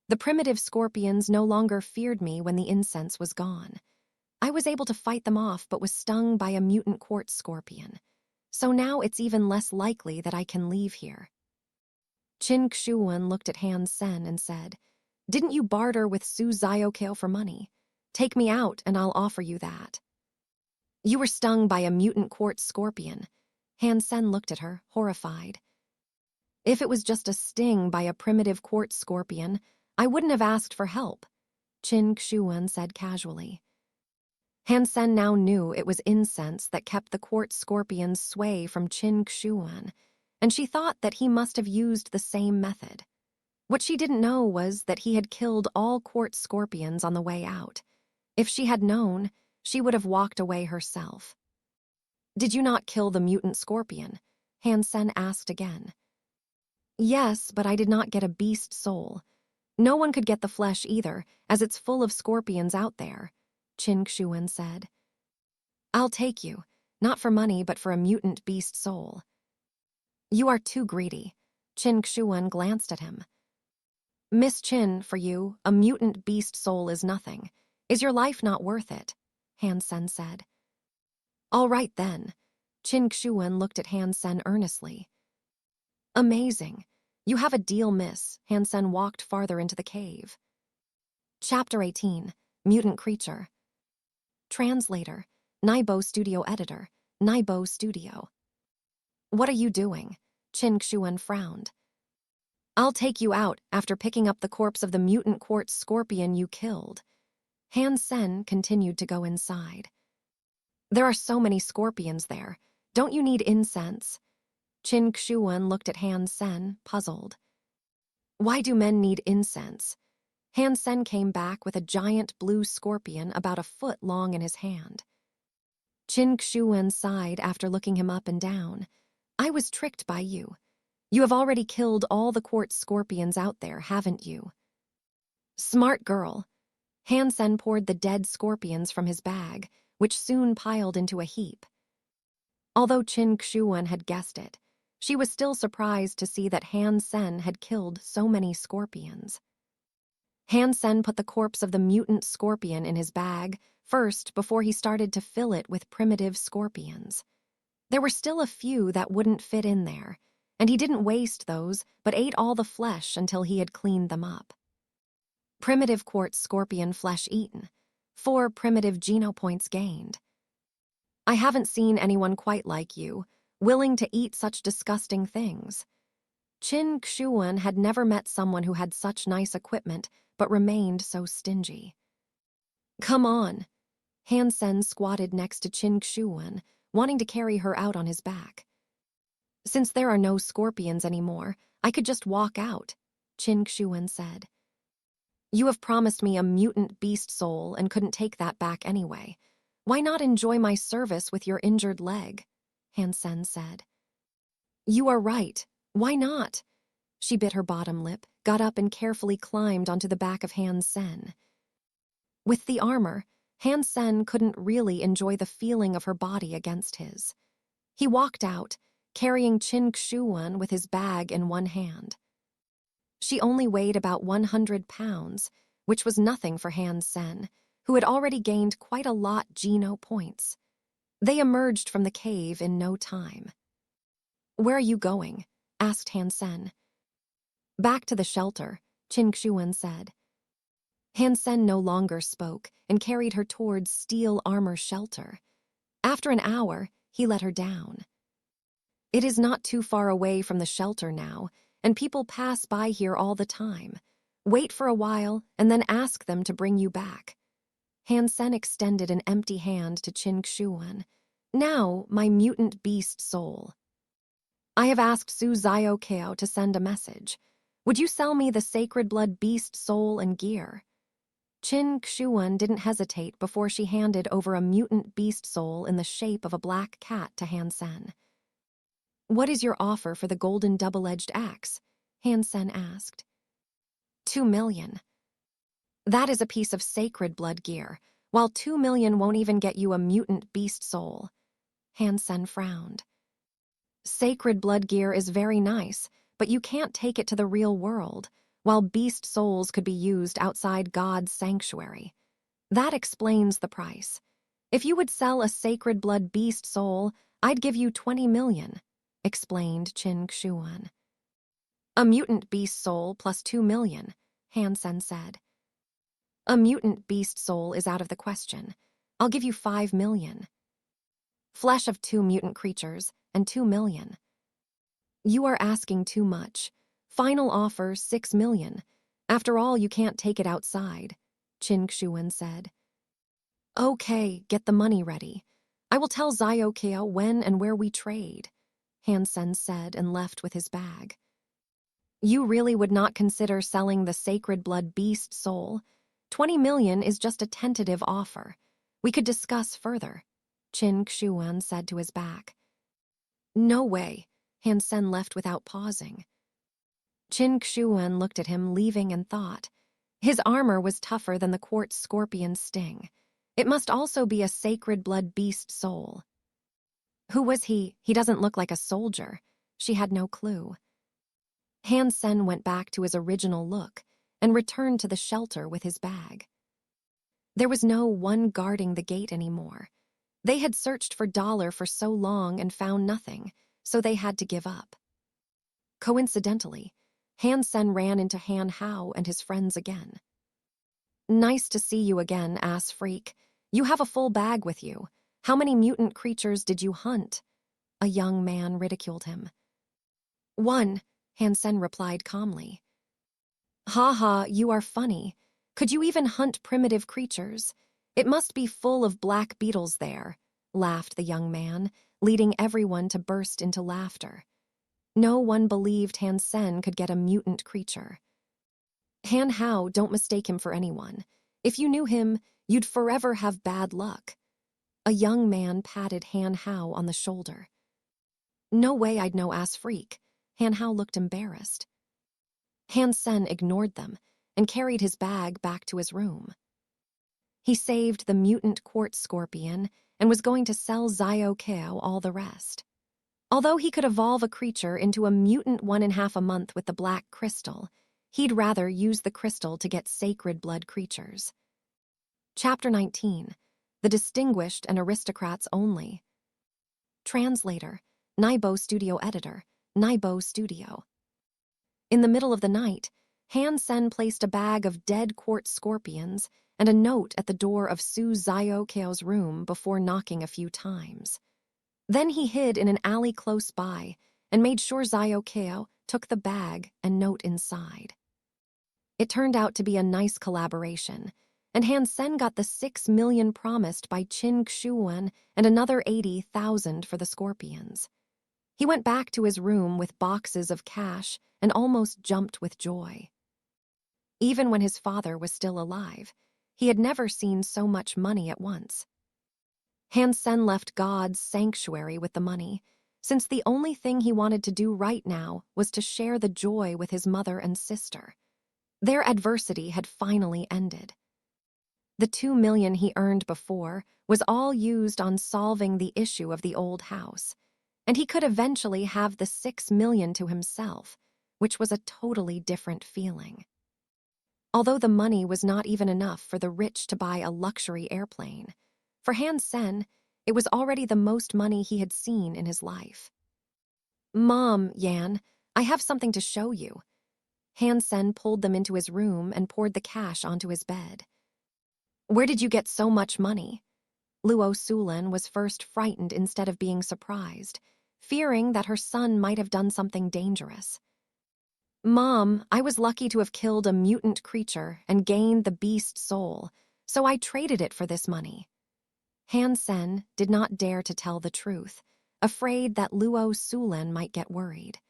The primitive scorpions no longer feared me when the incense was gone. I was able to fight them off but was stung by a mutant quartz scorpion. So now it's even less likely that I can leave here." Qin Xuan looked at Han Sen and said, "Didn't you barter with Su Xiaokao for money? Take me out and I'll offer you that." "You were stung by a mutant quartz scorpion." Han Sen looked at her, horrified. "If it was just a sting by a primitive quartz scorpion, I wouldn't have asked for help," Qin Xuan said casually. Han Sen now knew it was incense that kept the quartz scorpion's sway from Qin Xuan, and she thought that he must have used the same method. What she didn't know was that he had killed all quartz scorpions on the way out. If she had known, she would have walked away herself. "Did you not kill the mutant scorpion?" Han Sen asked again. "Yes, but I did not get a beast soul. No one could get the flesh either, as it's full of scorpions out there," Qin Xuan said. "I'll take you, not for money but for a mutant beast soul." "You are too greedy." Qin Xuan glanced at him. "Miss Qin, for you, a mutant beast soul is nothing. Is your life not worth it?" Han Sen said. "All right then." Qin Xuan looked at Han Sen earnestly. "Amazing. You have a deal, miss." Han Sen walked farther into the cave. Chapter 18, Mutant Creature. Translator, Naibo Studio Editor, Naibo Studio. "What are you doing?" Qin Xuan frowned. "I'll take you out after picking up the corpse of the mutant quartz scorpion you killed." Han Sen continued to go inside. "There are so many scorpions there. Don't you need incense?" Qin Xuan looked at Han Sen, puzzled. "Why do men need incense?" Han Sen came back with a giant blue scorpion about a foot long in his hand. Qin Xuan sighed after looking him up and down. "I was tricked by you. You have already killed all the quartz scorpions out there, haven't you?" "Smart girl." Han Sen poured the dead scorpions from his bag, which soon piled into a heap. Although Qin Xuan had guessed it, She was still surprised to see that Han Sen had killed so many scorpions. Han Sen put the corpse of the mutant scorpion in his bag first before he started to fill it with primitive scorpions. There were still a few that wouldn't fit in there, and he didn't waste those but ate all the flesh until he had cleaned them up. Primitive quartz scorpion flesh eaten. 4 primitive Geno Points gained. I haven't seen anyone quite like you, willing to eat such disgusting things. Qin Xuan had never met someone who had such nice equipment but remained so stingy. Come on. Han Sen squatted next to Qin Xuan, wanting to carry her out on his back. Since there are no scorpions anymore, I could just walk out, Qin Xuan said. You have promised me a mutant beast soul and couldn't take that back anyway. Why not enjoy my service with your injured leg? Han Sen said. You are right. Why not? She bit her bottom lip, got up and carefully climbed onto the back of Han Sen. With the armor, Han Sen couldn't really enjoy the feeling of her body against his. He walked out, carrying Qin Xuan with his bag in one hand. She only weighed about 100 pounds, which was nothing for Han Sen, who had already gained quite a lot Geno Points. They emerged from the cave in no time. Where are you going? Asked Han Sen. Back to the shelter, Qin Xuan said. Han Sen no longer spoke and carried her towards steel armor shelter. After an hour, he let her down. It is not too far away from the shelter now, and people pass by here all the time. Wait for a while and then ask them to bring you back. Han Sen extended an empty hand to Qin Xuan. Now, my mutant beast soul. I have asked Su Zio Kao to send a message. Would you sell me the sacred blood beast soul and gear? Qin Xuan didn't hesitate before she handed over a mutant beast soul in the shape of a black cat to Han Sen. What is your offer for the golden double-edged axe? Han Sen asked. 2 million. That is a piece of sacred blood gear, while 2 million won't even get you a mutant beast soul. Han Sen frowned. Sacred blood gear is very nice, but you can't take it to the real world, while beast souls could be used outside God's sanctuary. That explains the price. If you would sell a sacred blood beast soul, I'd give you 20 million, explained Qin Xuan. A mutant beast soul plus 2 million, Han Sen said. A mutant beast soul is out of the question. I'll give you 5 million. Flesh of 2 mutant creatures and 2 million. You are asking too much. Final offer 6 million. After all, you can't take it outside, Qin Xuan said. Okay, get the money ready. I will tell Zio Kao when and where we trade, Han Sen said and left with his bag. You really would not consider selling the sacred blood beast soul? 20 million is just a tentative offer. We could discuss further, Qin Xuan said to his back. No way, Han Sen left without pausing. Qin Xuan looked at him, leaving in thought. His armor was tougher than the quartz scorpion's sting. It must also be a sacred blood beast soul. Who was he? He doesn't look like a soldier. She had no clue. Han Sen went back to his original look and returned to the shelter with his bag. There was no one guarding the gate anymore. They had searched for Dollar for so long and found nothing, so they had to give up. Coincidentally, Han Sen ran into Han Hao and his friends again. Nice to see you again, ass freak. You have a full bag with you. How many mutant creatures did you hunt? A young man ridiculed him. 1, Han Sen replied calmly. Ha ha, you are funny. Could you even hunt primitive creatures? It must be full of black beetles there, laughed the young man, leading everyone to burst into laughter. No one believed Han Sen could get a mutant creature. Han Hao, don't mistake him for anyone. If you knew him, you'd forever have bad luck. A young man patted Han Hao on the shoulder. No way I'd know, ass freak. Han Hao looked embarrassed. Han Sen ignored them and carried his bag back to his room. He saved the mutant quartz scorpion and was going to sell Zio Kao all the rest. Although he could evolve a creature into a mutant 1.5 a month with the black crystal, he'd rather use the crystal to get sacred blood creatures. Chapter 19. The Distinguished and Aristocrats Only. Translator, Naibo Studio Editor, Naibo Studio. In the middle of the night, Han Sen placed a bag of dead quartz scorpions and a note at the door of Su Ziokeo's room before knocking a few times. Then he hid in an alley close by and made sure Ziokeo took the bag and note inside. It turned out to be a nice collaboration, and Han Sen got the 6 million promised by Qin Xuan and another 80,000 for the scorpions. He went back to his room with boxes of cash and almost jumped with joy. Even when his father was still alive, he had never seen so much money at once. Han Sen left God's sanctuary with the money, since the only thing he wanted to do right now was to share the joy with his mother and sister. Their adversity had finally ended. The 2 million he earned before was all used on solving the issue of the old house, and he could eventually have the 6 million to himself, which was a totally different feeling. Although the money was not even enough for the rich to buy a luxury airplane, for Han Sen, it was already the most money he had seen in his life. "Mom, Yan, I have something to show you." Han Sen pulled them into his room and poured the cash onto his bed. "Where did you get so much money?" Luo Sulan was first frightened instead of being surprised, fearing that her son might have done something dangerous. "Mom, I was lucky to have killed a mutant creature and gained the beast soul, so I traded it for this money." Han Sen did not dare to tell the truth, afraid that Luo Sulan might get worried.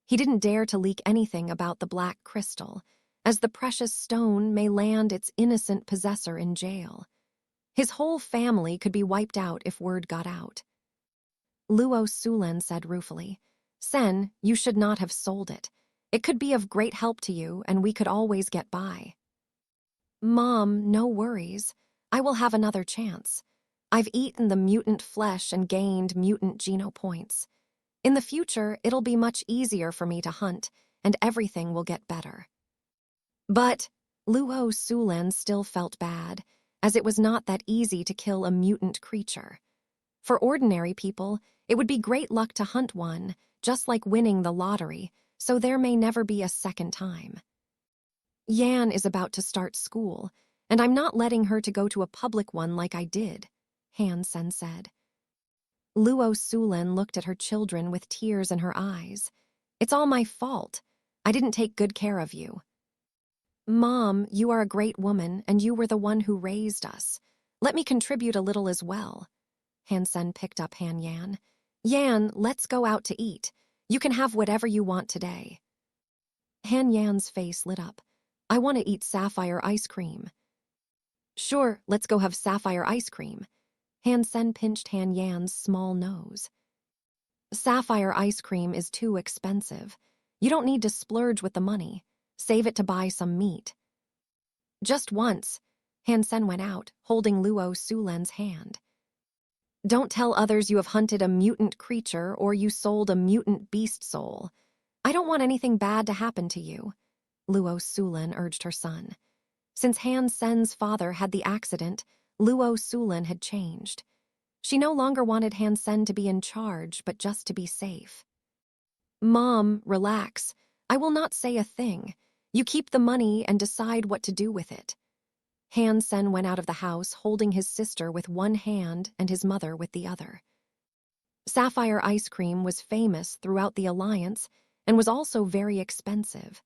He didn't dare to leak anything about the black crystal, as the precious stone may land its innocent possessor in jail. His whole family could be wiped out if word got out. Luo Sulan said ruefully, "Sen, you should not have sold it. It could be of great help to you, and we could always get by." "Mom, no worries. I will have another chance. I've eaten the mutant flesh and gained mutant Geno Points. In the future, it'll be much easier for me to hunt, and everything will get better." But Luo Sulan still felt bad, as it was not that easy to kill a mutant creature. For ordinary people, it would be great luck to hunt one, just like winning the lottery, so there may never be a second time. "Yan is about to start school, and I'm not letting her to go to a public one like I did," Han Sen said. Luo Sulan looked at her children with tears in her eyes. "It's all my fault. I didn't take good care of you." "Mom, you are a great woman, and you were the one who raised us. Let me contribute a little as well." Han Sen picked up Han Yan. "Yan, let's go out to eat. You can have whatever you want today." Han Yan's face lit up. "I want to eat sapphire ice cream." "Sure, let's go have sapphire ice cream." Han Sen pinched Han Yan's small nose. "Sapphire ice cream is too expensive. You don't need to splurge with the money. Save it to buy some meat." Just once, Han Sen went out, holding Luo Sulan's hand. "Don't tell others you have hunted a mutant creature or you sold a mutant beast soul. I don't want anything bad to happen to you," Luo Sulan urged her son. Since Han Sen's father had the accident, Luo Sulan had changed. She no longer wanted Han Sen to be in charge, but just to be safe. "Mom, relax. I will not say a thing. You keep the money and decide what to do with it." Han Sen went out of the house holding his sister with one hand and his mother with the other. Sapphire ice cream was famous throughout the Alliance and was also very expensive.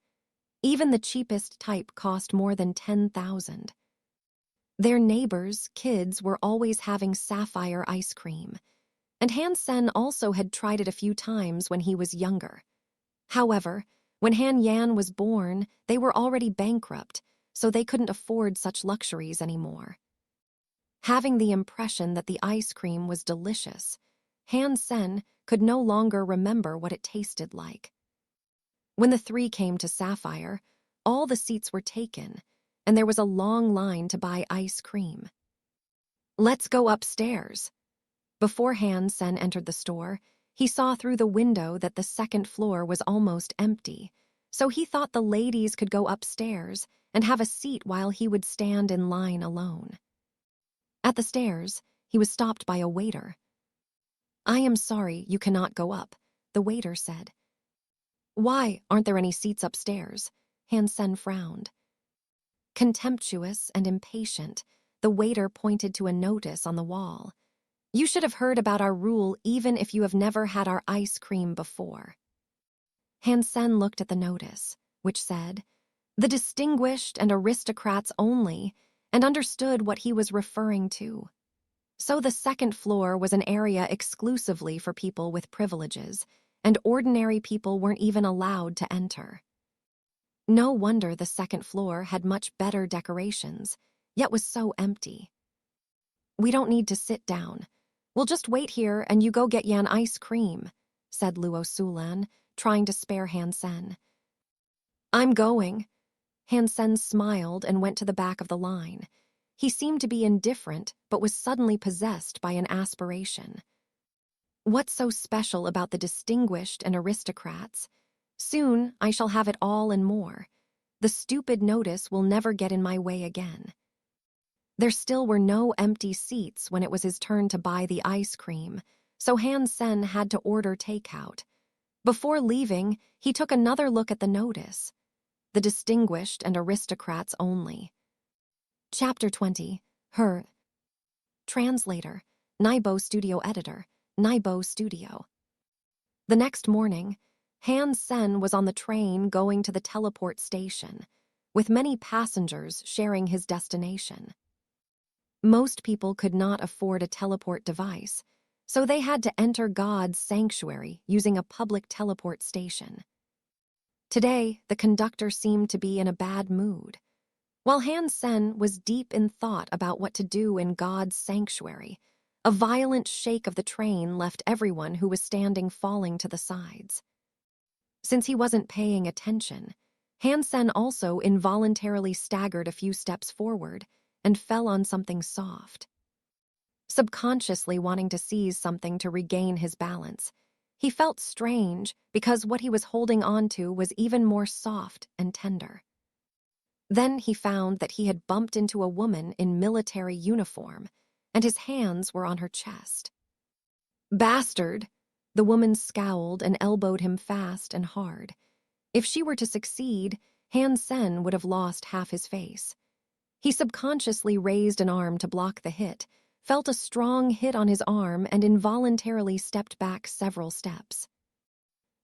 Even the cheapest type cost more than 10,000. Their neighbors' kids were always having sapphire ice cream, and Han Sen also had tried it a few times when he was younger. However, when Han Yan was born, they were already bankrupt, so they couldn't afford such luxuries anymore. Having the impression that the ice cream was delicious, Han Sen could no longer remember what it tasted like. When the three came to Sapphire, all the seats were taken, and there was a long line to buy ice cream. "Let's go upstairs." Before Han Sen entered the store, He saw through the window that the second floor was almost empty, so he thought the ladies could go upstairs and have a seat while he would stand in line alone. At the stairs, he was stopped by a waiter. "I am sorry, you cannot go up," the waiter said. "Why, aren't there any seats upstairs?" Han Sen frowned. Contemptuous and impatient, the waiter pointed to a notice on the wall. "You should have heard about our rule even if you have never had our ice cream before." Han Sen looked at the notice, which said, "The distinguished and aristocrats only," and understood what he was referring to. So the second floor was an area exclusively for people with privileges, and ordinary people weren't even allowed to enter. No wonder the second floor had much better decorations, yet was so empty. "We don't need to sit down. We'll just wait here and you go get Yan ice cream," said Luo Sulan, trying to spare Han Sen. "I'm going." Han Sen smiled and went to the back of the line. He seemed to be indifferent, but was suddenly possessed by an aspiration. "What's so special about the distinguished and aristocrats? Soon I shall have it all and more. The stupid notice will never get in my way again." There still were no empty seats when it was his turn to buy the ice cream, so Han Sen had to order takeout. Before leaving, he took another look at the notice. The distinguished and aristocrats only. Chapter 20. Her. Translator. Naibo Studio Editor. Naibo Studio. The next morning, Han Sen was on the train going to the teleport station, with many passengers sharing his destination. Most people could not afford a teleport device, so they had to enter God's sanctuary using a public teleport station. Today, the conductor seemed to be in a bad mood. While Han Sen was deep in thought about what to do in God's sanctuary, a violent shake of the train left everyone who was standing falling to the sides. Since he wasn't paying attention, Han Sen also involuntarily staggered a few steps forward and fell on something soft. Subconsciously wanting to seize something to regain his balance, he felt strange because what he was holding onto was even more soft and tender. Then he found that he had bumped into a woman in military uniform, and his hands were on her chest. "Bastard!" The woman scowled and elbowed him fast and hard. If she were to succeed, Han Sen would have lost half his face. He subconsciously raised an arm to block the hit, felt a strong hit on his arm, and involuntarily stepped back several steps.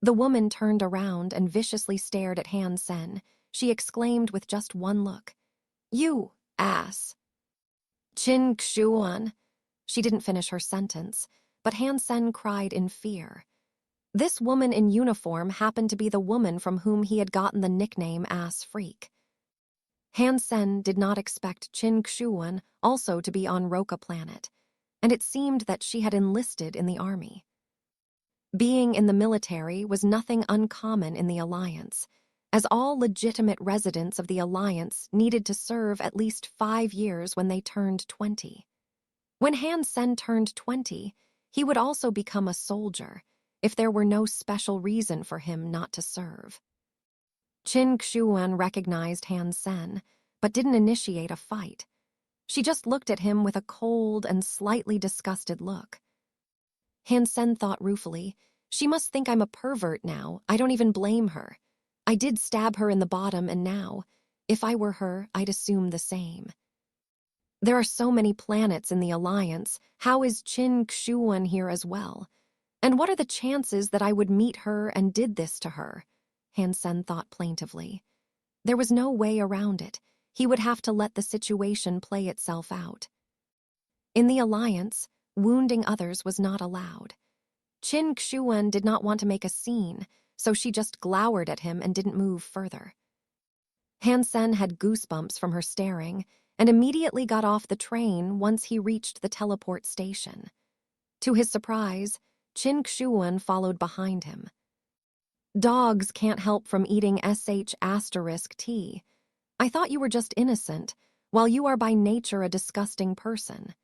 The woman turned around and viciously stared at Han Sen. She exclaimed with just one look, "You, ass!" "Qin Xuan." She didn't finish her sentence, but Han Sen cried in fear. This woman in uniform happened to be the woman from whom he had gotten the nickname Ass Freak. Han Sen did not expect Qin Xuan also to be on Roca Planet, and it seemed that she had enlisted in the army. Being in the military was nothing uncommon in the Alliance, as all legitimate residents of the Alliance needed to serve at least 5 years when they turned 20. When Han Sen turned 20, he would also become a soldier, if there were no special reason for him not to serve. Qin Xuan recognized Han Sen, but didn't initiate a fight. She just looked at him with a cold and slightly disgusted look. Han Sen thought ruefully, "She must think I'm a pervert now. I don't even blame her. I did stab her in the bottom, and now, if I were her, I'd assume the same. There are so many planets in the Alliance. How is Qin Xuan here as well? And what are the chances that I would meet her and did this to her?" Han Sen thought plaintively. There was no way around it. He would have to let the situation play itself out. In the Alliance, wounding others was not allowed. Qin Xuan did not want to make a scene, so she just glowered at him and didn't move further. Han Sen had goosebumps from her staring and immediately got off the train once he reached the teleport station. To his surprise, Qin Xuan followed behind him. "Dogs can't help from eating sh*T. I thought you were just innocent, while you are by nature a disgusting person,"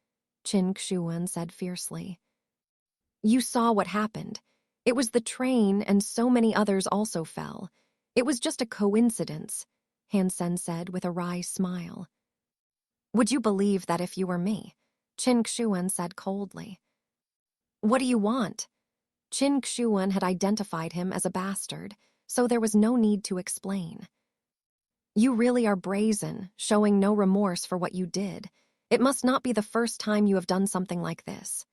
Qin Xuan said fiercely. "You saw what happened. It was the train, and so many others also fell. It was just a coincidence, Han Sen said with a wry smile. Would you believe that if you were me? Qin Xuan said coldly. What do you want? Qin Xuan had identified him as a bastard, so there was no need to explain. You really are brazen, showing no remorse for what you did. It must not be the first time you have done something like this.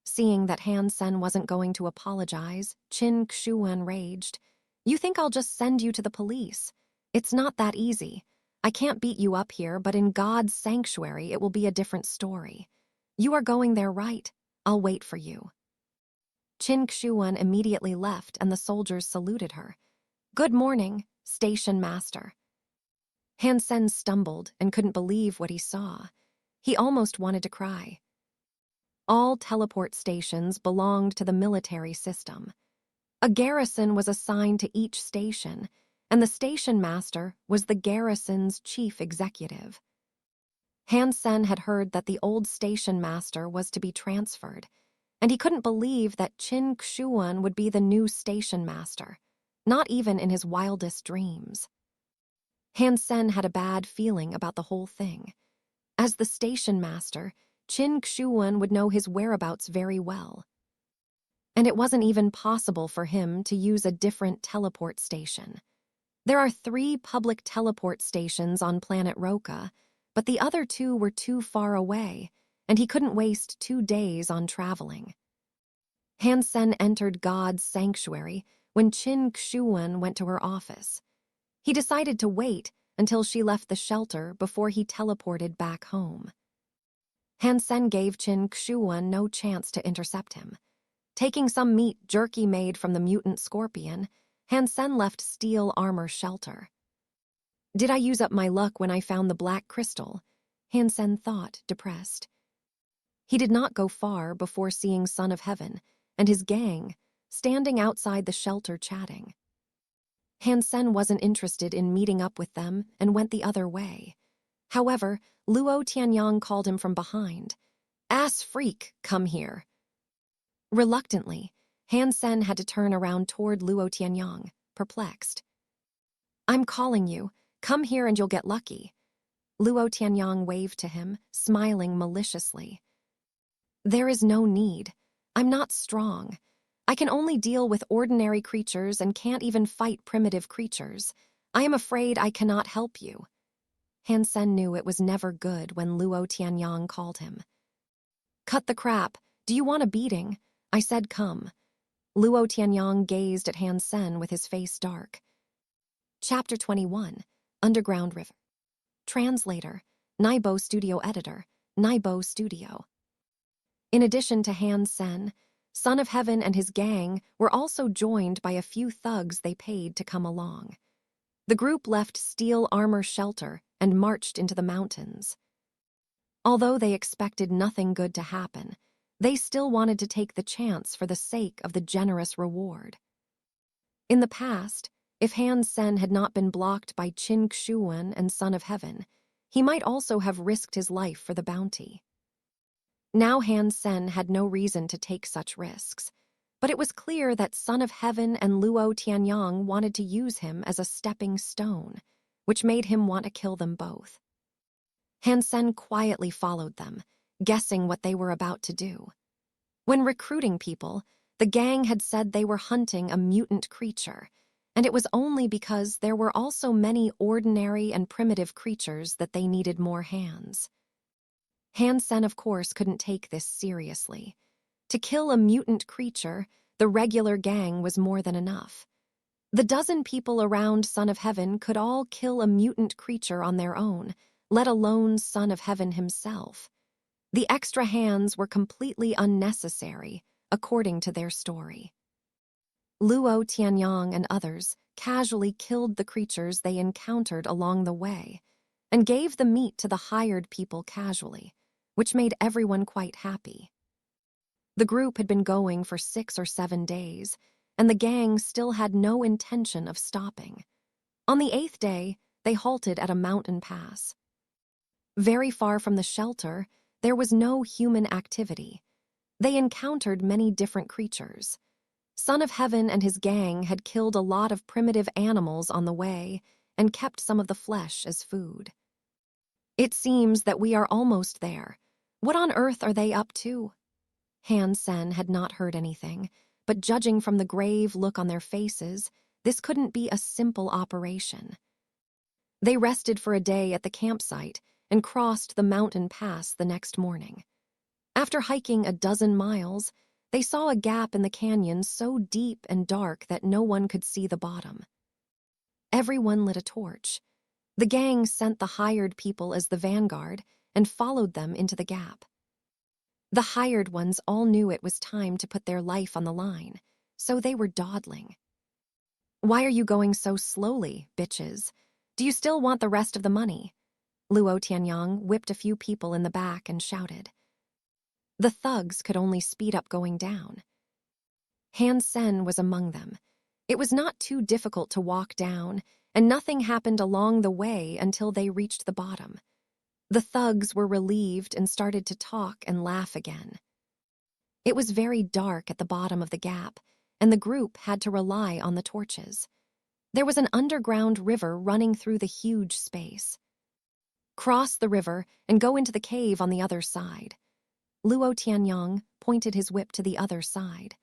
Seeing that Han Sen wasn't going to apologize, Qin Xuan raged. You think I'll just send you to the police? It's not that easy. I can't beat you up here, but in God's sanctuary it will be a different story. You are going there, right? I'll wait for you. Qin Xuan immediately left and the soldiers saluted her. Good morning, station master. Han Sen stumbled and couldn't believe what he saw. He almost wanted to cry. All teleport stations belonged to the military system. A garrison was assigned to each station, and the station master was the garrison's chief executive. Han Sen had heard that the old station master was to be transferred, and he couldn't believe that Qin Xuan would be the new station master, not even in his wildest dreams. Han Sen had a bad feeling about the whole thing. As the station master, Qin Xuan would know his whereabouts very well. And it wasn't even possible for him to use a different teleport station. There are 3 public teleport stations on planet Roka, but the other 2 were too far away, and he couldn't waste 2 days on traveling. Han Sen entered God's sanctuary when Qin Xuan went to her office. He decided to wait until she left the shelter before he teleported back home. Han Sen gave Qin Xuan no chance to intercept him. Taking some meat jerky made from the mutant scorpion, Han Sen left steel armor shelter. Did I use up my luck when I found the black crystal? Han Sen thought, depressed. He did not go far before seeing Son of Heaven and his gang standing outside the shelter chatting. Han Sen wasn't interested in meeting up with them and went the other way. However, Luo Tianyang called him from behind. Ass freak, come here. Reluctantly, Han Sen had to turn around toward Luo Tianyang, perplexed. I'm calling you. Come here and you'll get lucky. Luo Tianyang waved to him, smiling maliciously. There is no need. I'm not strong. I can only deal with ordinary creatures and can't even fight primitive creatures. I am afraid I cannot help you. Han Sen knew it was never good when Luo Tianyang called him. Cut the crap. Do you want a beating? I said come. Luo Tianyang gazed at Han Sen with his face dark. Chapter 21, Underground River. Translator, Naibo Studio Editor, Naibo Studio. In addition to Han Sen, Son of Heaven and his gang were also joined by a few thugs they paid to come along. The group left steel armor shelter and marched into the mountains. Although they expected nothing good to happen, they still wanted to take the chance for the sake of the generous reward. In the past, if Han Sen had not been blocked by Qin Xuan and Son of Heaven, he might also have risked his life for the bounty. Now Han Sen had no reason to take such risks, but it was clear that Son of Heaven and Luo Tianyang wanted to use him as a stepping stone, which made him want to kill them both. Han Sen quietly followed them, guessing what they were about to do. When recruiting people, the gang had said they were hunting a mutant creature, and it was only because there were also many ordinary and primitive creatures that they needed more hands. Han Sen, of course, couldn't take this seriously. To kill a mutant creature, the regular gang was more than enough. The dozen people around Son of Heaven could all kill a mutant creature on their own, let alone Son of Heaven himself. The extra hands were completely unnecessary, according to their story. Luo Tianyang and others casually killed the creatures they encountered along the way, and gave the meat to the hired people casually, which made everyone quite happy. The group had been going for 6 or 7 days, and the gang still had no intention of stopping. On the 8th day, they halted at a mountain pass. Very far from the shelter, there was no human activity. They encountered many different creatures. Son of Heaven and his gang had killed a lot of primitive animals on the way and kept some of the flesh as food. It seems that we are almost there. What on earth are they up to? Han Sen had not heard anything, but judging from the grave look on their faces, this couldn't be a simple operation. They rested for a day at the campsite and crossed the mountain pass the next morning. After hiking a dozen miles, they saw a gap in the canyon so deep and dark that no one could see the bottom. Everyone lit a torch. The gang sent the hired people as the vanguard and followed them into the gap. The hired ones all knew it was time to put their life on the line, so they were dawdling. "Why are you going so slowly, bitches? Do you still want the rest of the money?" Luo Tianyang whipped a few people in the back and shouted. The thugs could only speed up going down. Han Sen was among them. It was not too difficult to walk down, and nothing happened along the way until they reached the bottom. The thugs were relieved and started to talk and laugh again. It was very dark at the bottom of the gap, and the group had to rely on the torches. There was an underground river running through the huge space. "Cross the river and go into the cave on the other side." Luo Tianyang pointed his whip to the other side.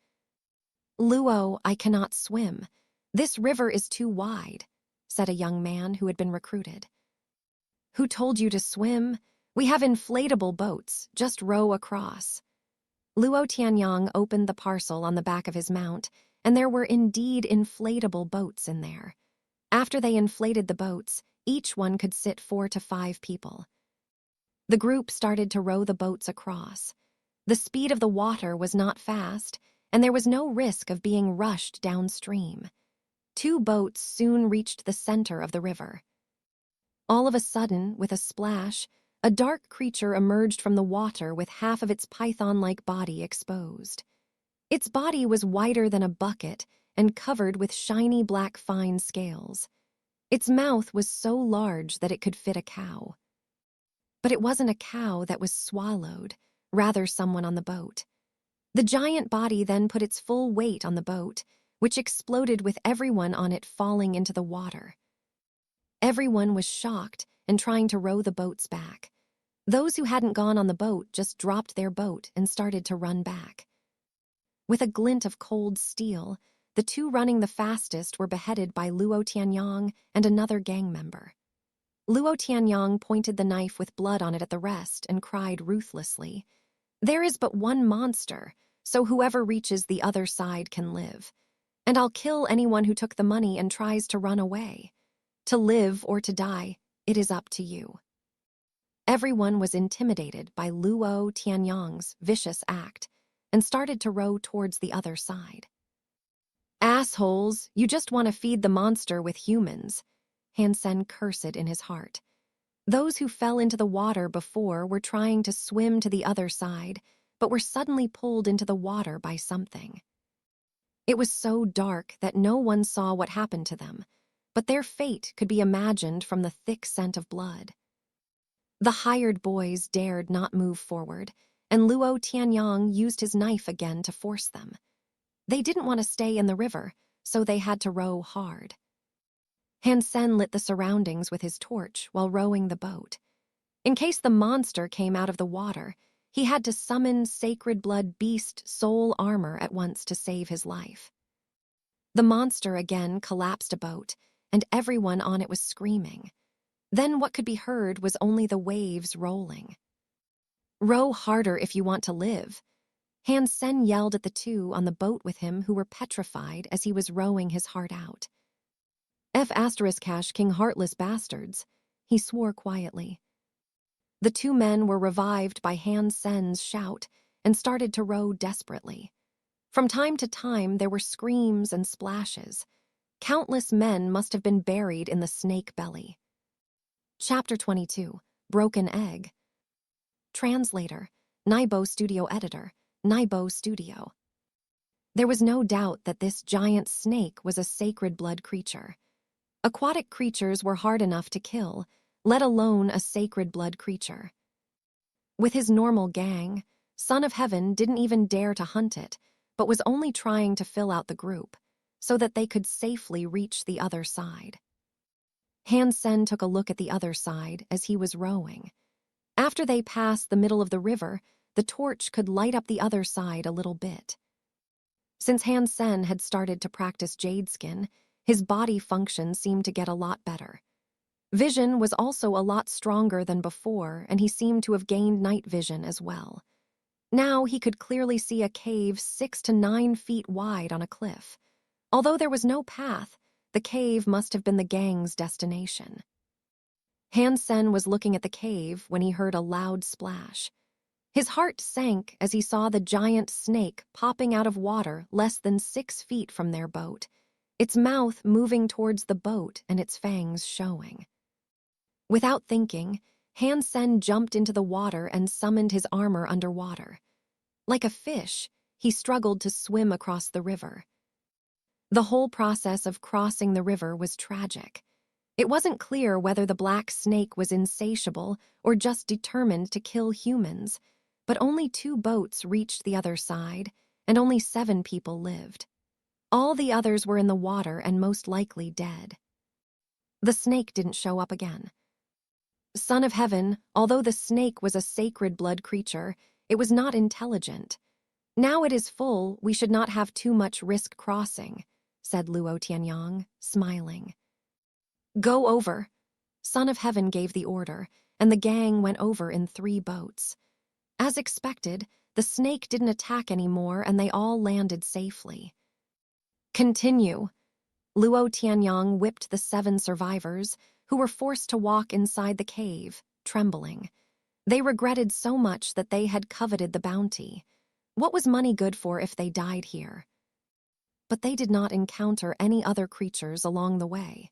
"Luo, I cannot swim. This river is too wide," said a young man who had been recruited. "Who told you to swim? We have inflatable boats. Just row across." Luo Tianyang opened the parcel on the back of his mount, and there were indeed inflatable boats in there. After they inflated the boats, each one could sit 4 to 5 people. The group started to row the boats across. The speed of the water was not fast, and there was no risk of being rushed downstream. 2 boats soon reached the center of the river. All of a sudden, with a splash, a dark creature emerged from the water with half of its python-like body exposed. Its body was wider than a bucket and covered with shiny black fine scales. Its mouth was so large that it could fit a cow. But it wasn't a cow that was swallowed, rather someone on the boat. The giant body then put its full weight on the boat, which exploded with everyone on it falling into the water. Everyone was shocked and trying to row the boats back. Those who hadn't gone on the boat just dropped their boat and started to run back. With a glint of cold steel, the 2 running the fastest were beheaded by Luo Tianyang and another gang member. Luo Tianyang pointed the knife with blood on it at the rest and cried ruthlessly, "There is but one monster, so whoever reaches the other side can live. And I'll kill anyone who took the money and tries to run away. To live or to die, it is up to you." Everyone was intimidated by Luo Tianyang's vicious act and started to row towards the other side. "Assholes, you just want to feed the monster with humans," Han Sen cursed in his heart. Those who fell into the water before were trying to swim to the other side, but were suddenly pulled into the water by something. It was so dark that no one saw what happened to them, but their fate could be imagined from the thick scent of blood. The hired boys dared not move forward, and Luo Tianyang used his knife again to force them. They didn't want to stay in the river, so they had to row hard. Han Sen lit the surroundings with his torch while rowing the boat. In case the monster came out of the water, he had to summon Sacred Blood Beast soul armor at once to save his life. The monster again collapsed a boat, and everyone on it was screaming. Then what could be heard was only the waves rolling. "Row harder if you want to live." Han Sen yelled at the 2 on the boat with him who were petrified as he was rowing his heart out. King heartless bastards," he swore quietly. The 2 men were revived by Han Sen's shout and started to row desperately. From time to time, there were screams and splashes. Countless men must have been buried in the snake belly. Chapter 22, Broken Egg. Translator, Naibo Studio Editor, Naibo Studio. There was no doubt that this giant snake was a sacred blood creature. Aquatic creatures were hard enough to kill, let alone a sacred blood creature. With his normal gang, Son of Heaven didn't even dare to hunt it, but was only trying to fill out the group so that they could safely reach the other side. Han Sen took a look at the other side as he was rowing. After they passed the middle of the river, the torch could light up the other side a little bit. Since Han Sen had started to practice jade skin, his body function seemed to get a lot better. Vision was also a lot stronger than before, and he seemed to have gained night vision as well. Now he could clearly see a cave 6 to 9 feet wide on a cliff. Although there was no path, the cave must have been the gang's destination. Han Sen was looking at the cave when he heard a loud splash. His heart sank as he saw the giant snake popping out of water less than 6 feet from their boat, its mouth moving towards the boat and its fangs showing. Without thinking, Han Sen jumped into the water and summoned his armor underwater. Like a fish, he struggled to swim across the river. The whole process of crossing the river was tragic. It wasn't clear whether the black snake was insatiable or just determined to kill humans, but only 2 boats reached the other side, and only 7 people lived. All the others were in the water and most likely dead. The snake didn't show up again. Son of Heaven, although the snake was a sacred blood creature, it was not intelligent. Now it is full, we should not have too much risk crossing, said Luo Tianyang, smiling. Go over. Son of Heaven gave the order, and the gang went over in 3 boats. As expected, the snake didn't attack anymore and they all landed safely. Continue. Luo Tianyang whipped the 7 survivors, who were forced to walk inside the cave, trembling. They regretted so much that they had coveted the bounty. What was money good for if they died here? But they did not encounter any other creatures along the way.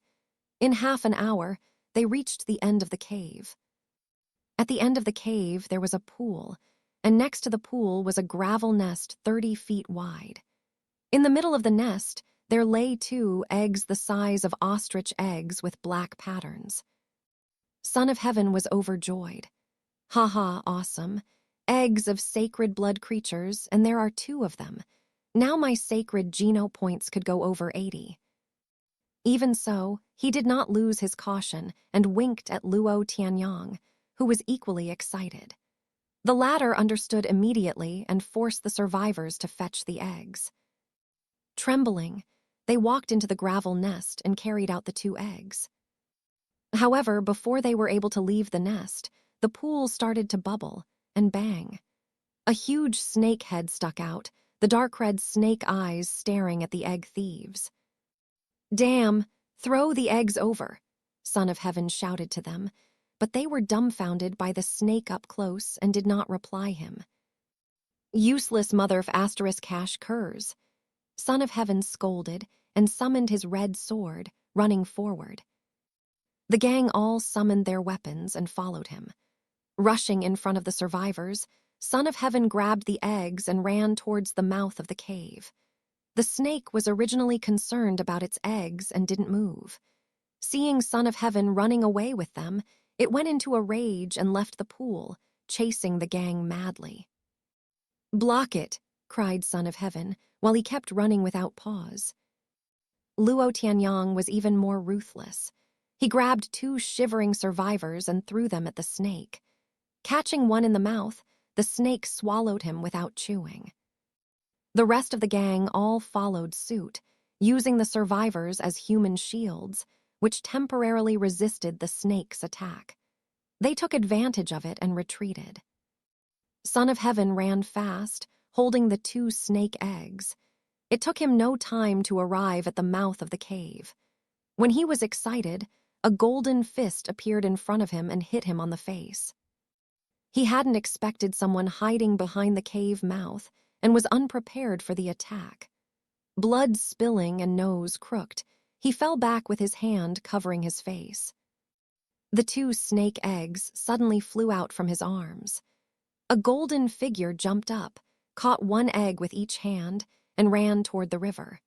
In half an hour, they reached the end of the cave. At the end of the cave, there was a pool, and next to the pool was a gravel nest 30 feet wide. In the middle of the nest, there lay 2 eggs the size of ostrich eggs with black patterns. Son of Heaven was overjoyed. Haha, awesome. Eggs of sacred blood creatures, and there are 2 of them. Now my sacred Geno Points could go over 80. Even so, he did not lose his caution and winked at Luo Tianyang, who was equally excited. The latter understood immediately and forced the survivors to fetch the eggs. Trembling, they walked into the gravel nest and carried out the 2 eggs. However, before they were able to leave the nest, the pool started to bubble and bang. A huge snake head stuck out, the dark red snake eyes staring at the egg thieves. Damn, throw the eggs over, Son of Heaven shouted to them, but they were dumbfounded by the snake up close and did not reply him. Useless mother of asterisk cash curs. Son of Heaven scolded and summoned his red sword, running forward. The gang all summoned their weapons and followed him. Rushing in front of the survivors, Son of Heaven grabbed the eggs and ran towards the mouth of the cave. The snake was originally concerned about its eggs and didn't move. Seeing Son of Heaven running away with them, it went into a rage and left the pool, chasing the gang madly. Block it, cried Son of Heaven, while he kept running without pause. Luo Tianyang was even more ruthless. He grabbed 2 shivering survivors and threw them at the snake. Catching one in the mouth, the snake swallowed him without chewing. The rest of the gang all followed suit, using the survivors as human shields, which temporarily resisted the snake's attack. They took advantage of it and retreated. Son of Heaven ran fast, holding the 2 snake eggs. It took him no time to arrive at the mouth of the cave. When he was excited, a golden fist appeared in front of him and hit him on the face. He hadn't expected someone hiding behind the cave mouth and was unprepared for the attack. Blood spilling and nose crooked, he fell back with his hand covering his face. The 2 snake eggs suddenly flew out from his arms. A golden figure jumped up, caught 1 egg with each hand, and ran toward the river.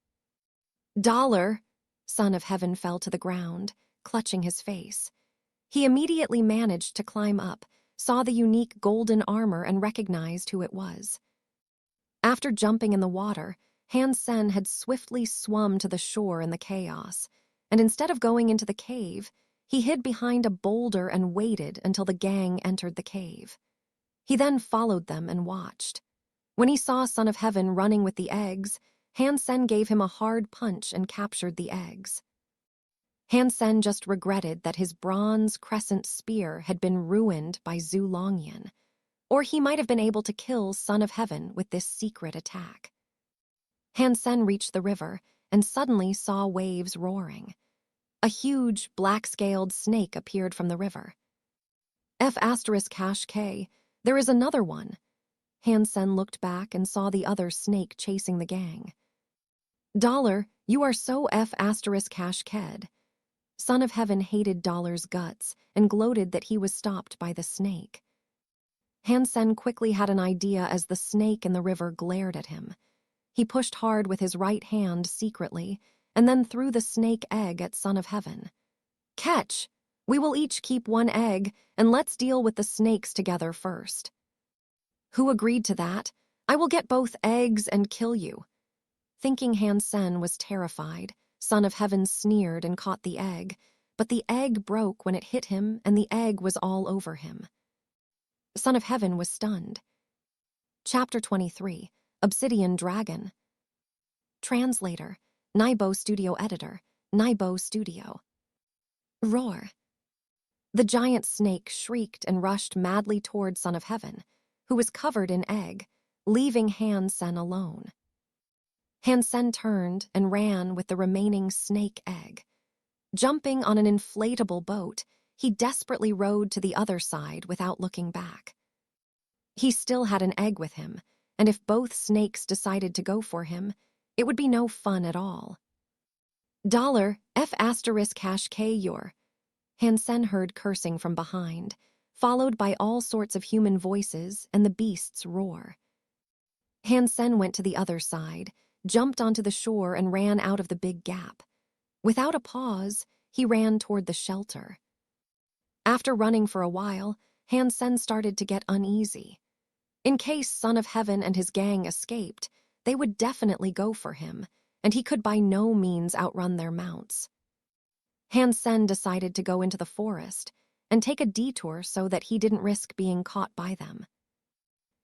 Dollar! Son of Heaven fell to the ground, clutching his face. He immediately managed to climb up, saw the unique golden armor and recognized who it was. After jumping in the water, Han Sen had swiftly swum to the shore in the chaos, and instead of going into the cave, he hid behind a boulder and waited until the gang entered the cave. He then followed them and watched. When he saw Son of Heaven running with the eggs, Han Sen gave him a hard punch and captured the eggs. Han Sen just regretted that his bronze crescent spear had been ruined by Zhu Longyan, or he might have been able to kill Son of Heaven with this secret attack. Han Sen reached the river and suddenly saw waves roaring. A huge, black-scaled snake appeared from the river. F*K, there is another one. Han Sen looked back and saw the other snake chasing the gang. Dollar, you are so F*Ked. Son of Heaven hated Dollar's guts and gloated that he was stopped by the snake. Han Sen quickly had an idea as the snake in the river glared at him. He pushed hard with his right hand secretly and then threw the snake egg at Son of Heaven. Catch! We will each keep one egg, and let's deal with the snakes together first. Who agreed to that? I will get both eggs and kill you. Thinking Han Sen was terrified, Son of Heaven sneered and caught the egg, but the egg broke when it hit him and the egg was all over him. Son of Heaven was stunned. Chapter 23, Obsidian Dragon. Translator, Naibo Studio Editor, Naibo Studio. Roar. The giant snake shrieked and rushed madly toward Son of Heaven, who was covered in egg, leaving Han Sen alone. Han Sen turned and ran with the remaining snake egg. Jumping on an inflatable boat, he desperately rowed to the other side without looking back. He still had an egg with him, and if both snakes decided to go for him, it would be no fun at all. Dollar, F*K your. Han Sen heard cursing from behind, followed by all sorts of human voices and the beast's roar. Han Sen went to the other side, jumped onto the shore and ran out of the big gap. Without a pause, he ran toward the shelter. After running for a while, Han Sen started to get uneasy. In case Son of Heaven and his gang escaped, they would definitely go for him, and he could by no means outrun their mounts. Han Sen decided to go into the forest and take a detour so that he didn't risk being caught by them.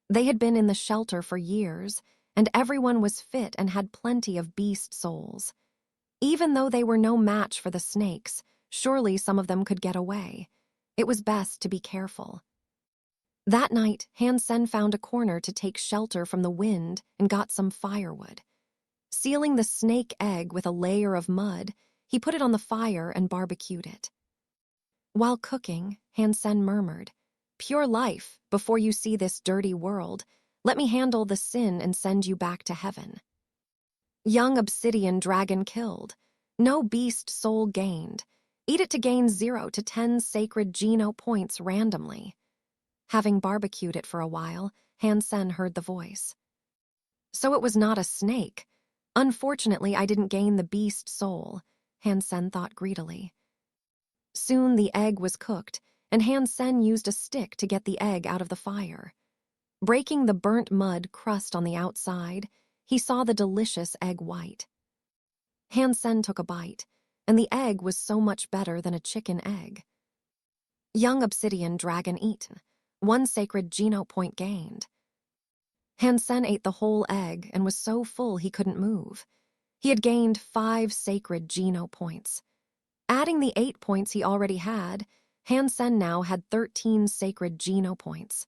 They had been in the shelter for years, and everyone was fit and had plenty of beast souls. Even though they were no match for the snakes, surely some of them could get away. It was best to be careful. That night, Han Sen found a corner to take shelter from the wind and got some firewood. Sealing the snake egg with a layer of mud, he put it on the fire and barbecued it. While cooking, Han Sen murmured, "Pure life, before you see this dirty world, let me handle the sin and send you back to heaven." Young obsidian dragon killed. No beast soul gained. Eat it to gain 0 to 10 sacred Geno Points randomly. Having barbecued it for a while, Han Sen heard the voice. So it was not a snake. Unfortunately, I didn't gain the beast soul, Han Sen thought greedily. Soon the egg was cooked, and Han Sen used a stick to get the egg out of the fire. Breaking the burnt mud crust on the outside, he saw the delicious egg white. Han Sen took a bite, and the egg was so much better than a chicken egg. Young obsidian dragon eaten. 1 sacred Geno point gained. Han Sen ate the whole egg and was so full he couldn't move. He had gained 5 sacred Geno points. Adding the 8 points he already had, Han Sen now had 13 sacred Geno points.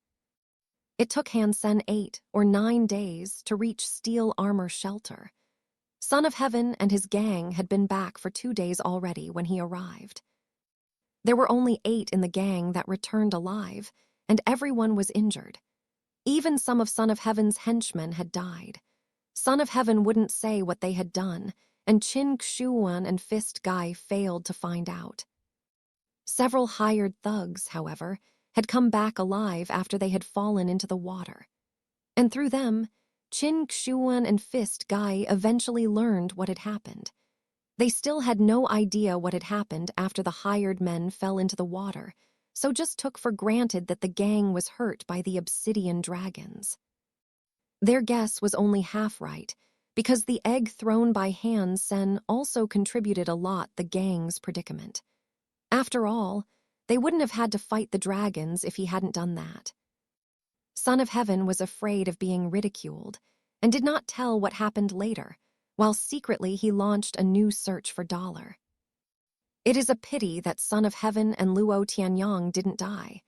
It took Han Sen 8 or 9 days to reach Steel Armor Shelter. Son of Heaven and his gang had been back for 2 days already when he arrived. There were only 8 in the gang that returned alive, and everyone was injured. Even some of Son of Heaven's henchmen had died. Son of Heaven wouldn't say what they had done, and Qin Xuan and Fist Guy failed to find out. Several hired thugs, however, had come back alive after they had fallen into the water. And through them, Qin Xuan and Fist Guy eventually learned what had happened. They still had no idea what had happened after the hired men fell into the water, so just took for granted that the gang was hurt by the obsidian dragons. Their guess was only half right, because the egg thrown by Han Sen also contributed a lot the gang's predicament. After all, they wouldn't have had to fight the dragons if he hadn't done that. Son of Heaven was afraid of being ridiculed and did not tell what happened later, while secretly he launched a new search for Dollar. It is a pity that Son of Heaven and Luo Tianyang didn't die.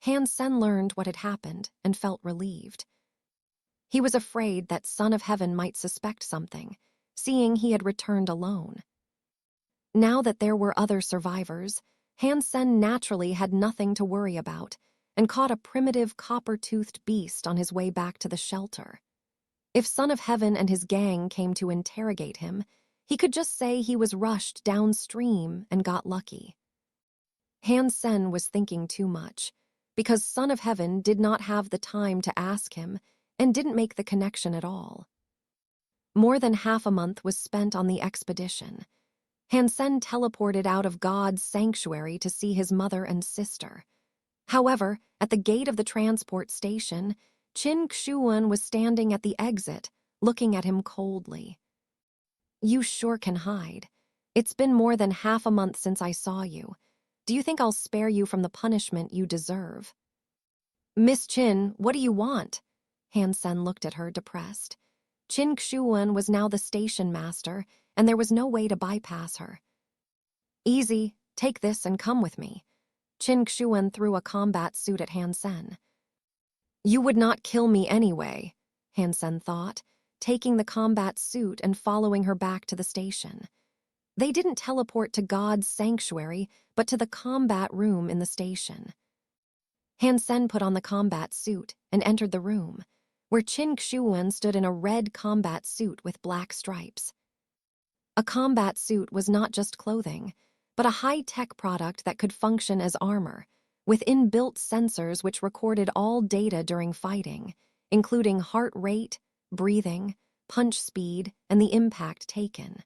Han Sen learned what had happened and felt relieved. He was afraid that Son of Heaven might suspect something, seeing he had returned alone. Now that there were other survivors, Han Sen naturally had nothing to worry about and caught a primitive copper-toothed beast on his way back to the shelter. If Son of Heaven and his gang came to interrogate him, he could just say he was rushed downstream and got lucky. Han Sen was thinking too much, because Son of Heaven did not have the time to ask him and didn't make the connection at all. More than half a month was spent on the expedition. Han Sen teleported out of God's sanctuary to see his mother and sister. However, at the gate of the transport station, Qin Xuan was standing at the exit, looking at him coldly. "You sure can hide. It's been more than half a month since I saw you. Do you think I'll spare you from the punishment you deserve?" "Miss Qin, what do you want?" Han Sen looked at her, depressed. Qin Xuan was now the station master, and there was no way to bypass her. "Easy, take this and come with me." Qin Xuan threw a combat suit at Han Sen. "You would not kill me anyway," Han Sen thought, taking the combat suit and following her back to the station. They didn't teleport to God's sanctuary, but to the combat room in the station. Han Sen put on the combat suit and entered the room, where Qin Xuan stood in a red combat suit with black stripes. A combat suit was not just clothing, but a high-tech product that could function as armor, with inbuilt sensors which recorded all data during fighting, including heart rate, breathing, punch speed, and the impact taken.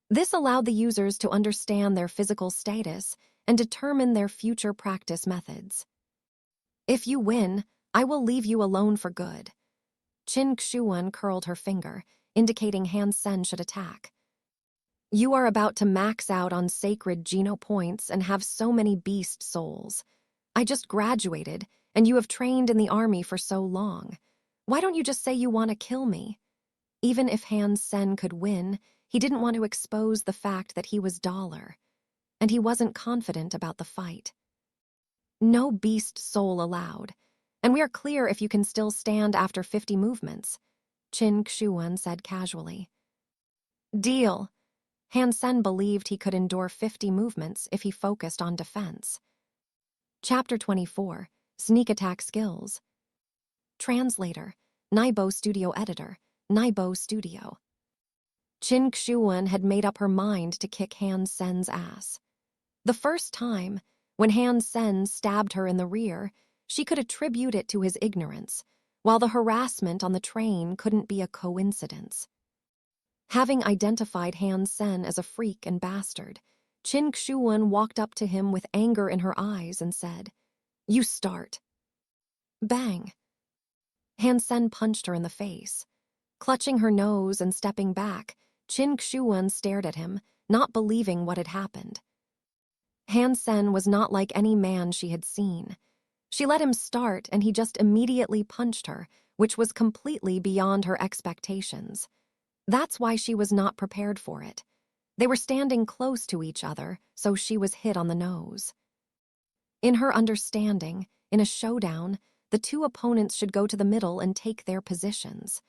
This allowed the users to understand their physical status and determine their future practice methods. "If you win, I will leave you alone for good." Qin Xuan curled her finger, indicating Han Sen should attack. "You are about to max out on sacred Geno Points and have so many beast souls. I just graduated, and you have trained in the army for so long. Why don't you just say you want to kill me?" Even if Han Sen could win, he didn't want to expose the fact that he was Dollar, and he wasn't confident about the fight. "No beast soul allowed, and we are clear if you can still stand after 50 movements," Qin Xuan said casually. "Deal." Han Sen believed he could endure 50 movements if he focused on defense. Chapter 24, Sneak Attack Skills. Translator, Naibo Studio Editor, Naibo Studio. Qin Xuan had made up her mind to kick Han Sen's ass. The first time, when Han Sen stabbed her in the rear, she could attribute it to his ignorance, while the harassment on the train couldn't be a coincidence. Having identified Han Sen as a freak and bastard, Qin Xuan walked up to him with anger in her eyes and said, "You start." Bang! Han Sen punched her in the face. Clutching her nose and stepping back, Qin Xuan stared at him, not believing what had happened. Han Sen was not like any man she had seen. She let him start and he just immediately punched her, which was completely beyond her expectations. That's why she was not prepared for it. They were standing close to each other, so she was hit on the nose. In her understanding, in a showdown, the two opponents should go to the middle and take their positions.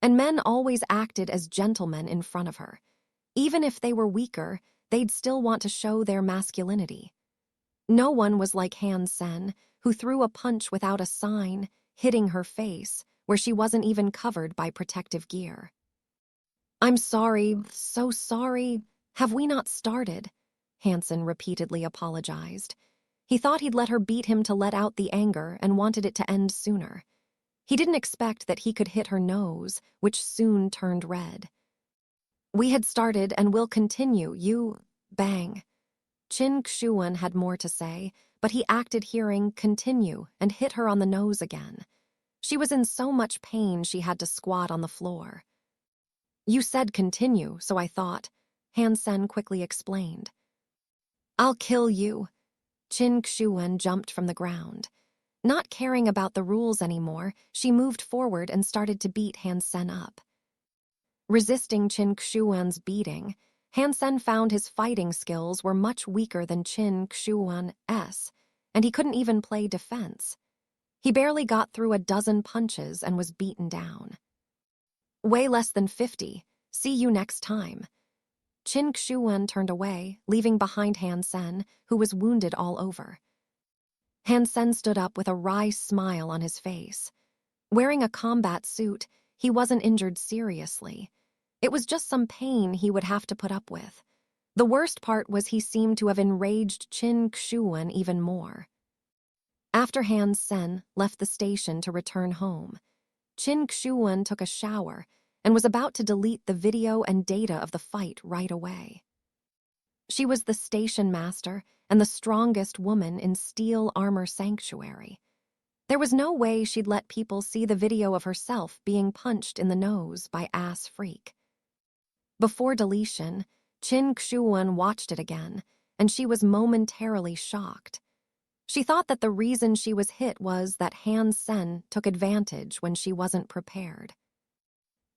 And men always acted as gentlemen in front of her. Even if they were weaker, they'd still want to show their masculinity. No one was like Han Sen, who threw a punch without a sign, hitting her face, where she wasn't even covered by protective gear. "I'm sorry, so sorry. Have we not started?" Han Sen repeatedly apologized. He thought he'd let her beat him to let out the anger and wanted it to end sooner. He didn't expect that he could hit her nose, which soon turned red. "We had started and will continue, you..." Bang. Qin Xuan had more to say, but he acted hearing "continue" and hit her on the nose again. She was in so much pain she had to squat on the floor. You said continue, so I thought, Han Sen quickly explained. I'll kill you. Qin Xuan jumped from the ground. Not caring about the rules anymore, she moved forward and started to beat Han Sen up. Resisting Qin Xuan's beating, Han Sen found his fighting skills were much weaker than Qin Xuan's, and he couldn't even play defense. He barely got through a dozen punches and was beaten down. Way less than 50. See you next time. Qin Xuan turned away, leaving behind Han Sen, who was wounded all over. Han Sen stood up with a wry smile on his face. Wearing a combat suit, he wasn't injured seriously. It was just some pain he would have to put up with. The worst part was he seemed to have enraged Qin Xuan even more. After Han Sen left the station to return home, Qin Xuan took a shower and was about to delete the video and data of the fight right away. She was the station master and the strongest woman in Steel Armor Sanctuary. There was no way she'd let people see the video of herself being punched in the nose by Ass Freak. Before deletion, Qin Xuan watched it again, and she was momentarily shocked. She thought that the reason she was hit was that Han Sen took advantage when she wasn't prepared.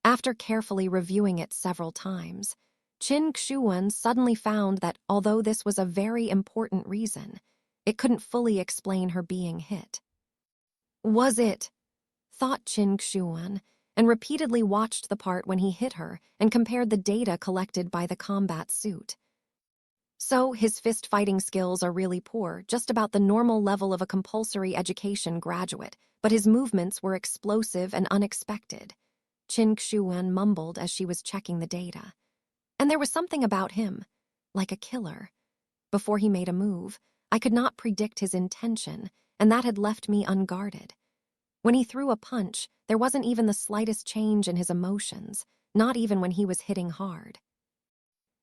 After carefully reviewing it several times, Qin Xuan suddenly found that although this was a very important reason, it couldn't fully explain her being hit. Was it? Thought Qin Xuan, and repeatedly watched the part when he hit her and compared the data collected by the combat suit. So his fist-fighting skills are really poor, just about the normal level of a compulsory education graduate, but his movements were explosive and unexpected. Qin Xuan mumbled as she was checking the data. And there was something about him, like a killer. Before he made a move, I could not predict his intention, and that had left me unguarded. When he threw a punch, there wasn't even the slightest change in his emotions, not even when he was hitting hard.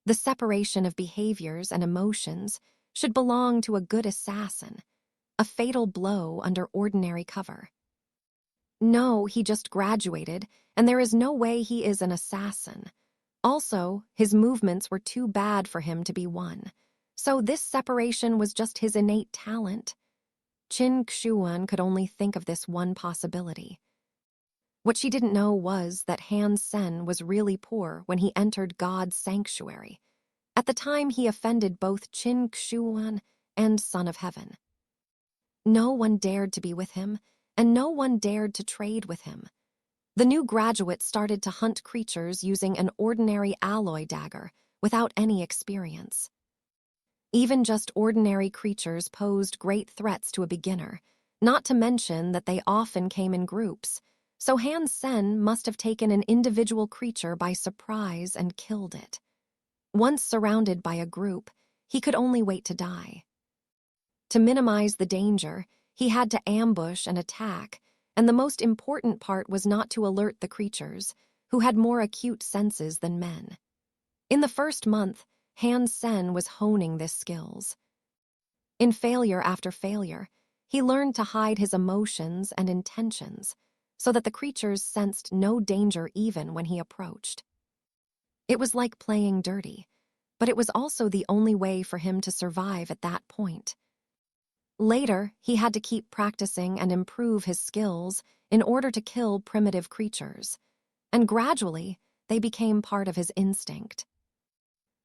The separation of behaviors and emotions should belong to a good assassin, a fatal blow under ordinary cover. No, he just graduated, and there is no way he is an assassin. Also, his movements were too bad for him to be one, so this separation was just his innate talent. Qin Xuan could only think of this one possibility. What she didn't know was that Han Sen was really poor when he entered God's sanctuary. At the time, he offended both Qin Xuan and Son of Heaven. No one dared to be with him, and no one dared to trade with him. The new graduate started to hunt creatures using an ordinary alloy dagger without any experience. Even just ordinary creatures posed great threats to a beginner, not to mention that they often came in groups, so Han Sen must have taken an individual creature by surprise and killed it. Once surrounded by a group, he could only wait to die. To minimize the danger, he had to ambush and attack, and the most important part was not to alert the creatures, who had more acute senses than men. In the first month, Han Sen was honing this skills. In failure after failure, he learned to hide his emotions and intentions, so that the creatures sensed no danger even when he approached. It was like playing dirty, but it was also the only way for him to survive at that point. Later, he had to keep practicing and improve his skills in order to kill primitive creatures, and gradually, they became part of his instinct.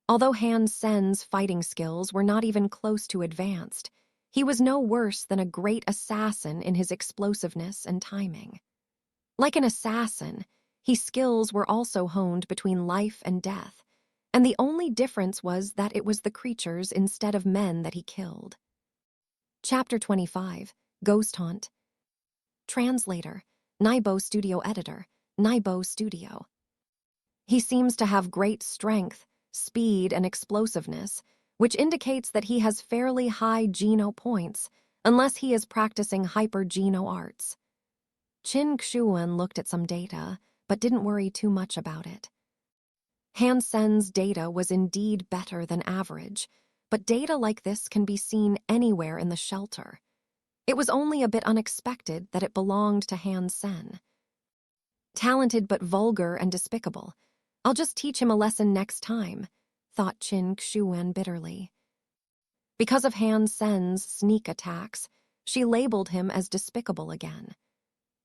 Although Han Sen's fighting skills were not even close to advanced, he was no worse than a great assassin in his explosiveness and timing. Like an assassin, his skills were also honed between life and death, and the only difference was that it was the creatures instead of men that he killed. Chapter 25, Ghost Haunt. Translator, Naibo Studio Editor, Naibo Studio. He seems to have great strength, speed, and explosiveness, which indicates that he has fairly high Geno Points, unless he is practicing hyper-Geno arts. Qin Xuan looked at some data, but didn't worry too much about it. Han Sen's data was indeed better than average, but data like this can be seen anywhere in the shelter. It was only a bit unexpected that it belonged to Han Sen. Talented but vulgar and despicable. I'll just teach him a lesson next time, thought Qin Xuan bitterly. Because of Han Sen's sneak attacks, she labeled him as despicable again.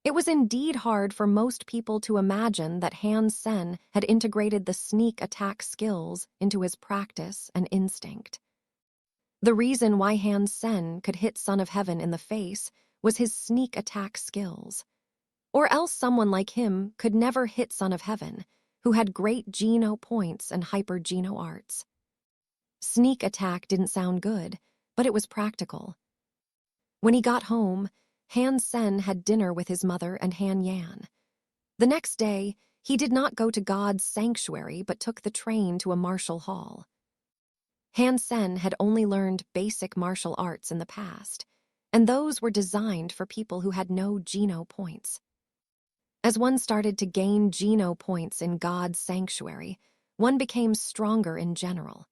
It was indeed hard for most people to imagine that Han Sen had integrated the sneak attack skills into his practice and instinct. The reason why Han Sen could hit Son of Heaven in the face was his sneak attack skills. Or else someone like him could never hit Son of Heaven, who had great Geno Points and hyper Geno arts. Sneak attack didn't sound good, but it was practical. When he got home, Han Sen had dinner with his mother and Han Yan. The next day, he did not go to God's sanctuary but took the train to a martial hall. Han Sen had only learned basic martial arts in the past, and those were designed for people who had no Geno points. As one started to gain Geno points in God's sanctuary, one became stronger in general.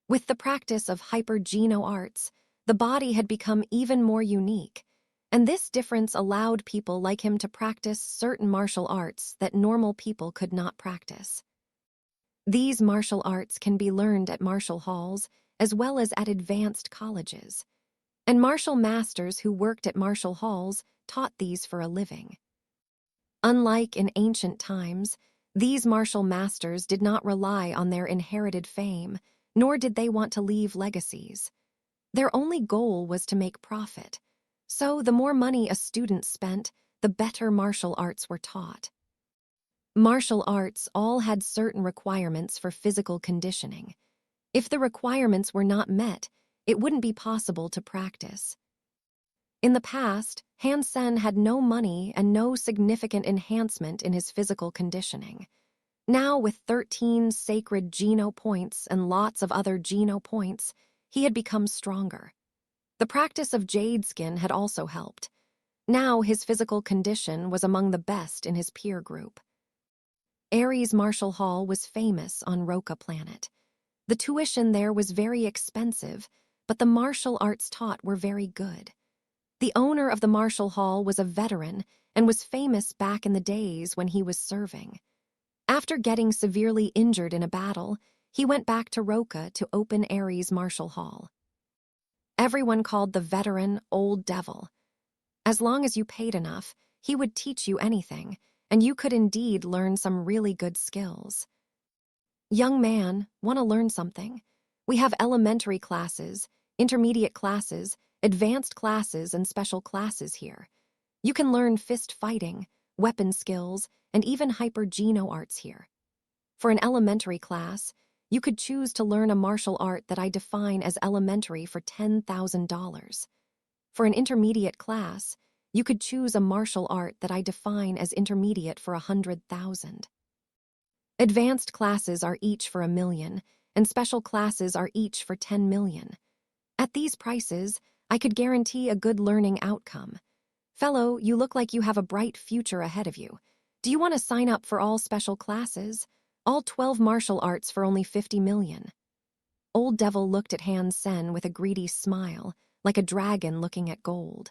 With the practice of hyper Geno arts, the body had become even more unique, and this difference allowed people like him to practice certain martial arts that normal people could not practice. These martial arts can be learned at martial halls as well as at advanced colleges, and martial masters who worked at martial halls taught these for a living. Unlike in ancient times, these martial masters did not rely on their inherited fame, nor did they want to leave legacies. Their only goal was to make profit, so the more money a student spent, the better martial arts were taught. Martial arts all had certain requirements for physical conditioning. If the requirements were not met, it wouldn't be possible to practice. In the past, Han Sen had no money and no significant enhancement in his physical conditioning. Now, with 13 sacred Geno points and lots of other Geno points, he had become stronger. The practice of jade skin had also helped. Now his physical condition was among the best in his peer group. Ares Martial Hall was famous on Roca Planet. The tuition there was very expensive, but the martial arts taught were very good. The owner of the martial hall was a veteran and was famous back in the days when he was serving. After getting severely injured in a battle, he went back to Roca to open Ares Martial Hall. Everyone called the veteran Old Devil. As long as you paid enough, he would teach you anything, and you could indeed learn some really good skills. Young man, want to learn something? We have elementary classes, intermediate classes, advanced classes, and special classes here. You can learn fist fighting, weapon skills, and even hyper Geno arts here. For an elementary class, you could choose to learn a martial art that I define as elementary for $10,000. For an intermediate class, you could choose a martial art that I define as intermediate for $100,000. Advanced classes are each for $1 million, and special classes are each for $10 million. At these prices, I could guarantee a good learning outcome. Fellow, you look like you have a bright future ahead of you. Do you want to sign up for all special classes? All 12 martial arts for only $50 million. Old Devil looked at Han Sen with a greedy smile, like a dragon looking at gold.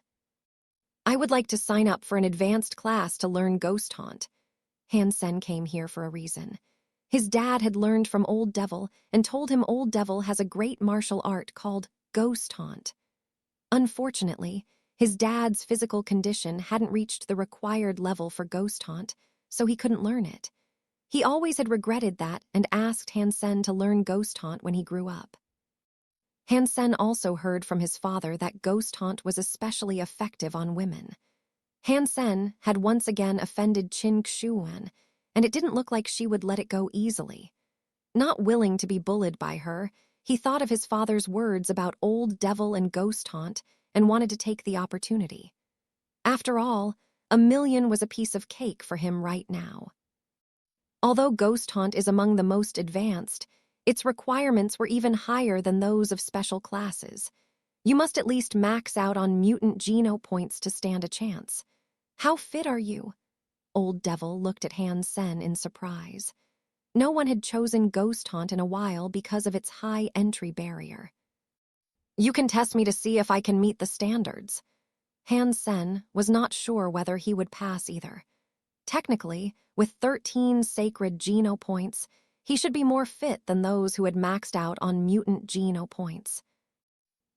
I would like to sign up for an advanced class to learn Ghost Haunt. Han Sen came here for a reason. His dad had learned from Old Devil and told him Old Devil has a great martial art called Ghost Haunt. Unfortunately, his dad's physical condition hadn't reached the required level for Ghost Haunt, so he couldn't learn it. He always had regretted that and asked Han Sen to learn Ghost Haunt when he grew up. Han Sen also heard from his father that Ghost Haunt was especially effective on women. Han Sen had once again offended Qin Xuan, and it didn't look like she would let it go easily. Not willing to be bullied by her, he thought of his father's words about Old Devil and Ghost Haunt and wanted to take the opportunity. After all, $1 million was a piece of cake for him right now. Although Ghost Haunt is among the most advanced, its requirements were even higher than those of special classes. You must at least max out on mutant Geno points to stand a chance. How fit are you? Old Devil looked at Han Sen in surprise. No one had chosen Ghost Haunt in a while because of its high entry barrier. You can test me to see if I can meet the standards. Han Sen was not sure whether he would pass either. Technically, with 13 sacred Geno Points, he should be more fit than those who had maxed out on mutant Geno Points.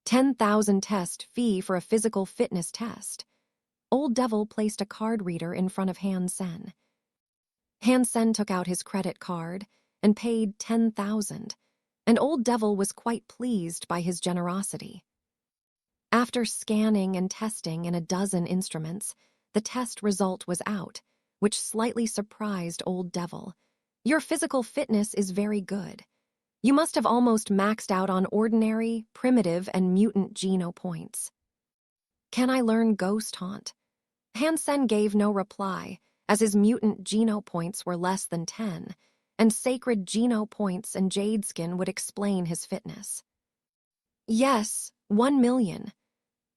10,000 test fee for a physical fitness test. Old Devil placed a card reader in front of Han Sen. Han Sen took out his credit card and paid 10,000, and Old Devil was quite pleased by his generosity. After scanning and testing in a dozen instruments, the test result was out, which slightly surprised Old Devil. Your physical fitness is very good. You must have almost maxed out on ordinary, primitive, and mutant Geno Points. Can I learn Ghost Haunt? Han Sen gave no reply, as his mutant Geno Points were less than 10, and sacred Geno Points and Jade Skin would explain his fitness. Yes, 1,000,000.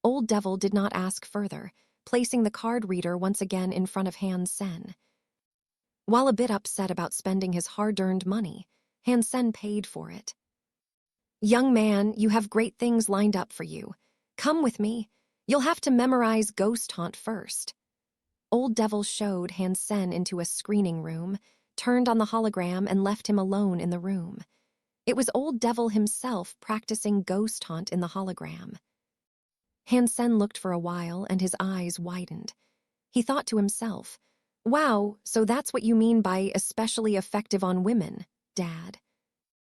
Old Devil did not ask further, placing the card reader once again in front of Han Sen. While a bit upset about spending his hard-earned money, Han Sen paid for it. Young man, you have great things lined up for you. Come with me. You'll have to memorize Ghost Haunt first. Old Devil showed Han Sen into a screening room, turned on the hologram, and left him alone in the room. It was Old Devil himself practicing Ghost Haunt in the hologram. Han Sen looked for a while, and his eyes widened. He thought to himself, "Wow, so that's what you mean by especially effective on women, Dad."